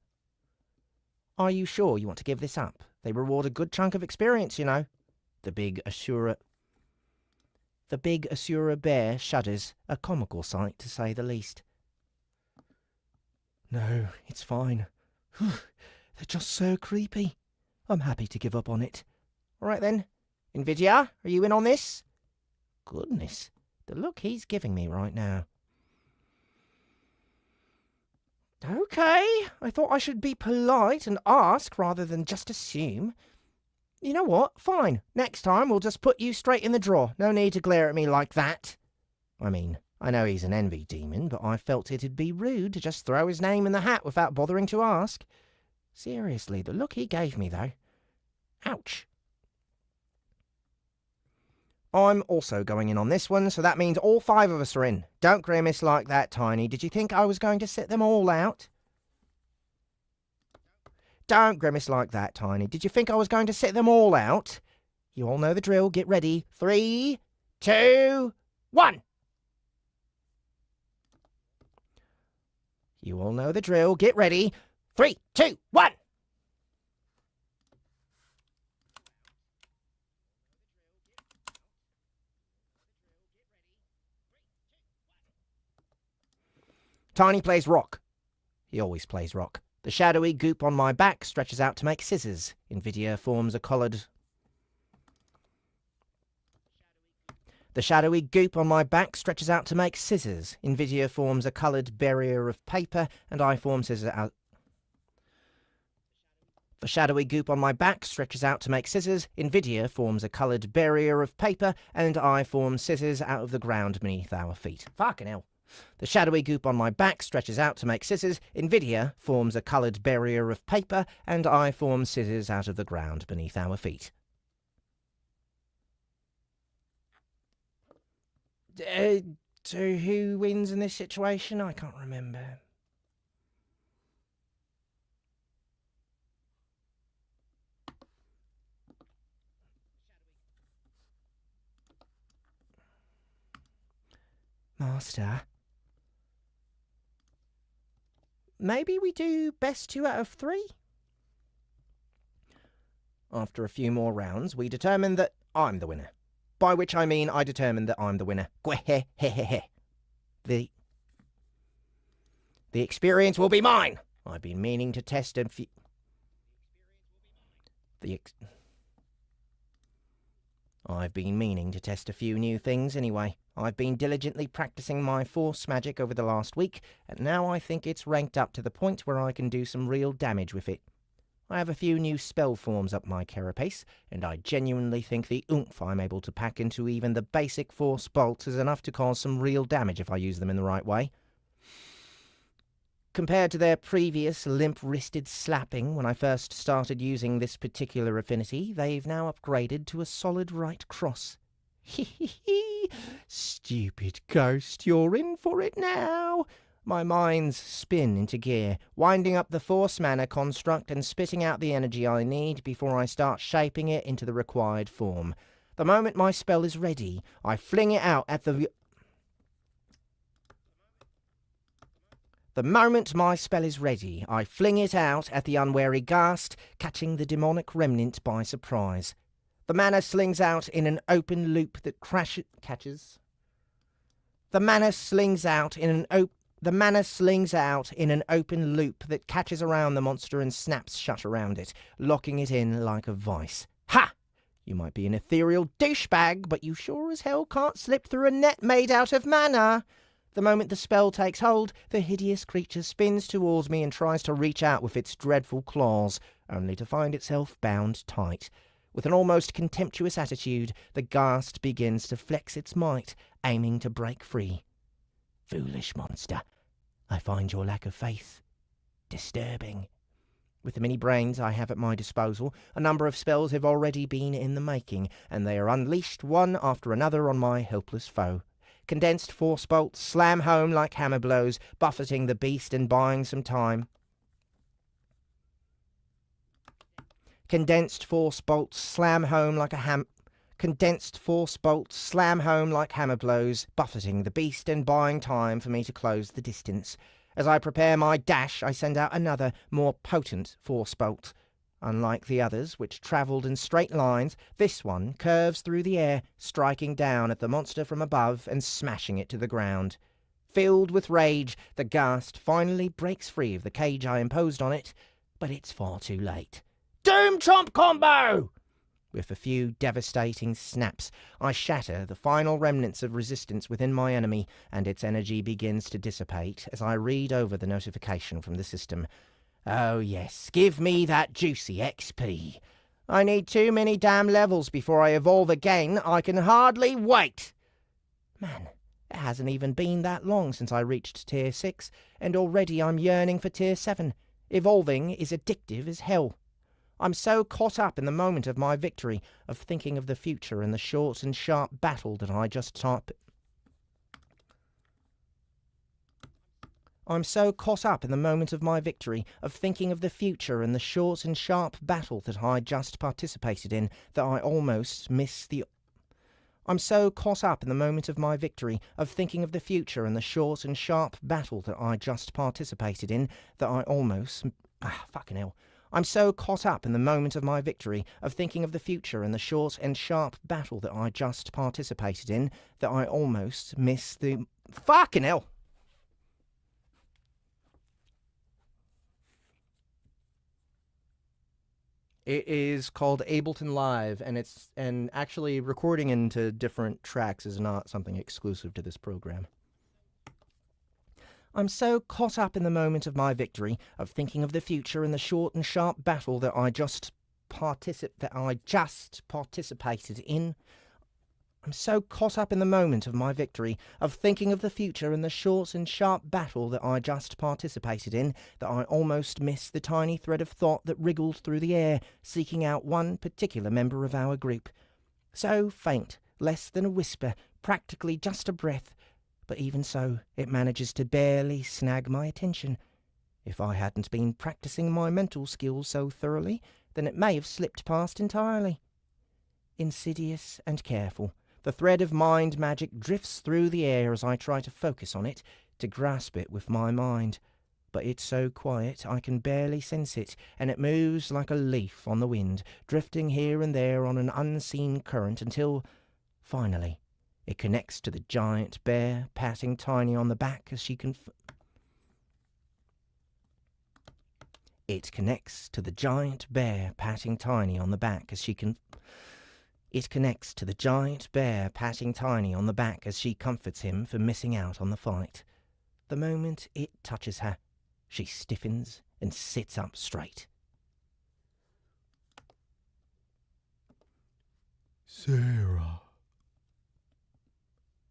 Speaker 4: Are you sure you want to give this up? They reward a good chunk of experience, you know. The big Asura bear shudders, a comical sight to say the least.
Speaker 1: No, it's fine. They're just so creepy. I'm happy to give up on it.
Speaker 4: All right then. Invidia, are you in on this? Goodness, the look he's giving me right now. Okay, I thought I should be polite and ask rather than just assume. You know what? Fine. Next time we'll just put you straight in the drawer. No need to glare at me like that. I mean, I know he's an envy demon, but I felt it'd be rude to just throw his name in the hat without bothering to ask. Seriously, the look he gave me, though. Ouch. I'm also going in on this one, so that means all 5 of us are in. Don't grimace like that, Tiny. Did you think I was going to sit them all out? Don't grimace like that, Tiny. Did you think I was going to sit them all out? You all know the drill. Get ready. 3, 2, 1. You all know the drill. Get ready. 3, 2, 1. Tiny plays rock. He always plays rock. The shadowy goop on my back stretches out to make scissors. Invidia forms a collared... The shadowy goop on my back stretches out to make scissors. Invidia forms a coloured barrier of paper, and I form scissors out... The shadowy goop on my back stretches out to make scissors. Invidia forms a coloured barrier of paper, and I form scissors out of the ground beneath our feet. Fucking hell. The shadowy goop on my back stretches out to make scissors. Invidia forms a coloured barrier of paper, and I form scissors out of the ground beneath our feet. So who wins in this situation? I can't remember. Master? Maybe we do best 2 out of 3? After a few more rounds, we determine that I'm the winner. By which I mean I determine that I'm the winner. The experience will be mine. I've been meaning to test a few... I've been meaning to test a few new things anyway. I've been diligently practicing my force magic over the last week, and now I think it's ranked up to the point where I can do some real damage with it. I have a few new spell forms up my carapace, and I genuinely think the oomph I'm able to pack into even the basic force bolts is enough to cause some real damage if I use them in the right way. Compared to their previous limp-wristed slapping when I first started using this particular affinity, they've now upgraded to a solid right cross. Hee. Stupid ghost, you're in for it now. My mind's spin into gear, winding up the force mana construct and spitting out the energy I need before I start shaping it into the required form. The moment my spell is ready, I fling it out at the... The moment my spell is ready, I fling it out at the unwary ghast, catching the demonic remnant by surprise. The mana slings out in an open loop that catches. The mana slings out in an open loop that catches around the monster and snaps shut around it, locking it in like a vice. Ha! You might be an ethereal douchebag, but you sure as hell can't slip through a net made out of mana. The moment the spell takes hold, the hideous creature spins towards me and tries to reach out with its dreadful claws, only to find itself bound tight. With an almost contemptuous attitude, the ghast begins to flex its might, aiming to break free. Foolish monster, I find your lack of faith disturbing. With the many brains I have at my disposal, a number of spells have already been in the making, and they are unleashed one after another on my helpless foe. Condensed force bolts slam home like hammer blows, buffeting the beast and buying some time. Condensed force bolts slam home like hammer blows, buffeting the beast and buying time for me to close the distance. As I prepare my dash, I send out another, more potent force bolt. Unlike the others, which travelled in straight lines, this one curves through the air, striking down at the monster from above and smashing it to the ground. Filled with rage, the ghast finally breaks free of the cage I imposed on it, but it's far too late. Doom Chomp Combo! With a few devastating snaps, I shatter the final remnants of resistance within my enemy, and its energy begins to dissipate as I read over the notification from the system. Oh yes, give me that juicy XP. I need too many damn levels before I evolve again. I can hardly wait. Man, it hasn't even been that long since I reached Tier 6, and already I'm yearning for Tier 7. Evolving is addictive as hell. I'm so caught up in the moment of my victory, of thinking of the future and the short and sharp battle that I just participated in that I almost miss the... I'm so caught up in the moment of my victory, of thinking of the future and the short and sharp battle that I just participated in that I almost... fucking hell. I'm so caught up in the moment of my victory, of thinking of the future and the short and sharp battle that I just participated in, that I almost miss the... Fucking hell! It is called Ableton Live, and actually recording into different tracks is not something exclusive to this program. I'm so caught up in the moment of my victory, of thinking of the future and the short and sharp battle that I just participated in. I'm so caught up in the moment of my victory, of thinking of the future and the short and sharp battle that I just participated in, that I almost miss the tiny thread of thought that wriggled through the air, seeking out one particular member of our group. So faint, less than a whisper, practically just a breath, but even so, it manages to barely snag my attention. If I hadn't been practicing my mental skills so thoroughly, then it may have slipped past entirely. Insidious and careful, the thread of mind magic drifts through the air as I try to focus on it, to grasp it with my mind. But it's so quiet I can barely sense it, and it moves like a leaf on the wind, drifting here and there on an unseen current until, finally, it connects to the giant bear, patting Tiny on the back as she It connects to the giant bear, patting Tiny on the back as she comforts him for missing out on the fight. The moment it touches her, she stiffens and sits up straight.
Speaker 3: Sarah,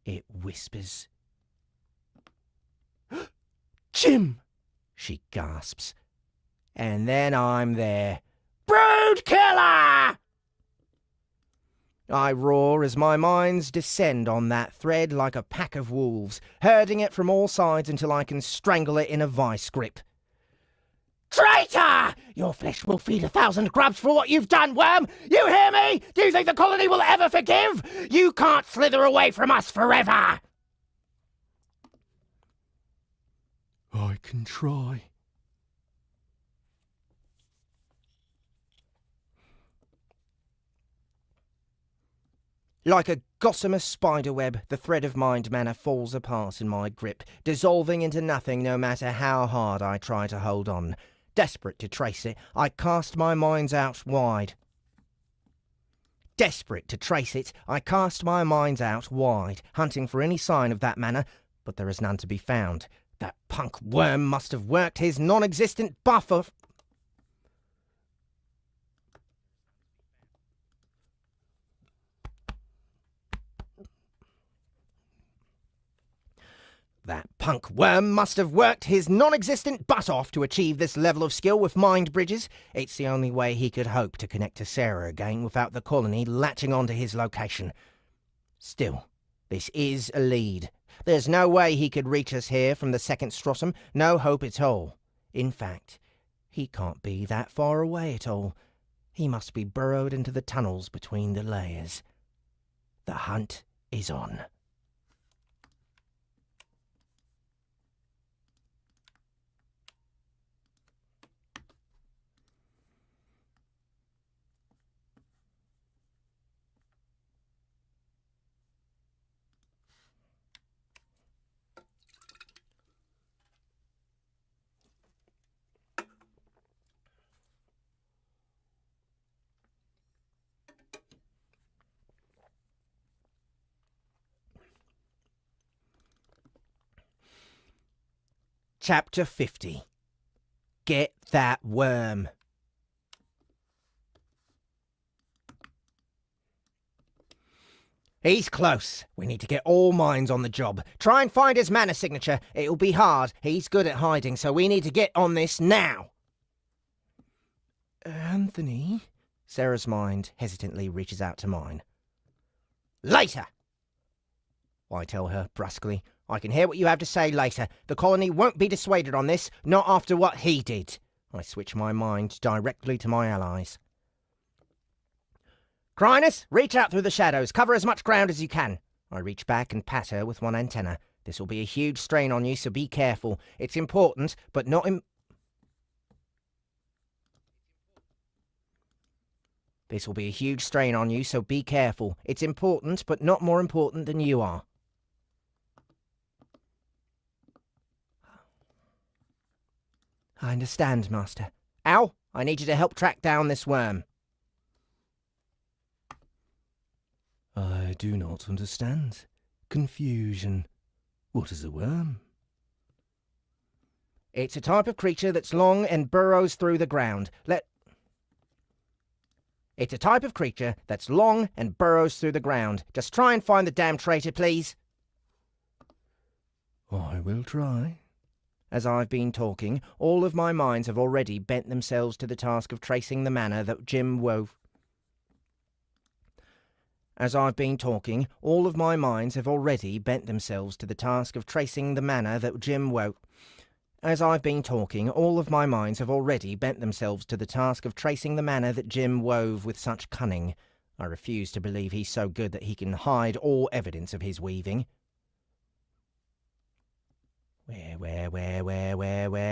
Speaker 4: it whispers. Jim! She gasps. And then I'm there. Brood killer! I roar as my minds descend on that thread like a pack of wolves, herding it from all sides until I can strangle it in a vice grip. Traitor! Your flesh will feed 1,000 grubs for what you've done, worm! You hear me? Do you think the colony will ever forgive? You can't slither away from us forever!
Speaker 3: I can try.
Speaker 4: Like a gossamer spiderweb, the thread of mind mana falls apart in my grip, dissolving into nothing no matter how hard I try to hold on. Desperate to trace it, I cast my minds out wide. Desperate to trace it, I cast my minds out wide, hunting for any sign of that mana, but there is none to be found. That punk worm must have worked his non-existent buffer. That punk worm must have worked his non-existent butt off to achieve this level of skill with mind bridges. It's the only way he could hope to connect to Sarah again without the colony latching onto his location. Still, this is a lead. There's no way he could reach us here from the second stratum, no hope at all. In fact, he can't be that far away at all. He must be burrowed into the tunnels between the layers. The hunt is on. Chapter 50. Get that worm. He's close. We need to get all minds on the job. Try and find his mana signature. It'll be hard. He's good at hiding, so we need to get on this now. Anthony? Sarah's mind hesitantly reaches out to mine. Later! I tell her brusquely. I can hear what you have to say later. The colony won't be dissuaded on this, not after what he did. I switch my mind directly to my allies. Chrysalis, reach out through the shadows. Cover as much ground as you can. I reach back and pat her with one antenna. This will be a huge strain on you, so be careful. It's important, but not This will be a huge strain on you, so be careful. It's important, but not more important than you are. I understand, Master. Al, I need you to help track down this worm.
Speaker 3: I do not understand. Confusion. What is a worm?
Speaker 4: It's a type of creature that's long and burrows through the ground. It's a type of creature that's long and burrows through the ground. Just try and find the damn traitor, please.
Speaker 3: I will try.
Speaker 4: As I've been talking, all of my minds have already bent themselves to the task of tracing the mana that Jim wove. As I've been talking, all of my minds have already bent themselves to the task of tracing the mana that Jim wove. As I've been talking, all of my minds have already bent themselves to the task of tracing the mana that Jim wove with such cunning. I refuse to believe he's so good that he can hide all evidence of his weaving.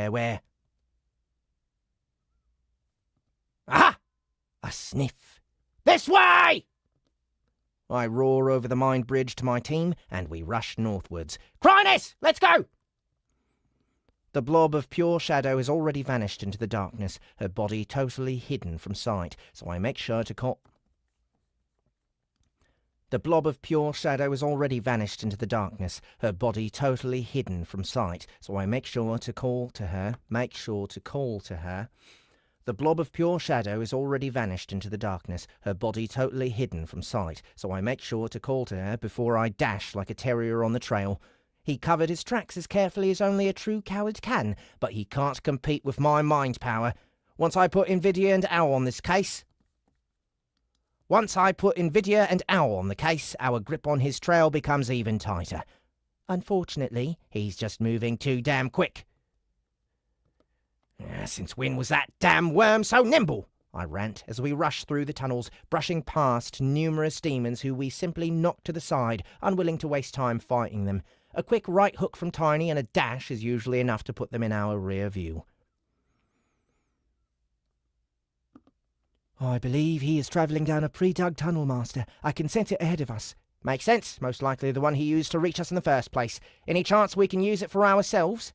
Speaker 4: Where? Aha! A sniff. This way! I roar over the mind bridge to my team, and we rush northwards. Chrysalis, let's go! The blob of pure shadow has already vanished into the darkness, her body totally hidden from sight, so I make sure to call... The blob of pure shadow has already vanished into the darkness, her body totally hidden from sight, so I make sure to call to her. The blob of pure shadow has already vanished into the darkness, her body totally hidden from sight, so I make sure to call to her before I dash like a terrier on the trail. He covered his tracks as carefully as only a true coward can, but he can't compete with my mind power. Once I put Invidia and Owl on this case... Once I put Invidia and Owl on the case, our grip on his trail becomes even tighter. Unfortunately, he's just moving too damn quick. Since when was that damn worm so nimble? I rant as we rush through the tunnels, brushing past numerous demons who we simply knock to the side, unwilling to waste time fighting them. A quick right hook from Tiny and a dash is usually enough to put them in our rear view. I believe he is travelling down a pre-dug tunnel, Master. I can sense it ahead of us. Makes sense. Most likely the one he used to reach us in the first place. Any chance we can use it for ourselves?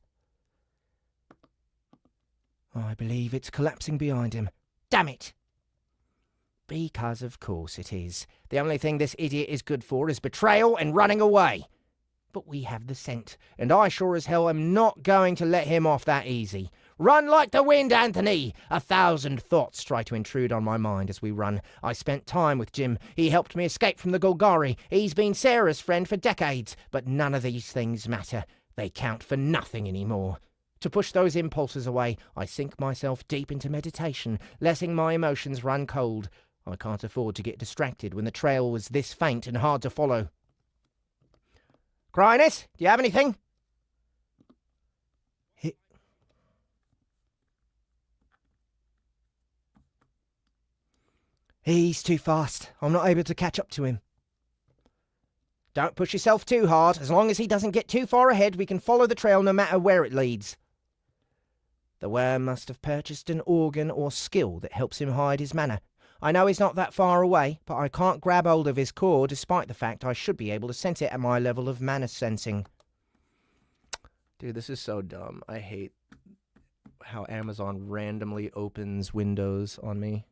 Speaker 4: I believe it's collapsing behind him. Damn it! Because of course it is. The only thing this idiot is good for is betrayal and running away. But we have the scent, and I sure as hell am not going to let him off that easy. Run like the wind, Anthony! 1,000 thoughts try to intrude on my mind as we run. I spent time with Jim. He helped me escape from the Golgari. He's been Sarah's friend for decades. But none of these things matter. They count for nothing anymore. To push those impulses away, I sink myself deep into meditation, letting my emotions run cold. I can't afford to get distracted when the trail was this faint and hard to follow. Chrysalis, do you have anything? He's too fast. I'm not able to catch up to him. Don't push yourself too hard. As long as he doesn't get too far ahead, we can follow the trail no matter where it leads. The worm must have purchased an organ or skill that helps him hide his mana. I know he's not that far away, but I can't grab hold of his core despite the fact I should be able to sense it at my level of mana sensing.
Speaker 1: Dude, this is so dumb. I hate how Amazon randomly opens windows on me.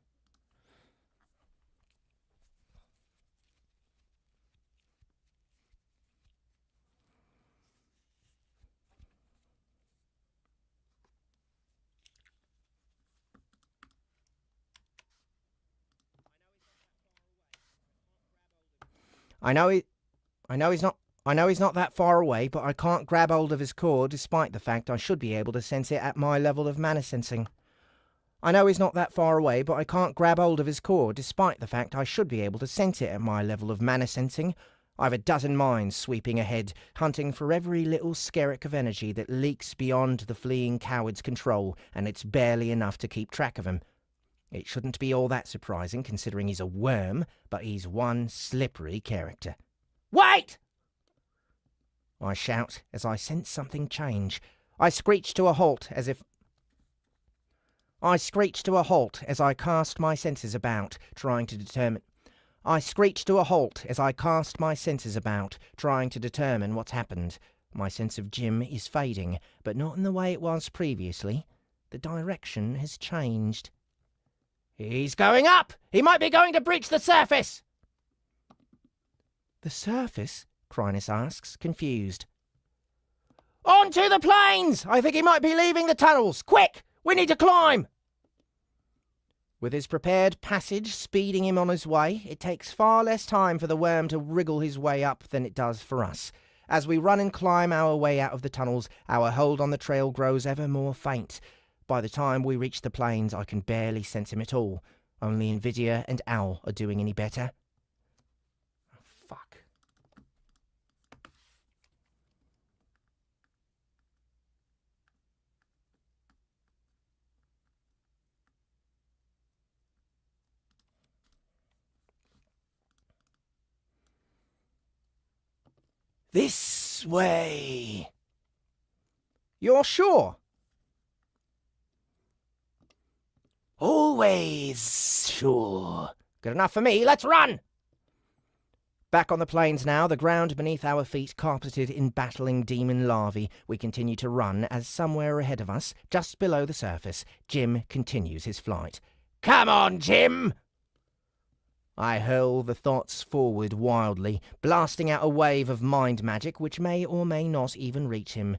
Speaker 1: I know he's not that far away, but I can't grab hold of his core despite the fact I should be able to sense it at my level of mana sensing. I know he's not that far away, but I can't grab hold of his core despite the fact I should be able to sense it at my level of mana sensing. I've a dozen minds sweeping ahead, hunting for every little skerrick of energy that leaks beyond the fleeing coward's control, and it's barely enough to keep track of him. It shouldn't be all that surprising, considering he's a worm, but he's one slippery character. Wait! I shout as I sense something change. I screech to a halt as I cast my senses about, trying to determine what's happened. My sense of Jim is fading, but not in the way it was previously. The direction has changed. He's going up! He might be going to breach the surface! The surface? Chrysalis asks, confused. Onto the plains! I think he might be leaving the tunnels. Quick! We need to climb! With his prepared passage speeding him on his way, it takes far less time for the worm to wriggle his way up than it does for us. As we run and climb our way out of the tunnels, our hold on the trail grows ever more faint. By the time we reach the plains, I can barely sense him at all. Only Invidia and Owl are doing any better. Oh, fuck. This way. You're sure? Always sure. Good enough for me. Let's run! Back on the plains now, the ground beneath our feet carpeted in battling demon larvae. We continue to run as somewhere ahead of us, just below the surface, Jim continues his flight. Come on, Jim! I hurl the thoughts forward wildly, blasting out a wave of mind magic which may or may not even reach him.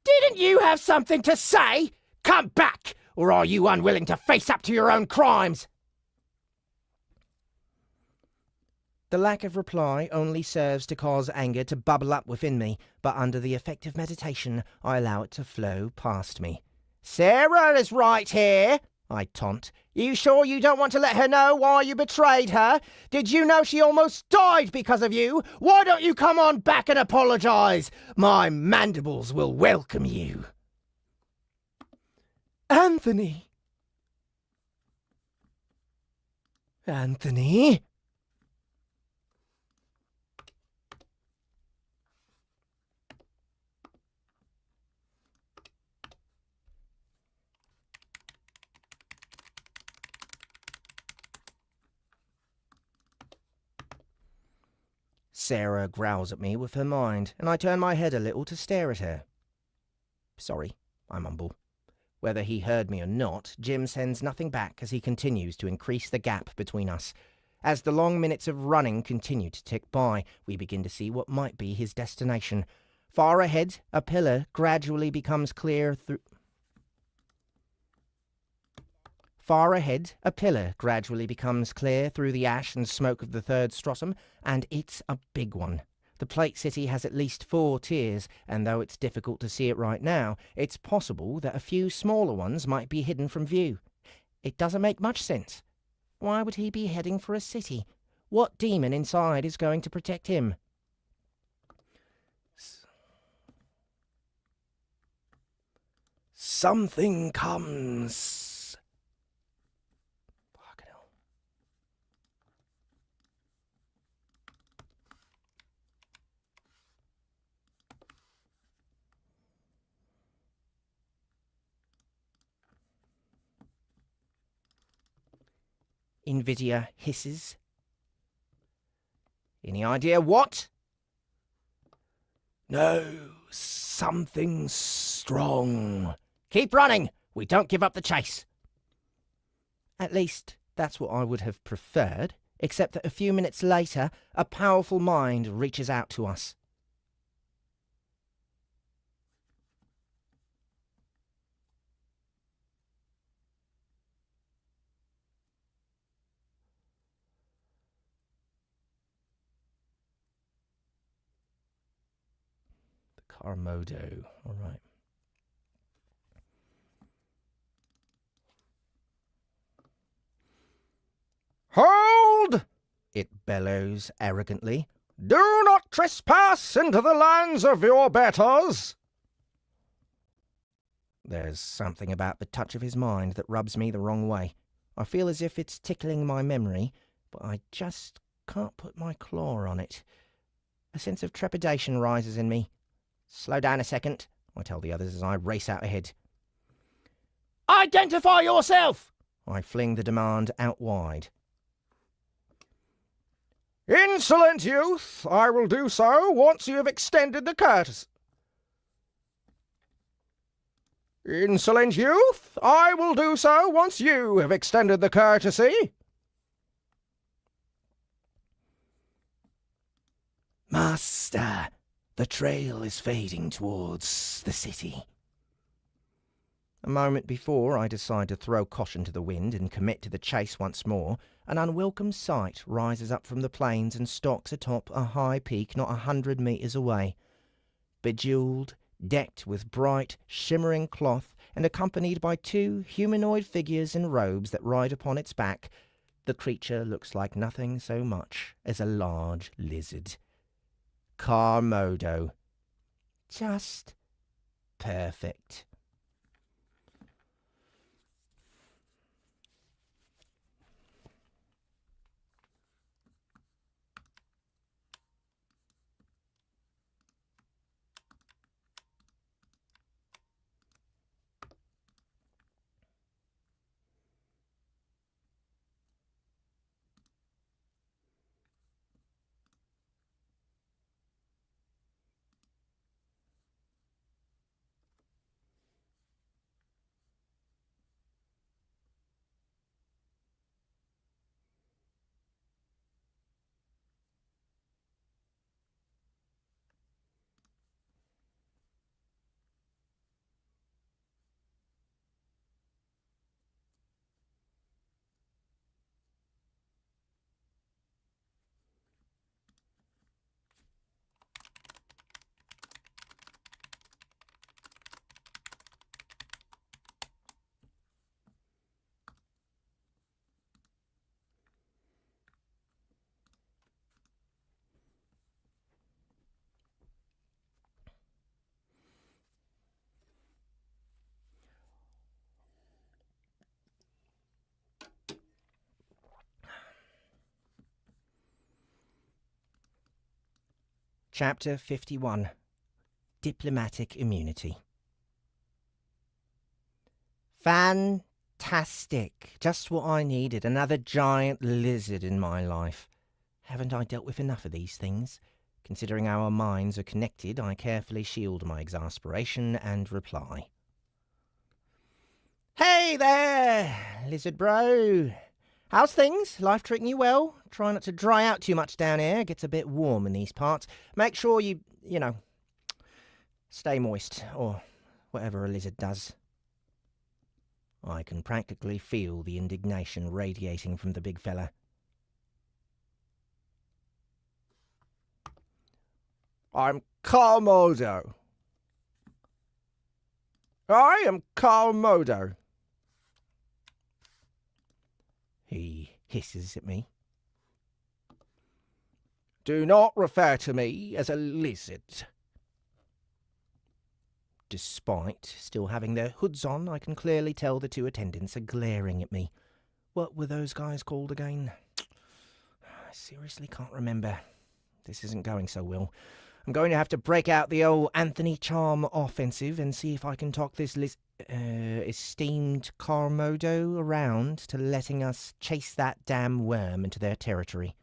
Speaker 1: Didn't you have something to say? Come back! Or are you unwilling to face up to your own crimes? The lack of reply only serves to cause anger to bubble up within me, but under the effect of meditation, I allow it to flow past me. Sarah is right here!
Speaker 4: I taunt. You sure you don't want to let her know why you betrayed her? Did you know she almost died because of you? Why don't you come on back and apologise? My mandibles will welcome you. Anthony! Anthony? Sarah growls at me with her mind, and I turn my head a little to stare at her. Sorry, I mumble. Whether he heard me or not, Jim sends nothing back as he continues to increase the gap between us. As the long minutes of running continue to tick by, we begin to see what might be his destination. Far ahead, a pillar gradually becomes clear through... the ash and smoke of the third stratum, and it's a big one. The Plate City has at least 4 tiers, and though it's difficult to see it right now, it's possible that a few smaller ones might be hidden from view. It doesn't make much sense. Why would he be heading for a city? What demon inside is going to protect him? Something comes. Fucking hell. Invidia hisses. Any idea what? No, something strong. Keep running. We don't give up the chase. At least, that's what I would have preferred, except that a few minutes later, a powerful mind reaches out to us. Carmodo, all right. Hold! It bellows arrogantly. Do not trespass into the lands of your betters! There's something about the touch of his mind that rubs me the wrong way. I feel as if it's tickling my memory, but I just can't put my claw on it. A sense of trepidation rises in me. Slow down a second, I tell the others as I race out ahead. Identify yourself! I fling the demand out wide. Insolent youth, I will do so once you have extended the courtesy. Insolent youth, I will do so once you have extended the courtesy. Master, the trail is fading towards the city. A moment before I decide to throw caution to the wind and commit to the chase once more, an unwelcome sight rises up from the plains and stalks atop a high peak not 100 meters away. Bejeweled, decked with bright, shimmering cloth, and accompanied by 2 humanoid figures in robes that ride upon its back, the creature looks like nothing so much as a large lizard. Carmodo. Just perfect. Chapter 51. Diplomatic Immunity. Fantastic. Just what I needed. Another giant lizard in my life. Haven't I dealt with enough of these things? Considering our minds are connected, I carefully shield my exasperation and reply. Hey there, lizard bro. How's things? Life treating you well? Try not to dry out too much down here. It gets a bit warm in these parts. Make sure you stay moist, or whatever a lizard does. I can practically feel the indignation radiating from the big fella. I'm Carmodo. I am Carmodo. He hisses at me. Do not refer to me as a lizard. Despite still having their hoods on, I can clearly tell the two attendants are glaring at me. What were those guys called again? I seriously can't remember. This isn't going so well. I'm going to have to break out the old Anthony Charm offensive and see if I can talk this esteemed Carmodo around to letting us chase that damn worm into their territory.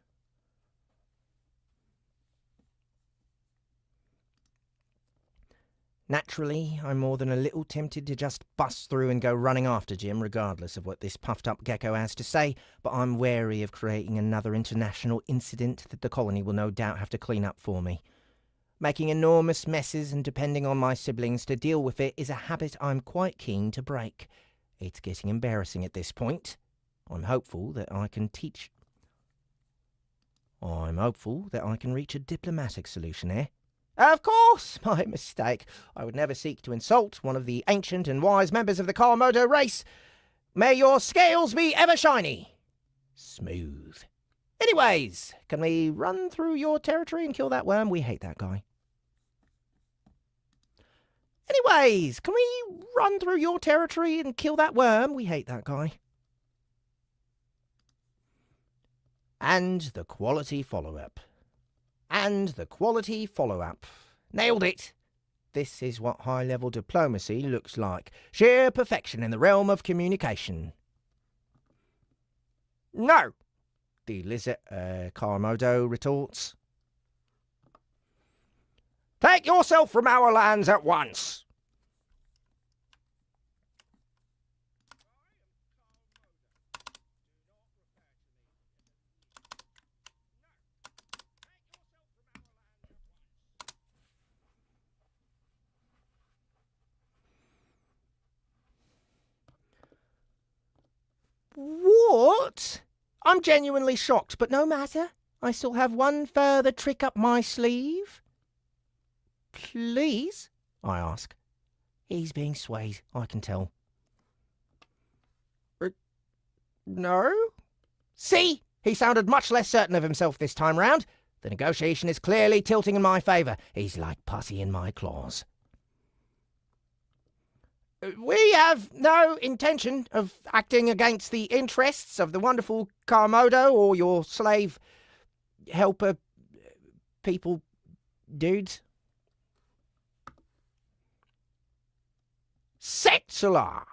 Speaker 4: Naturally, I'm more than a little tempted to just bust through and go running after Jim, regardless of what this puffed-up gecko has to say, but I'm wary of creating another international incident that the colony will no doubt have to clean up for me. Making enormous messes and depending on my siblings to deal with it is a habit I'm quite keen to break. It's getting embarrassing at this point. I'm hopeful that I can reach a diplomatic solution here. Of course, my mistake. I would never seek to insult one of the ancient and wise members of the Carmodo race. May your scales be ever shiny. Smooth. Anyways, can we run through your territory and kill that worm? We hate that guy. Anyways, can we run through your territory and kill that worm? We hate that guy. And the quality follow-up. Nailed it. This is what high-level diplomacy looks like. Sheer perfection in the realm of communication. No, the lizard Carmodo retorts. Take yourself from our lands at once. What? I'm genuinely shocked, but no matter. I still have one further trick up my sleeve. Please? I ask. He's being swayed, I can tell. No? See? He sounded much less certain of himself this time round. The negotiation is clearly tilting in my favour. He's like pussy in my claws. We have no intention of acting against the interests of the wonderful Carmodo or your slave helper people dudes. Setsalar!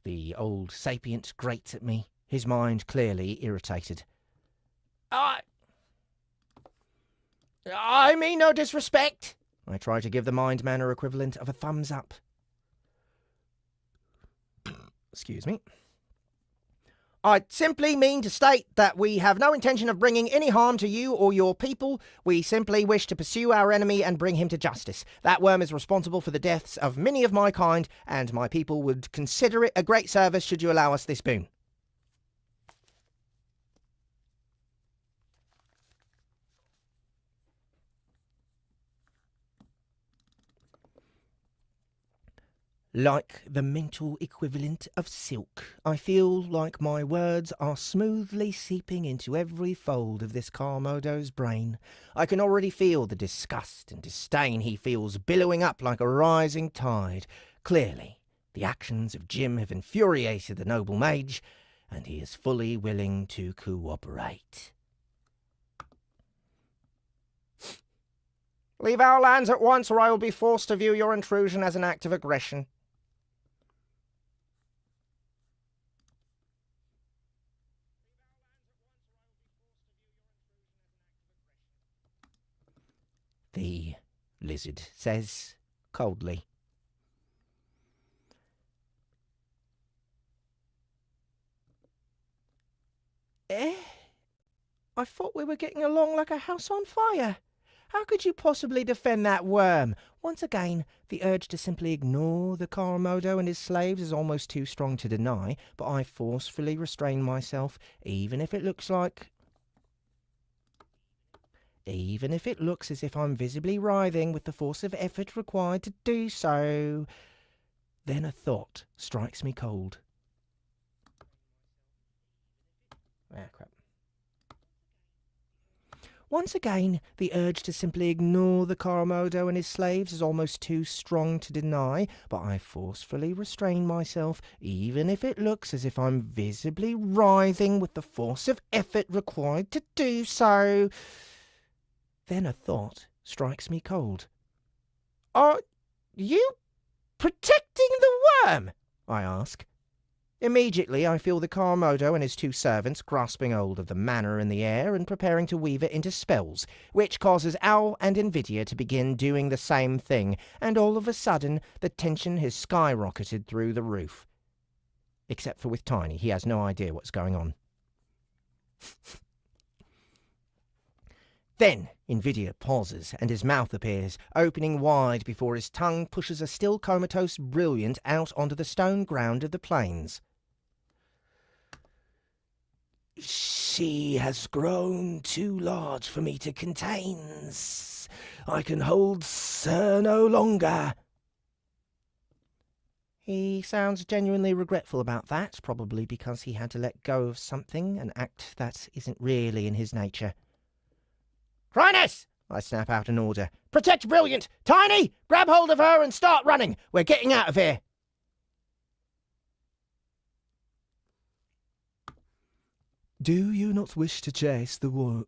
Speaker 4: The old sapient grates at me, his mind clearly irritated. I mean no disrespect. I try to give the mind manner equivalent of a thumbs up. Excuse me. I simply mean to state that we have no intention of bringing any harm to you or your people. We simply wish to pursue our enemy and bring him to justice. That worm is responsible for the deaths of many of my kind, and my people would consider it a great service should you allow us this boon. Like the mental equivalent of silk, I feel like my words are smoothly seeping into every fold of this Carmodo's brain. I can already feel the disgust and disdain he feels billowing up like a rising tide. Clearly, the actions of Jim have infuriated the noble mage, and he is fully willing to cooperate. Leave our lands at once, or I will be forced to view your intrusion as an act of aggression. The lizard says coldly. I thought we were getting along like a house on fire. How could you possibly defend that worm? Once again, the urge to simply ignore the Karamodo and his slaves is almost too strong to deny, but I forcefully restrain myself, even if it looks as if I'm visibly writhing with the force of effort required to do so. Then a thought strikes me cold. Crap. Once again, the urge to simply ignore the Karamodo and his slaves is almost too strong to deny, but I forcefully restrain myself, even if it looks as if I'm visibly writhing with the force of effort required to do so. Then a thought strikes me cold. Are you protecting the worm? I ask. Immediately I feel the Karamodo and his two servants grasping hold of the manna in the air and preparing to weave it into spells, which causes Owl and Invidia to begin doing the same thing, and all of a sudden the tension has skyrocketed through the roof. Except for with Tiny, he has no idea what's going on. Then Invidia pauses and his mouth appears, opening wide before his tongue pushes a still comatose Brilliant out onto the stone ground of the plains. She has grown too large for me to contain. I can hold her no longer. He sounds genuinely regretful about that, probably because he had to let go of something, an act that isn't really in his nature. Chrynus! I snap out an order. Protect Brilliant! Tiny! Grab hold of her and start running! We're getting out of here!
Speaker 3: Do you not wish to chase the worm?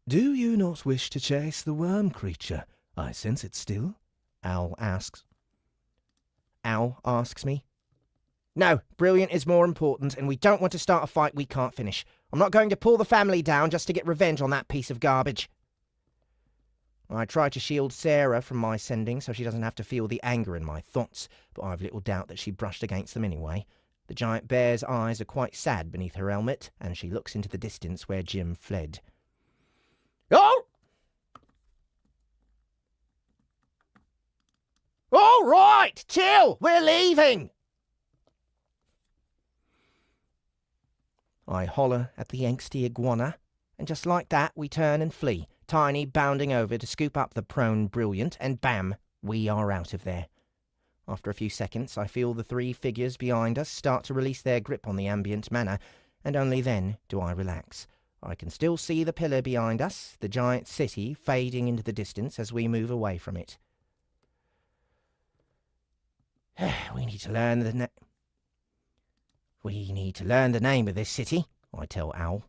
Speaker 3: Do you not wish to chase the worm creature? I sense it still.
Speaker 4: Owl asks me. No, Brilliant is more important, and we don't want to start a fight we can't finish. I'm not going to pull the family down just to get revenge on that piece of garbage. I try to shield Sarah from my sending so she doesn't have to feel the anger in my thoughts, but I've little doubt that she brushed against them anyway. The giant bear's eyes are quite sad beneath her helmet, and she looks into the distance where Jim fled. Oh! All right, chill, we're leaving! I holler at the angsty iguana, and just like that we turn and flee, Tiny bounding over to scoop up the prone Brilliant, and bam, we are out of there. After a few seconds, I feel the three figures behind us start to release their grip on the ambient manor, and only then do I relax. I can still see the pillar behind us, the giant city fading into the distance as we move away from it. We need to learn the name of this city, I tell Owl.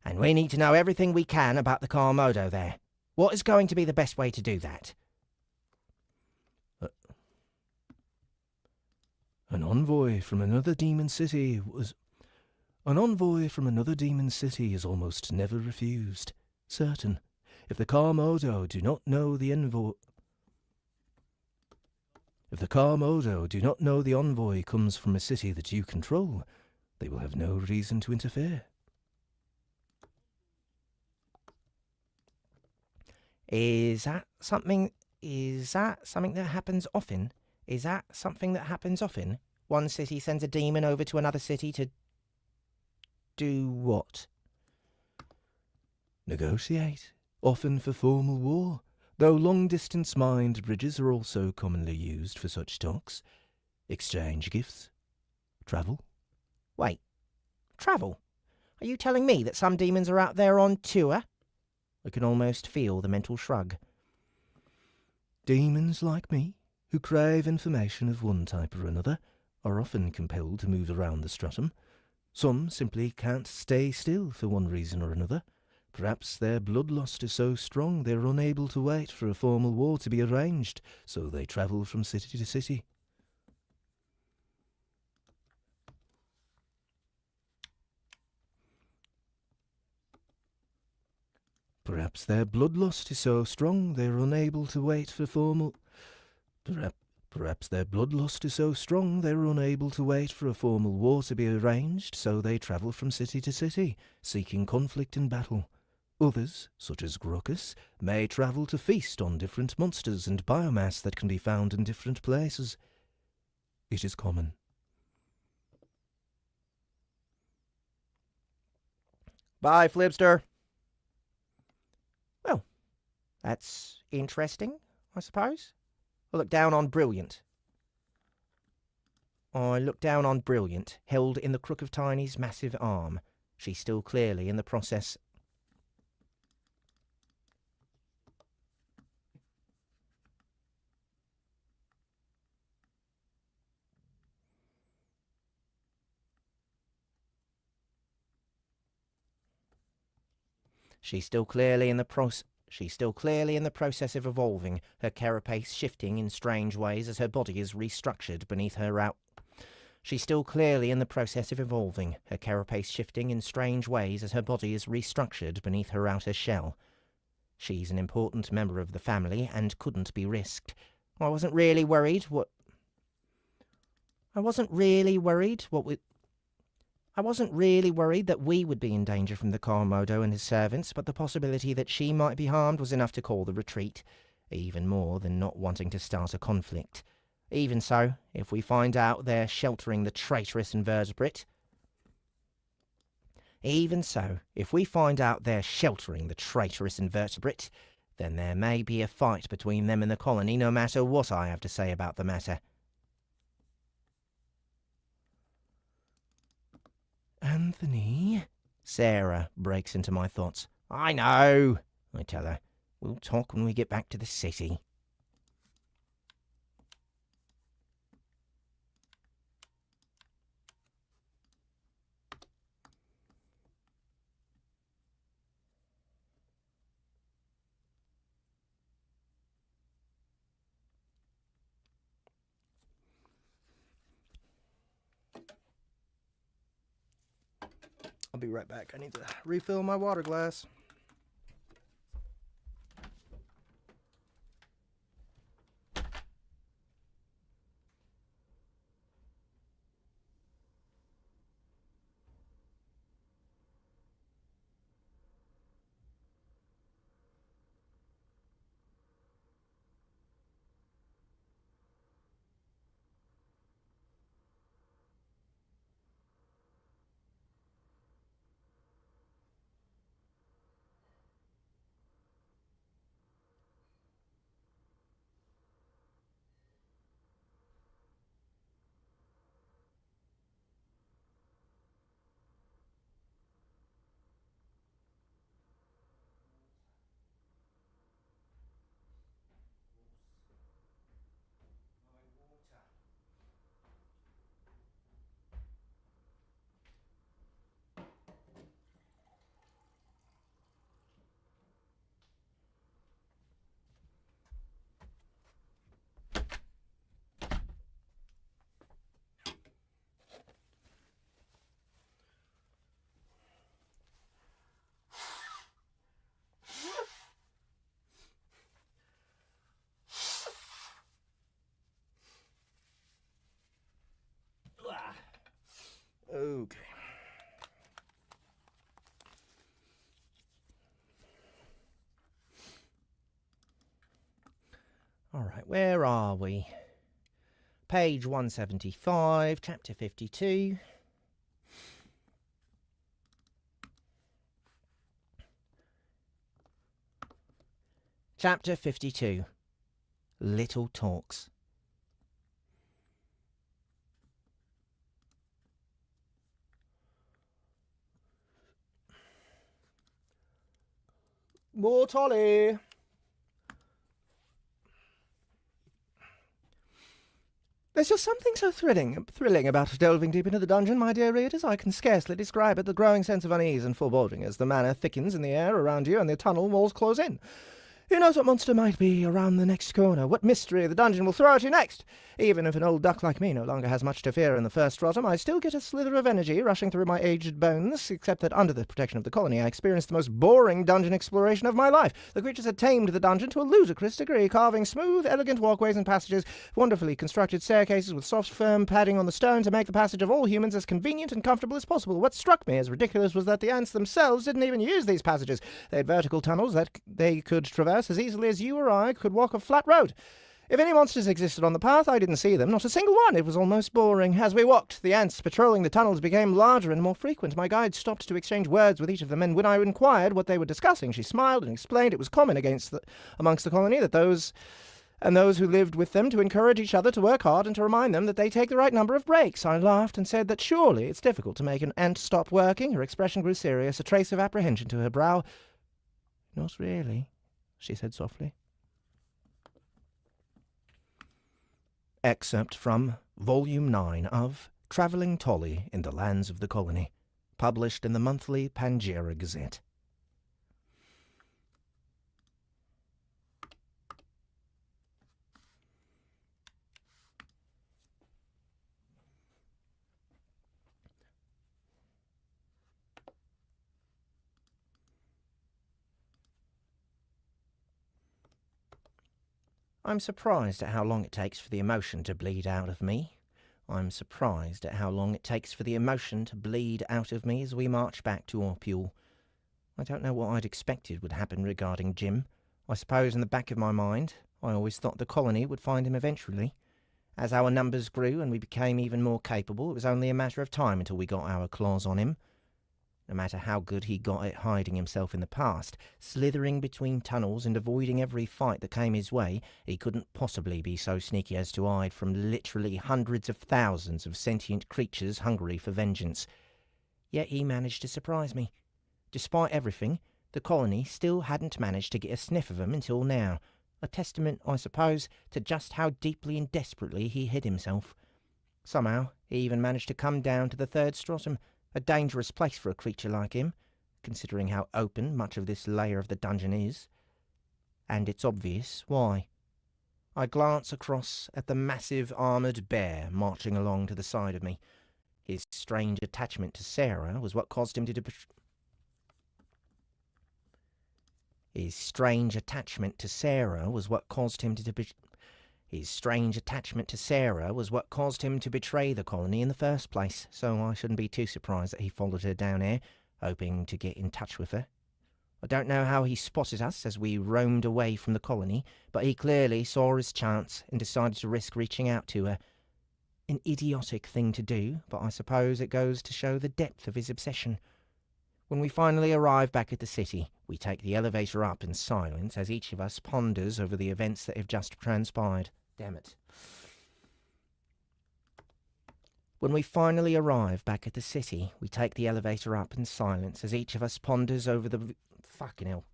Speaker 4: And we need to know everything we can about the Karamodo there. What is going to be the best way to do that?
Speaker 3: An envoy from another demon city is almost never refused. Certain. If the Karamodo do not know the envoy comes from a city that you control, they will have no reason to interfere.
Speaker 4: Is that something that happens often? One city sends a demon over to another city to do what?
Speaker 3: Negotiate, often for formal war, though long-distance mind bridges are also commonly used for such talks. Exchange gifts. Travel.
Speaker 4: Wait, travel? Are you telling me that some demons are out there on tour? I can almost feel the mental shrug.
Speaker 3: Demons like me, who crave information of one type or another, are often compelled to move around the stratum. Some simply can't stay still for one reason or another. Perhaps their bloodlust is so strong they are unable to wait for a formal war to be arranged, so they travel from city to city. Perhaps their bloodlust is so strong they are unable to wait for formal... Perhaps their bloodlust is so strong they are unable to wait for a formal war to be arranged, so they travel from city to city, seeking conflict and battle. Others, such as Gruckus, may travel to feast on different monsters and biomass that can be found in different places. It is common.
Speaker 4: Bye, Flipster. Well, that's interesting, I suppose. I look down on Brilliant. Held in the crook of Tiny's massive arm. She's still clearly in the process... She's still clearly in the process of evolving, her carapace shifting in strange ways as her body is restructured beneath her out. She's still clearly in the process of evolving, her carapace shifting in strange ways as her body is restructured beneath her outer shell. She's an important member of the family and couldn't be risked. I wasn't really worried that we would be in danger from the Kormodo and his servants, but the possibility that she might be harmed was enough to call the retreat, even more than not wanting to start a conflict. Even so, if we find out they're sheltering the traitorous invertebrate... then there may be a fight between them and the colony, no matter what I have to say about the matter.
Speaker 3: Anthony?
Speaker 4: Sarah breaks into my thoughts. I know, I tell her. We'll talk when we get back to the city.
Speaker 1: I'll be right back. I need to refill my water glass. Okay.
Speaker 4: All right, where are we? Page 175, chapter 52. Chapter 52. Little Talks.
Speaker 1: More Tolly!
Speaker 4: There's just something so thrilling about delving deep into the dungeon, my dear readers. I can scarcely describe it. The growing sense of unease and foreboding as the manor thickens in the air around you and the tunnel walls close in. Who knows what monster might be around the next corner, what mystery the dungeon will throw at you next? Even if an old duck like me no longer has much to fear in the first stratum, I still get a slither of energy rushing through my aged bones, except that under the protection of the colony I experienced the most boring dungeon exploration of my life. The creatures had tamed the dungeon to a ludicrous degree, carving smooth, elegant walkways and passages, wonderfully constructed staircases with soft, firm padding on the stone to make the passage of all humans as convenient and comfortable as possible. What struck me as ridiculous was that the ants themselves didn't even use these passages. They had vertical tunnels that they could traverse as easily as you or I could walk a flat road. If any monsters existed on the path, I didn't see them, not a single one. It was almost boring. As we walked, the ants patrolling the tunnels became larger and more frequent. My guide stopped to exchange words with each of them, and when I inquired what they were discussing, she smiled and explained it was common amongst the colony that those who lived with them to encourage each other to work hard and to remind them that they take the right number of breaks. I laughed and said that surely it's difficult to make an ant stop working. Her expression grew serious, a trace of apprehension to her brow. Not really, she said softly. Excerpt from Volume 9 of Travelling Tolly in the Lands of the Colony, published in the monthly Pangea Gazette. I'm surprised at how long it takes for the emotion to bleed out of me. I'm surprised at how long it takes for the emotion to bleed out of me as we march back to Orpule. I don't know what I'd expected would happen regarding Jim. I suppose in the back of my mind, I always thought the colony would find him eventually. As our numbers grew and we became even more capable, it was only a matter of time until we got our claws on him. No matter how good he got at hiding himself in the past, slithering between tunnels and avoiding every fight that came his way, he couldn't possibly be so sneaky as to hide from literally hundreds of thousands of sentient creatures hungry for vengeance. Yet he managed to surprise me. Despite everything, the colony still hadn't managed to get a sniff of him until now, a testament, I suppose, to just how deeply and desperately he hid himself. Somehow, he even managed to come down to the third stratum, a dangerous place for a creature like him, considering how open much of this layer of the dungeon is. And it's obvious why. I glance across at the massive armoured bear marching along to the side of me. His strange attachment to Sarah was what caused him to His strange attachment to Sarah was what caused him to betray the colony in the first place, so I shouldn't be too surprised that he followed her down here, hoping to get in touch with her. I don't know how he spotted us as we roamed away from the colony, but he clearly saw his chance and decided to risk reaching out to her. An idiotic thing to do, but I suppose it goes to show the depth of his obsession. When we finally arrive back at the city, we take the elevator up in silence as each of us ponders over the events that have just transpired. Damn it. When we finally arrive back at the city, we take the elevator up in silence as each of us ponders over the... Fucking hell.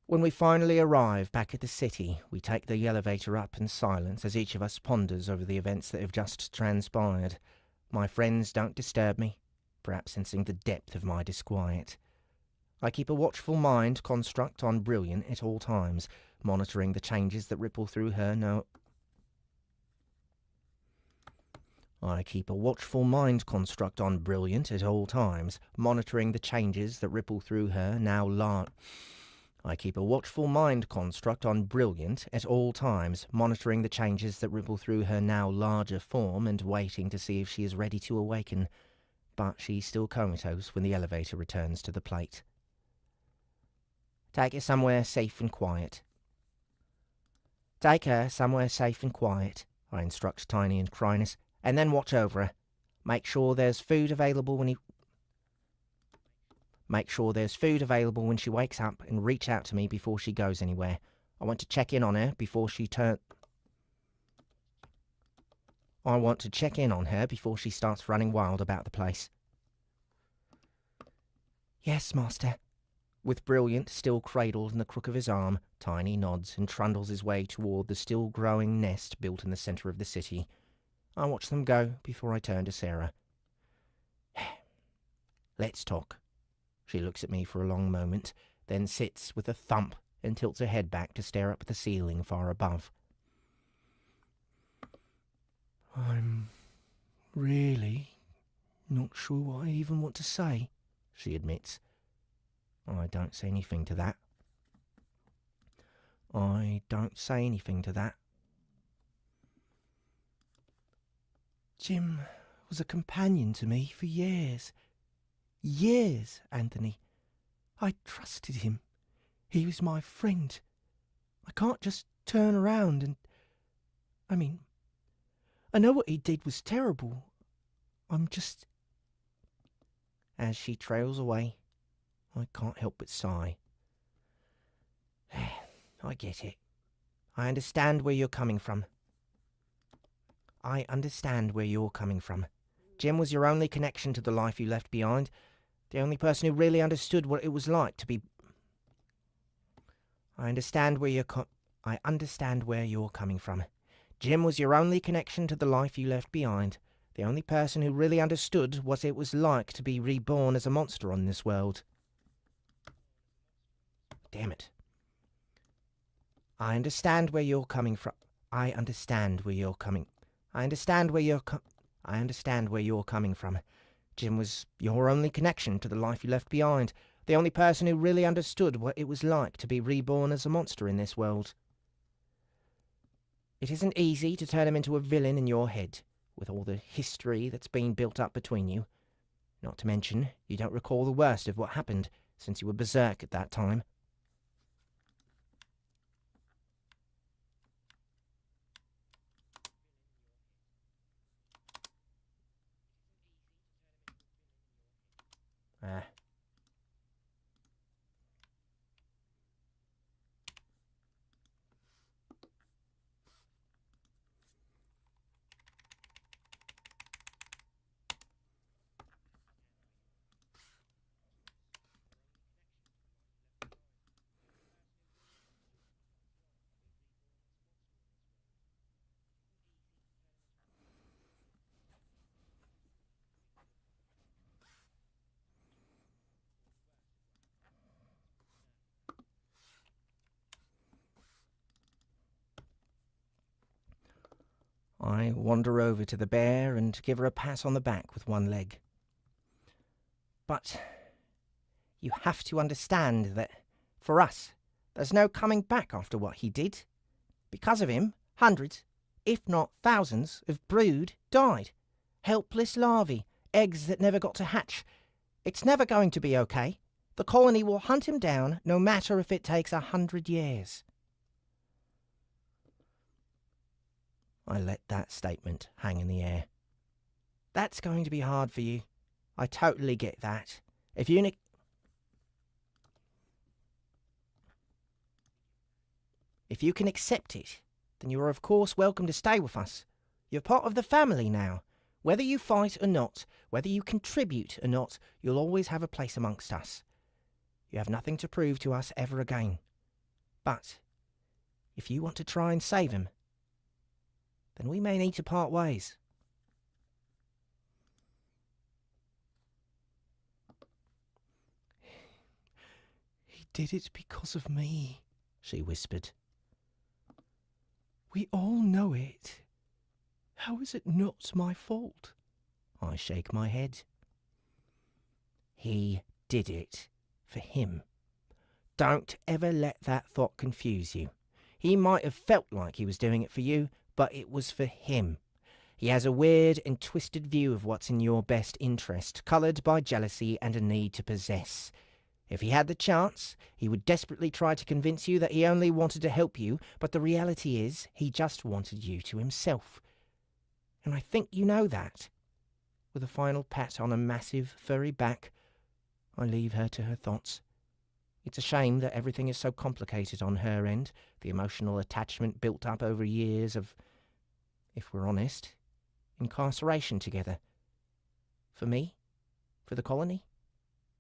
Speaker 4: When we finally arrive back at the city, we take the elevator up in silence as each of us ponders over the events that have just transpired. My friends don't disturb me, perhaps sensing the depth of my disquiet. I keep a watchful mind construct on Brilliant at all times, monitoring the changes that ripple through her I keep a watchful mind construct on Brilliant at all times, monitoring the changes that ripple through her I keep a watchful mind construct on Brilliant at all times, monitoring the changes that ripple through her now larger form and waiting to see if she is ready to awaken. But she's still comatose when the elevator returns to the plate. Take her somewhere safe and quiet. Take her somewhere safe and quiet, I instruct Tiny and Crinus, and then watch over her. Make sure there's food available when she wakes up, and reach out to me before she goes anywhere. I want to check in on her before she starts running wild about the place. Yes, Master. With Brilliant still cradled in the crook of his arm, Tiny nods and trundles his way toward the still-growing nest built in the centre of the city. I watch them go before I turn to Sarah. Let's talk. She looks at me for a long moment, then sits with a thump and tilts her head back to stare up at the ceiling far above. I'm really not sure what I even want to say, she admits. I don't say anything to that. Jim was a companion to me for years. Years, Anthony. I trusted him. He was my friend. I can't just turn around and... I know what he did was terrible. I'm just... As she trails away, I can't help but sigh. I get it. I understand where you're coming from. Jim was your only connection to the life you left behind. The only person who really understood what it was like to be... I understand where you're coming from. Jim was your only connection to the life you left behind. The only person who really understood what it was like to be reborn as a monster on this world. Damn it. I understand where you're coming from. Jim was your only connection to the life you left behind. The only person who really understood what it was like to be reborn as a monster in this world. It isn't easy to turn him into a villain in your head, with all the history that's been built up between you. Not to mention, you don't recall the worst of what happened, since you were berserk at that time. I wander over to the bear and give her a pat on the back with one leg. But you have to understand that, for us, there's no coming back after what he did. Because of him, hundreds, if not thousands, of brood died. Helpless larvae, eggs that never got to hatch. It's never going to be okay. The colony will hunt him down, no matter if it takes 100 years. I let that statement hang in the air. That's going to be hard for you. I totally get that. If you can accept it, then you are of course welcome to stay with us. You're part of the family now. Whether you fight or not, whether you contribute or not, you'll always have a place amongst us. You have nothing to prove to us ever again. But if you want to try and save him, then we may need to part ways. He did it because of me, she whispered. We all know it. How is it not my fault? I shake my head. He did it for him. Don't ever let that thought confuse you. He might have felt like he was doing it for you, but it was for him. He has a weird and twisted view of what's in your best interest, coloured by jealousy and a need to possess. If he had the chance, he would desperately try to convince you that he only wanted to help you, but the reality is he just wanted you to himself. And I think you know that. With a final pat on a massive, furry back, I leave her to her thoughts. It's a shame that everything is so complicated on her end, the emotional attachment built up over years of, if we're honest, incarceration together. For me, for the colony,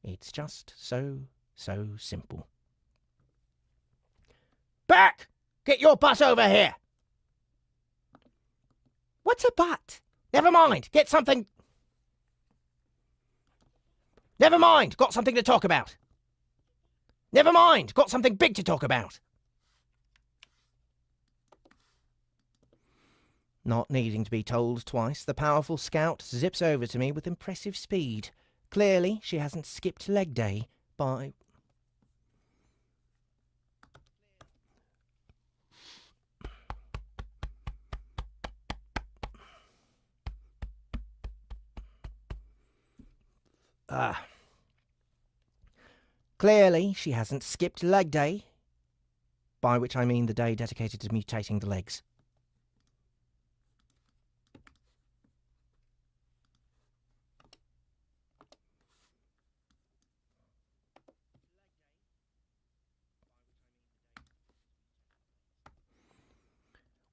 Speaker 4: it's just so So simple. Back! Get your butt over here! What's a butt? Never mind. Get something... Never mind. Got something to talk about. Never mind. Got something big to talk about. Not needing to be told twice, the powerful scout zips over to me with impressive speed. Clearly, she hasn't skipped leg day by... Clearly, she hasn't skipped leg day, by which I mean the day dedicated to mutating the legs.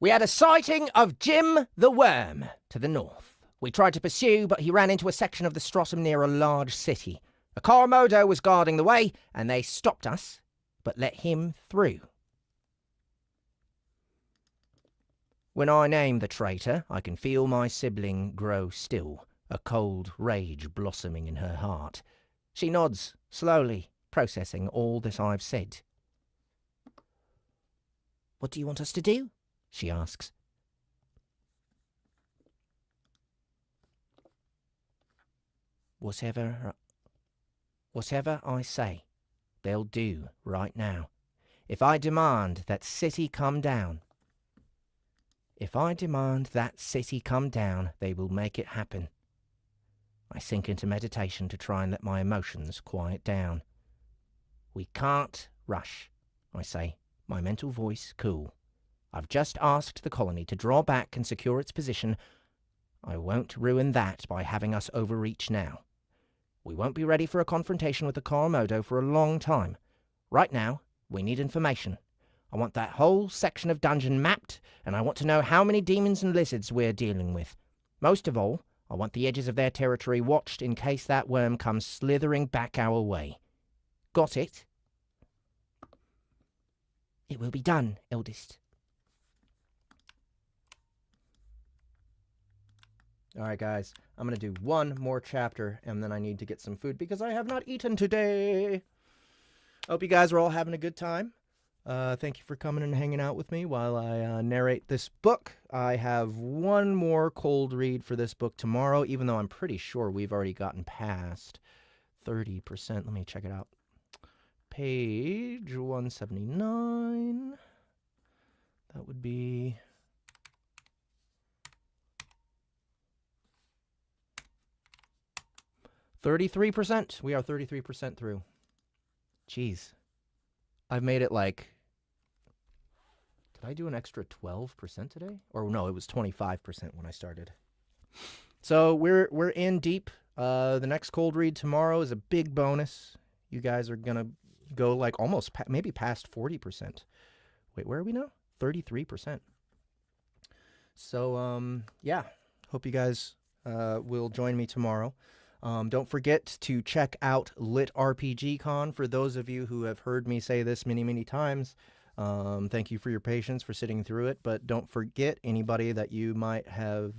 Speaker 4: We had a sighting of Jim the Worm to the north. We tried to pursue, but he ran into a section of the stratum near a large city. A Karamodo was guarding the way, and they stopped us, but let him through. When I name the traitor, I can feel my sibling grow still, a cold rage blossoming in her heart. She nods, slowly, processing all that I've said. What do you want us to do? She asks. Whatever I say, they'll do right now. If I demand that city come down, they will make it happen. I sink into meditation to try and let my emotions quiet down. We can't rush, I say, my mental voice cool. I've just asked the colony to draw back and secure its position. I won't ruin that by having us overreach now. We won't be ready for a confrontation with the Karamodo for a long time. Right now, we need information. I want that whole section of dungeon mapped, and I want to know how many demons and lizards we're dealing with. Most of all, I want the edges of their territory watched in case that worm comes slithering back our way. Got it? It will be done, eldest.
Speaker 1: All right, guys, I'm going to do one more chapter, and then I need to get some food because I have not eaten today. Hope you guys are all having a good time. Thank you for coming and hanging out with me while I narrate this book. I have one more cold read for this book tomorrow, even though I'm pretty sure we've already gotten past 30%. Let me check it out. Page 179. That would be... 33%. We are 33% through. Jeez. I've made it like... Did I do an extra 12% today? Or no, it was 25% when I started. So we're in deep. The next cold read tomorrow is a big bonus. You guys are going to go like almost, maybe past 40%. Wait, where are we now? 33%. So, yeah. Hope you guys will join me tomorrow. Don't forget to check out LitRPG Con. For those of you who have heard me say this many, many times, thank you for your patience for sitting through it. But don't forget anybody that you might have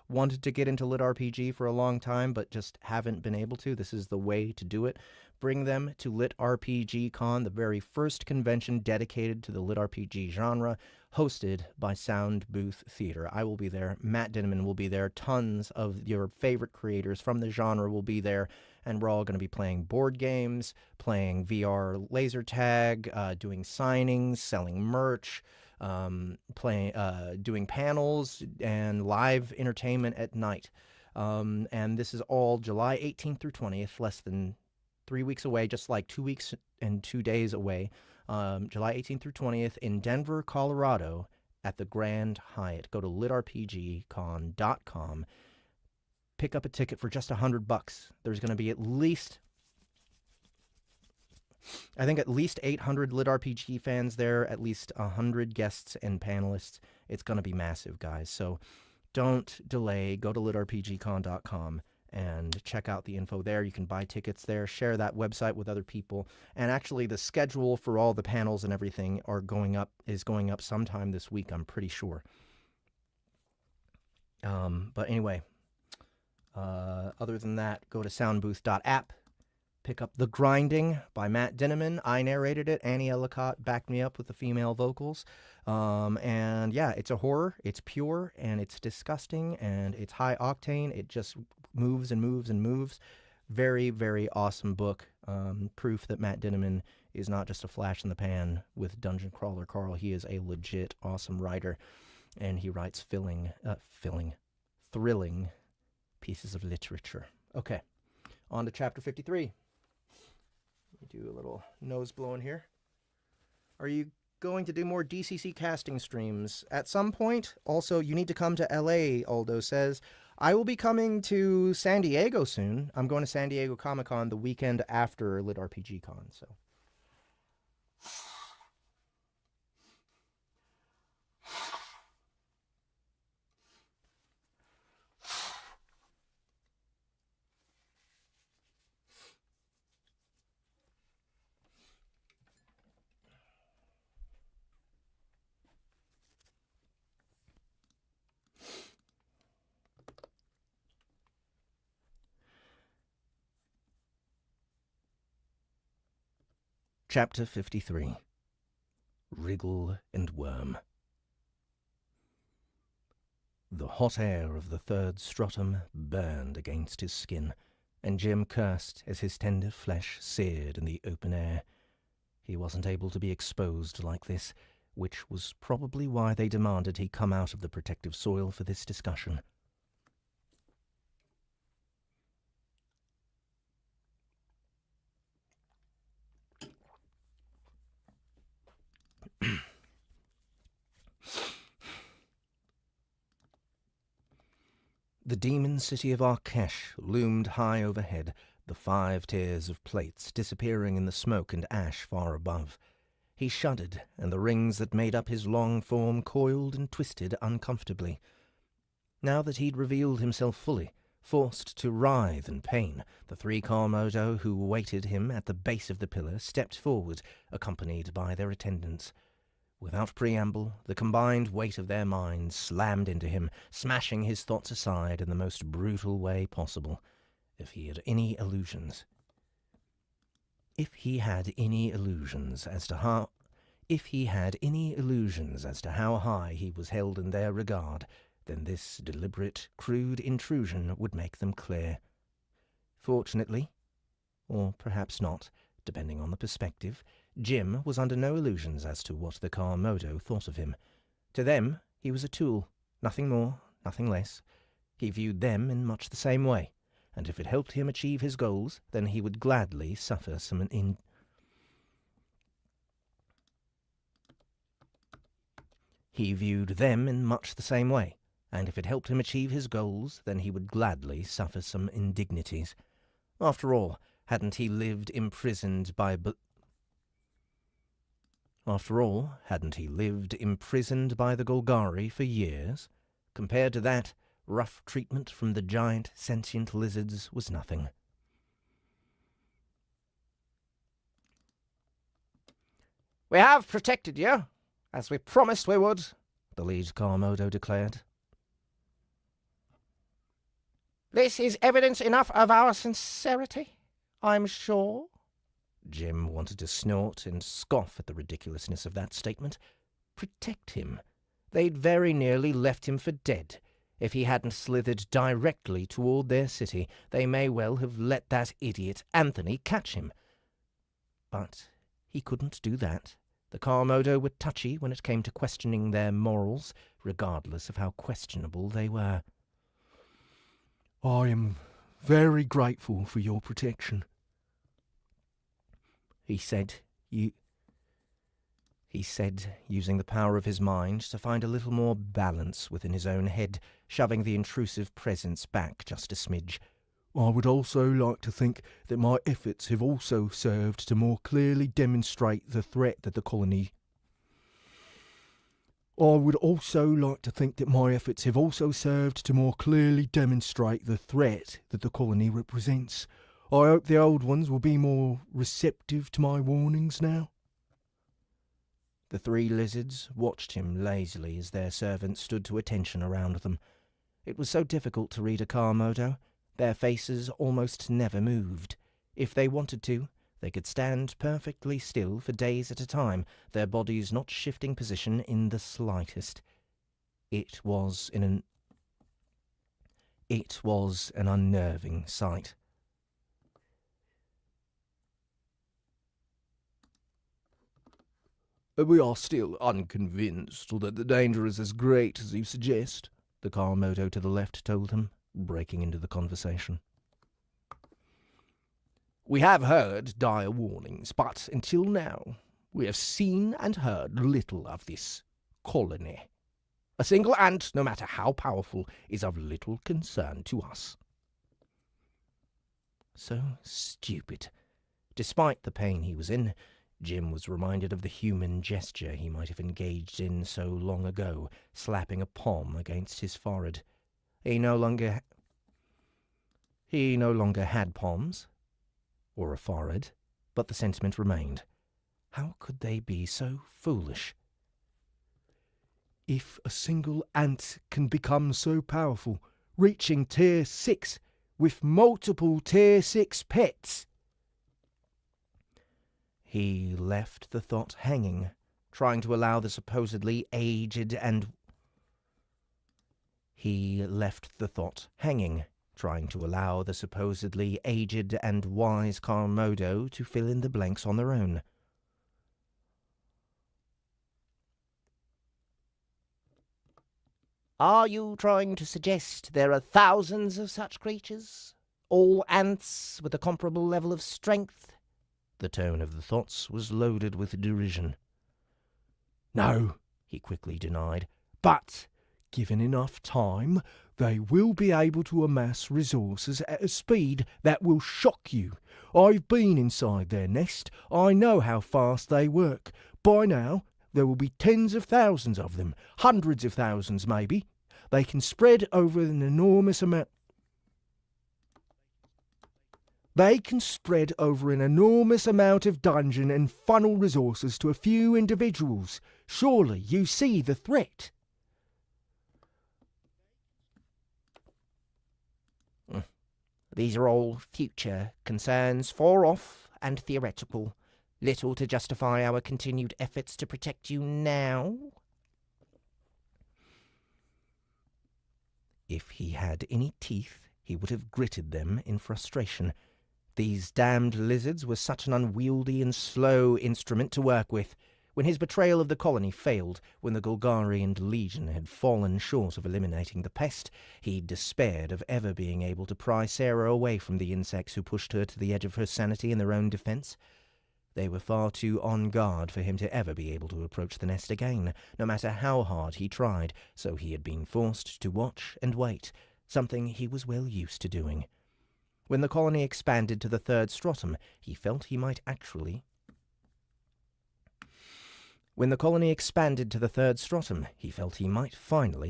Speaker 1: wanted to get into LitRPG for a long time but just haven't been able to. This is the way to do it. Bring them to LitRPG Con, the very first convention dedicated to the LitRPG genre, hosted by Soundbooth Theater. I will be there. Matt Dinneman will be there. Tons of your favorite creators from the genre will be there. And we're all going to be playing board games, playing VR laser tag, doing signings, selling merch, doing panels, and live entertainment at night. And this is all July 18th through 20th, less than 3 weeks away, just like 2 weeks and 2 days away. July 18th through 20th in Denver, Colorado at the Grand Hyatt. Go to litrpgcon.com. Pick up a ticket for just $100. There's going to be at least 800 LitRPG fans there, at least 100 guests and panelists. It's going to be massive, guys. So don't delay. Go to litrpgcon.com and check out the info there. You can buy tickets there, share that website with other people. And actually, the schedule for all the panels and everything is going up sometime this week, I'm pretty sure. But anyway, other than that, go to soundbooth.app. Pick up The Grinding by Matt Dinneman. I narrated it. Annie Ellicott backed me up with the female vocals. And yeah, it's a horror. It's pure, and it's disgusting, and it's high octane. It just moves and moves and moves. Very, very awesome book. Proof that Matt Dinneman is not just a flash in the pan with Dungeon Crawler Carl. He is a legit awesome writer, and he writes thrilling pieces of literature. Okay, on to chapter 53. Let me do a little nose blowing here. Are you going to do more DCC casting streams at some point? Also, you need to come to LA, Aldo says. I will be coming to San Diego soon. I'm going to San Diego Comic-Con the weekend after LitRPG Con, so. Chapter 53. Wriggle and Worm. The hot air of the third stratum burned against his skin, and Jim cursed as his tender flesh seared in the open air. He wasn't able to be exposed like this, which was probably why they demanded he come out of the protective soil for this discussion. The demon city of Arkesh loomed high overhead, the 5 tiers of plates disappearing in the smoke and ash far above. He shuddered, and the rings that made up his long form coiled and twisted uncomfortably. Now that he'd revealed himself fully, forced to writhe in pain, the 3 Karmodo who awaited him at the base of the pillar stepped forward, accompanied by their attendants. Without preamble, the combined weight of their minds slammed into him, smashing his thoughts aside in the most brutal way possible. If he had any illusions as to how high he was held in their regard, then this deliberate, crude intrusion would make them clear. Fortunately, or perhaps not, depending on the perspective, Jim was under no illusions as to what the Karmodo thought of him. To them, he was a tool, nothing more, nothing less. He viewed them in much the same way, and if it helped him achieve his goals, then he would gladly suffer some He viewed them in much the same way, and if it helped him achieve his goals, then he would gladly suffer some indignities. After all, hadn't he lived imprisoned by the Golgari for years? Compared to that, rough treatment from the giant sentient lizards was nothing. "We have protected you, as we promised we would," the lead Karmodo declared. "This is evidence enough of our sincerity, I'm sure." Jim wanted to snort and scoff at the ridiculousness of that statement. Protect him. They'd very nearly left him for dead. If he hadn't slithered directly toward their city, they may well have let that idiot Anthony catch him. But he couldn't do that. The Karmodo were touchy when it came to questioning their morals, regardless of how questionable they were.
Speaker 3: "I am very grateful for your protection,"
Speaker 1: he said, using the power of his mind to find a little more balance within his own head, shoving the intrusive presence back just a smidge.
Speaker 3: "I would also like to think that my efforts have also served to more clearly demonstrate the threat that the colony..."
Speaker 5: I would also like to think that my efforts have also served to more clearly demonstrate the threat that the colony represents. I hope the old ones will be more receptive to my warnings now.
Speaker 1: The three lizards watched him lazily as their servants stood to attention around them. It was so difficult to read a Karmodo. Their faces almost never moved. If they wanted to, they could stand perfectly still for days at a time, their bodies not shifting position in the slightest. It was an unnerving sight.
Speaker 3: We are still unconvinced that the danger is as great as you suggest,
Speaker 1: the Karmodo to the left told him, breaking into the conversation.
Speaker 3: We have heard dire warnings, but until now we have seen and heard little of this colony. A single ant, no matter how powerful, is of little concern to us.
Speaker 1: So stupid. Despite the pain he was in, Jim was reminded of the human gesture he might have engaged in so long ago, slapping a palm against his forehead. He no longer had palms, or a forehead, but the sentiment remained. How could they be so foolish?
Speaker 5: If a single ant can become so powerful, reaching Tier 6 with multiple Tier 6 pets...
Speaker 1: He left the thought hanging, trying to allow the supposedly aged and wise Karmodo to fill in the blanks on their own.
Speaker 4: Are you trying to suggest there are thousands of such creatures? All ants with a comparable level of strength?
Speaker 1: The tone of the thoughts was loaded with derision.
Speaker 5: No,
Speaker 1: he quickly denied.
Speaker 5: But, given enough time, they will be able to amass resources at a speed that will shock you. I've been inside their nest. I know how fast they work. By now, there will be tens of thousands of them, hundreds of thousands maybe. They can spread over an enormous amount. They can spread over an enormous amount of dungeon and funnel resources to a few individuals. Surely you see the threat.
Speaker 4: These are all future concerns, far off and theoretical. Little to justify our continued efforts to protect you now.
Speaker 1: If he had any teeth, he would have gritted them in frustration. These damned lizards were such an unwieldy and slow instrument to work with. When his betrayal of the colony failed, when the Golgarian Legion had fallen short of eliminating the pest, he despaired of ever being able to pry Sarah away from the insects who pushed her to the edge of her sanity in their own defense. They were far too on guard for him to ever be able to approach the nest again, no matter how hard he tried, so he had been forced to watch and wait, something he was well used to doing. When the colony expanded to the third stratum, he felt he might finally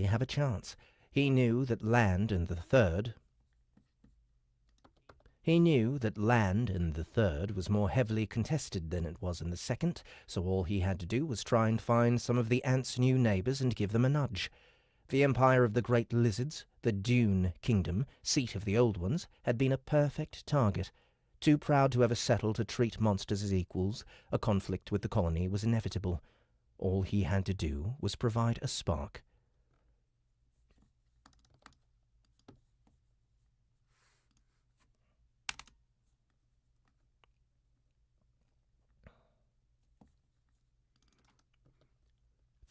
Speaker 1: have a chance. He knew that land in the third was more heavily contested than it was in the second, so all he had to do was try and find some of the ants' new neighbours and give them a nudge. The empire of the great lizards, the Dune Kingdom, seat of the old ones, had been a perfect target. Too proud to ever settle to treat monsters as equals, a conflict with the colony was inevitable. All he had to do was provide a spark.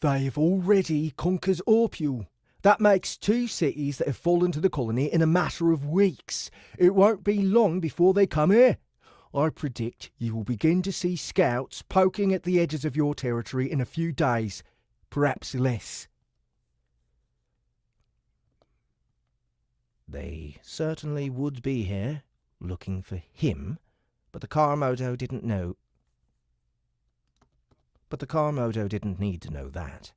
Speaker 5: They have already conquered Orpule. That makes 2 cities that have fallen to the colony in a matter of weeks. It won't be long before they come here. I predict you will begin to see scouts poking at the edges of your territory in a few days, perhaps less.
Speaker 1: They certainly would be here, looking for him, but the Karmodo didn't know. But the Karmodo didn't need to know that.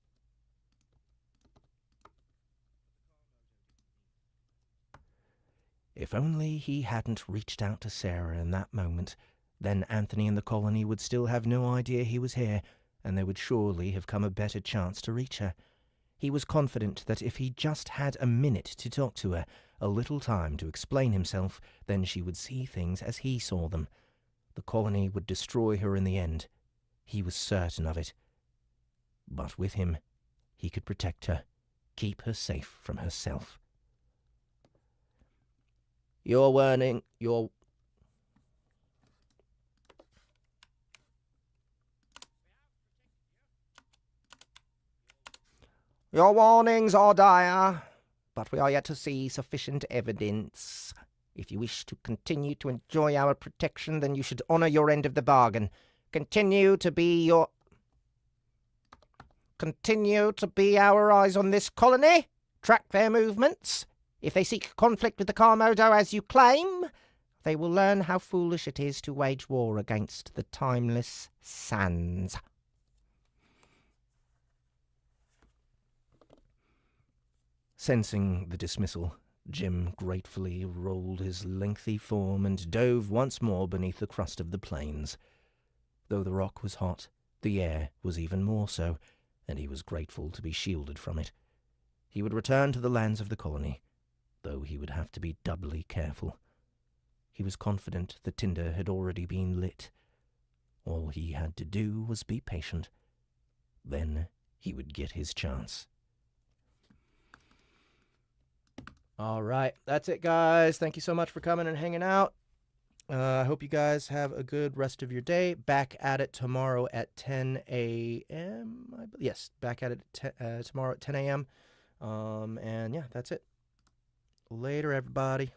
Speaker 5: If only he hadn't reached out to Sarah in that moment, then Anthony and the colony would still have no idea he was here, and there would surely have come a better chance to reach her. He was confident that if he just had a minute to talk to her, a little time to explain himself, then she would see things as he saw them. The colony would destroy her in the end. He was certain of it. But with him, he could protect her, keep her safe from herself. Your warnings are dire, but we are yet to see sufficient evidence. If you wish to continue to enjoy our protection, then you should honor your end of the bargain. Continue to be our eyes on this colony. Track their movements. If they seek conflict with the Carmodo as you claim, they will learn how foolish it is to wage war against the timeless sands. Sensing the dismissal, Jim gratefully rolled his lengthy form and dove once more beneath the crust of the plains. Though the rock was hot, the air was even more so, and he was grateful to be shielded from it. He would return to the lands of the colony, though he would have to be doubly careful. He was confident the tinder had already been lit. All he had to do was be patient. Then he would get his chance. All right, that's it, guys. Thank you so much for coming and hanging out. I hope you guys have a good rest of your day. Back at it tomorrow at 10 a.m. Yes, back at it tomorrow at 10 a.m. And yeah, that's it. Later, everybody.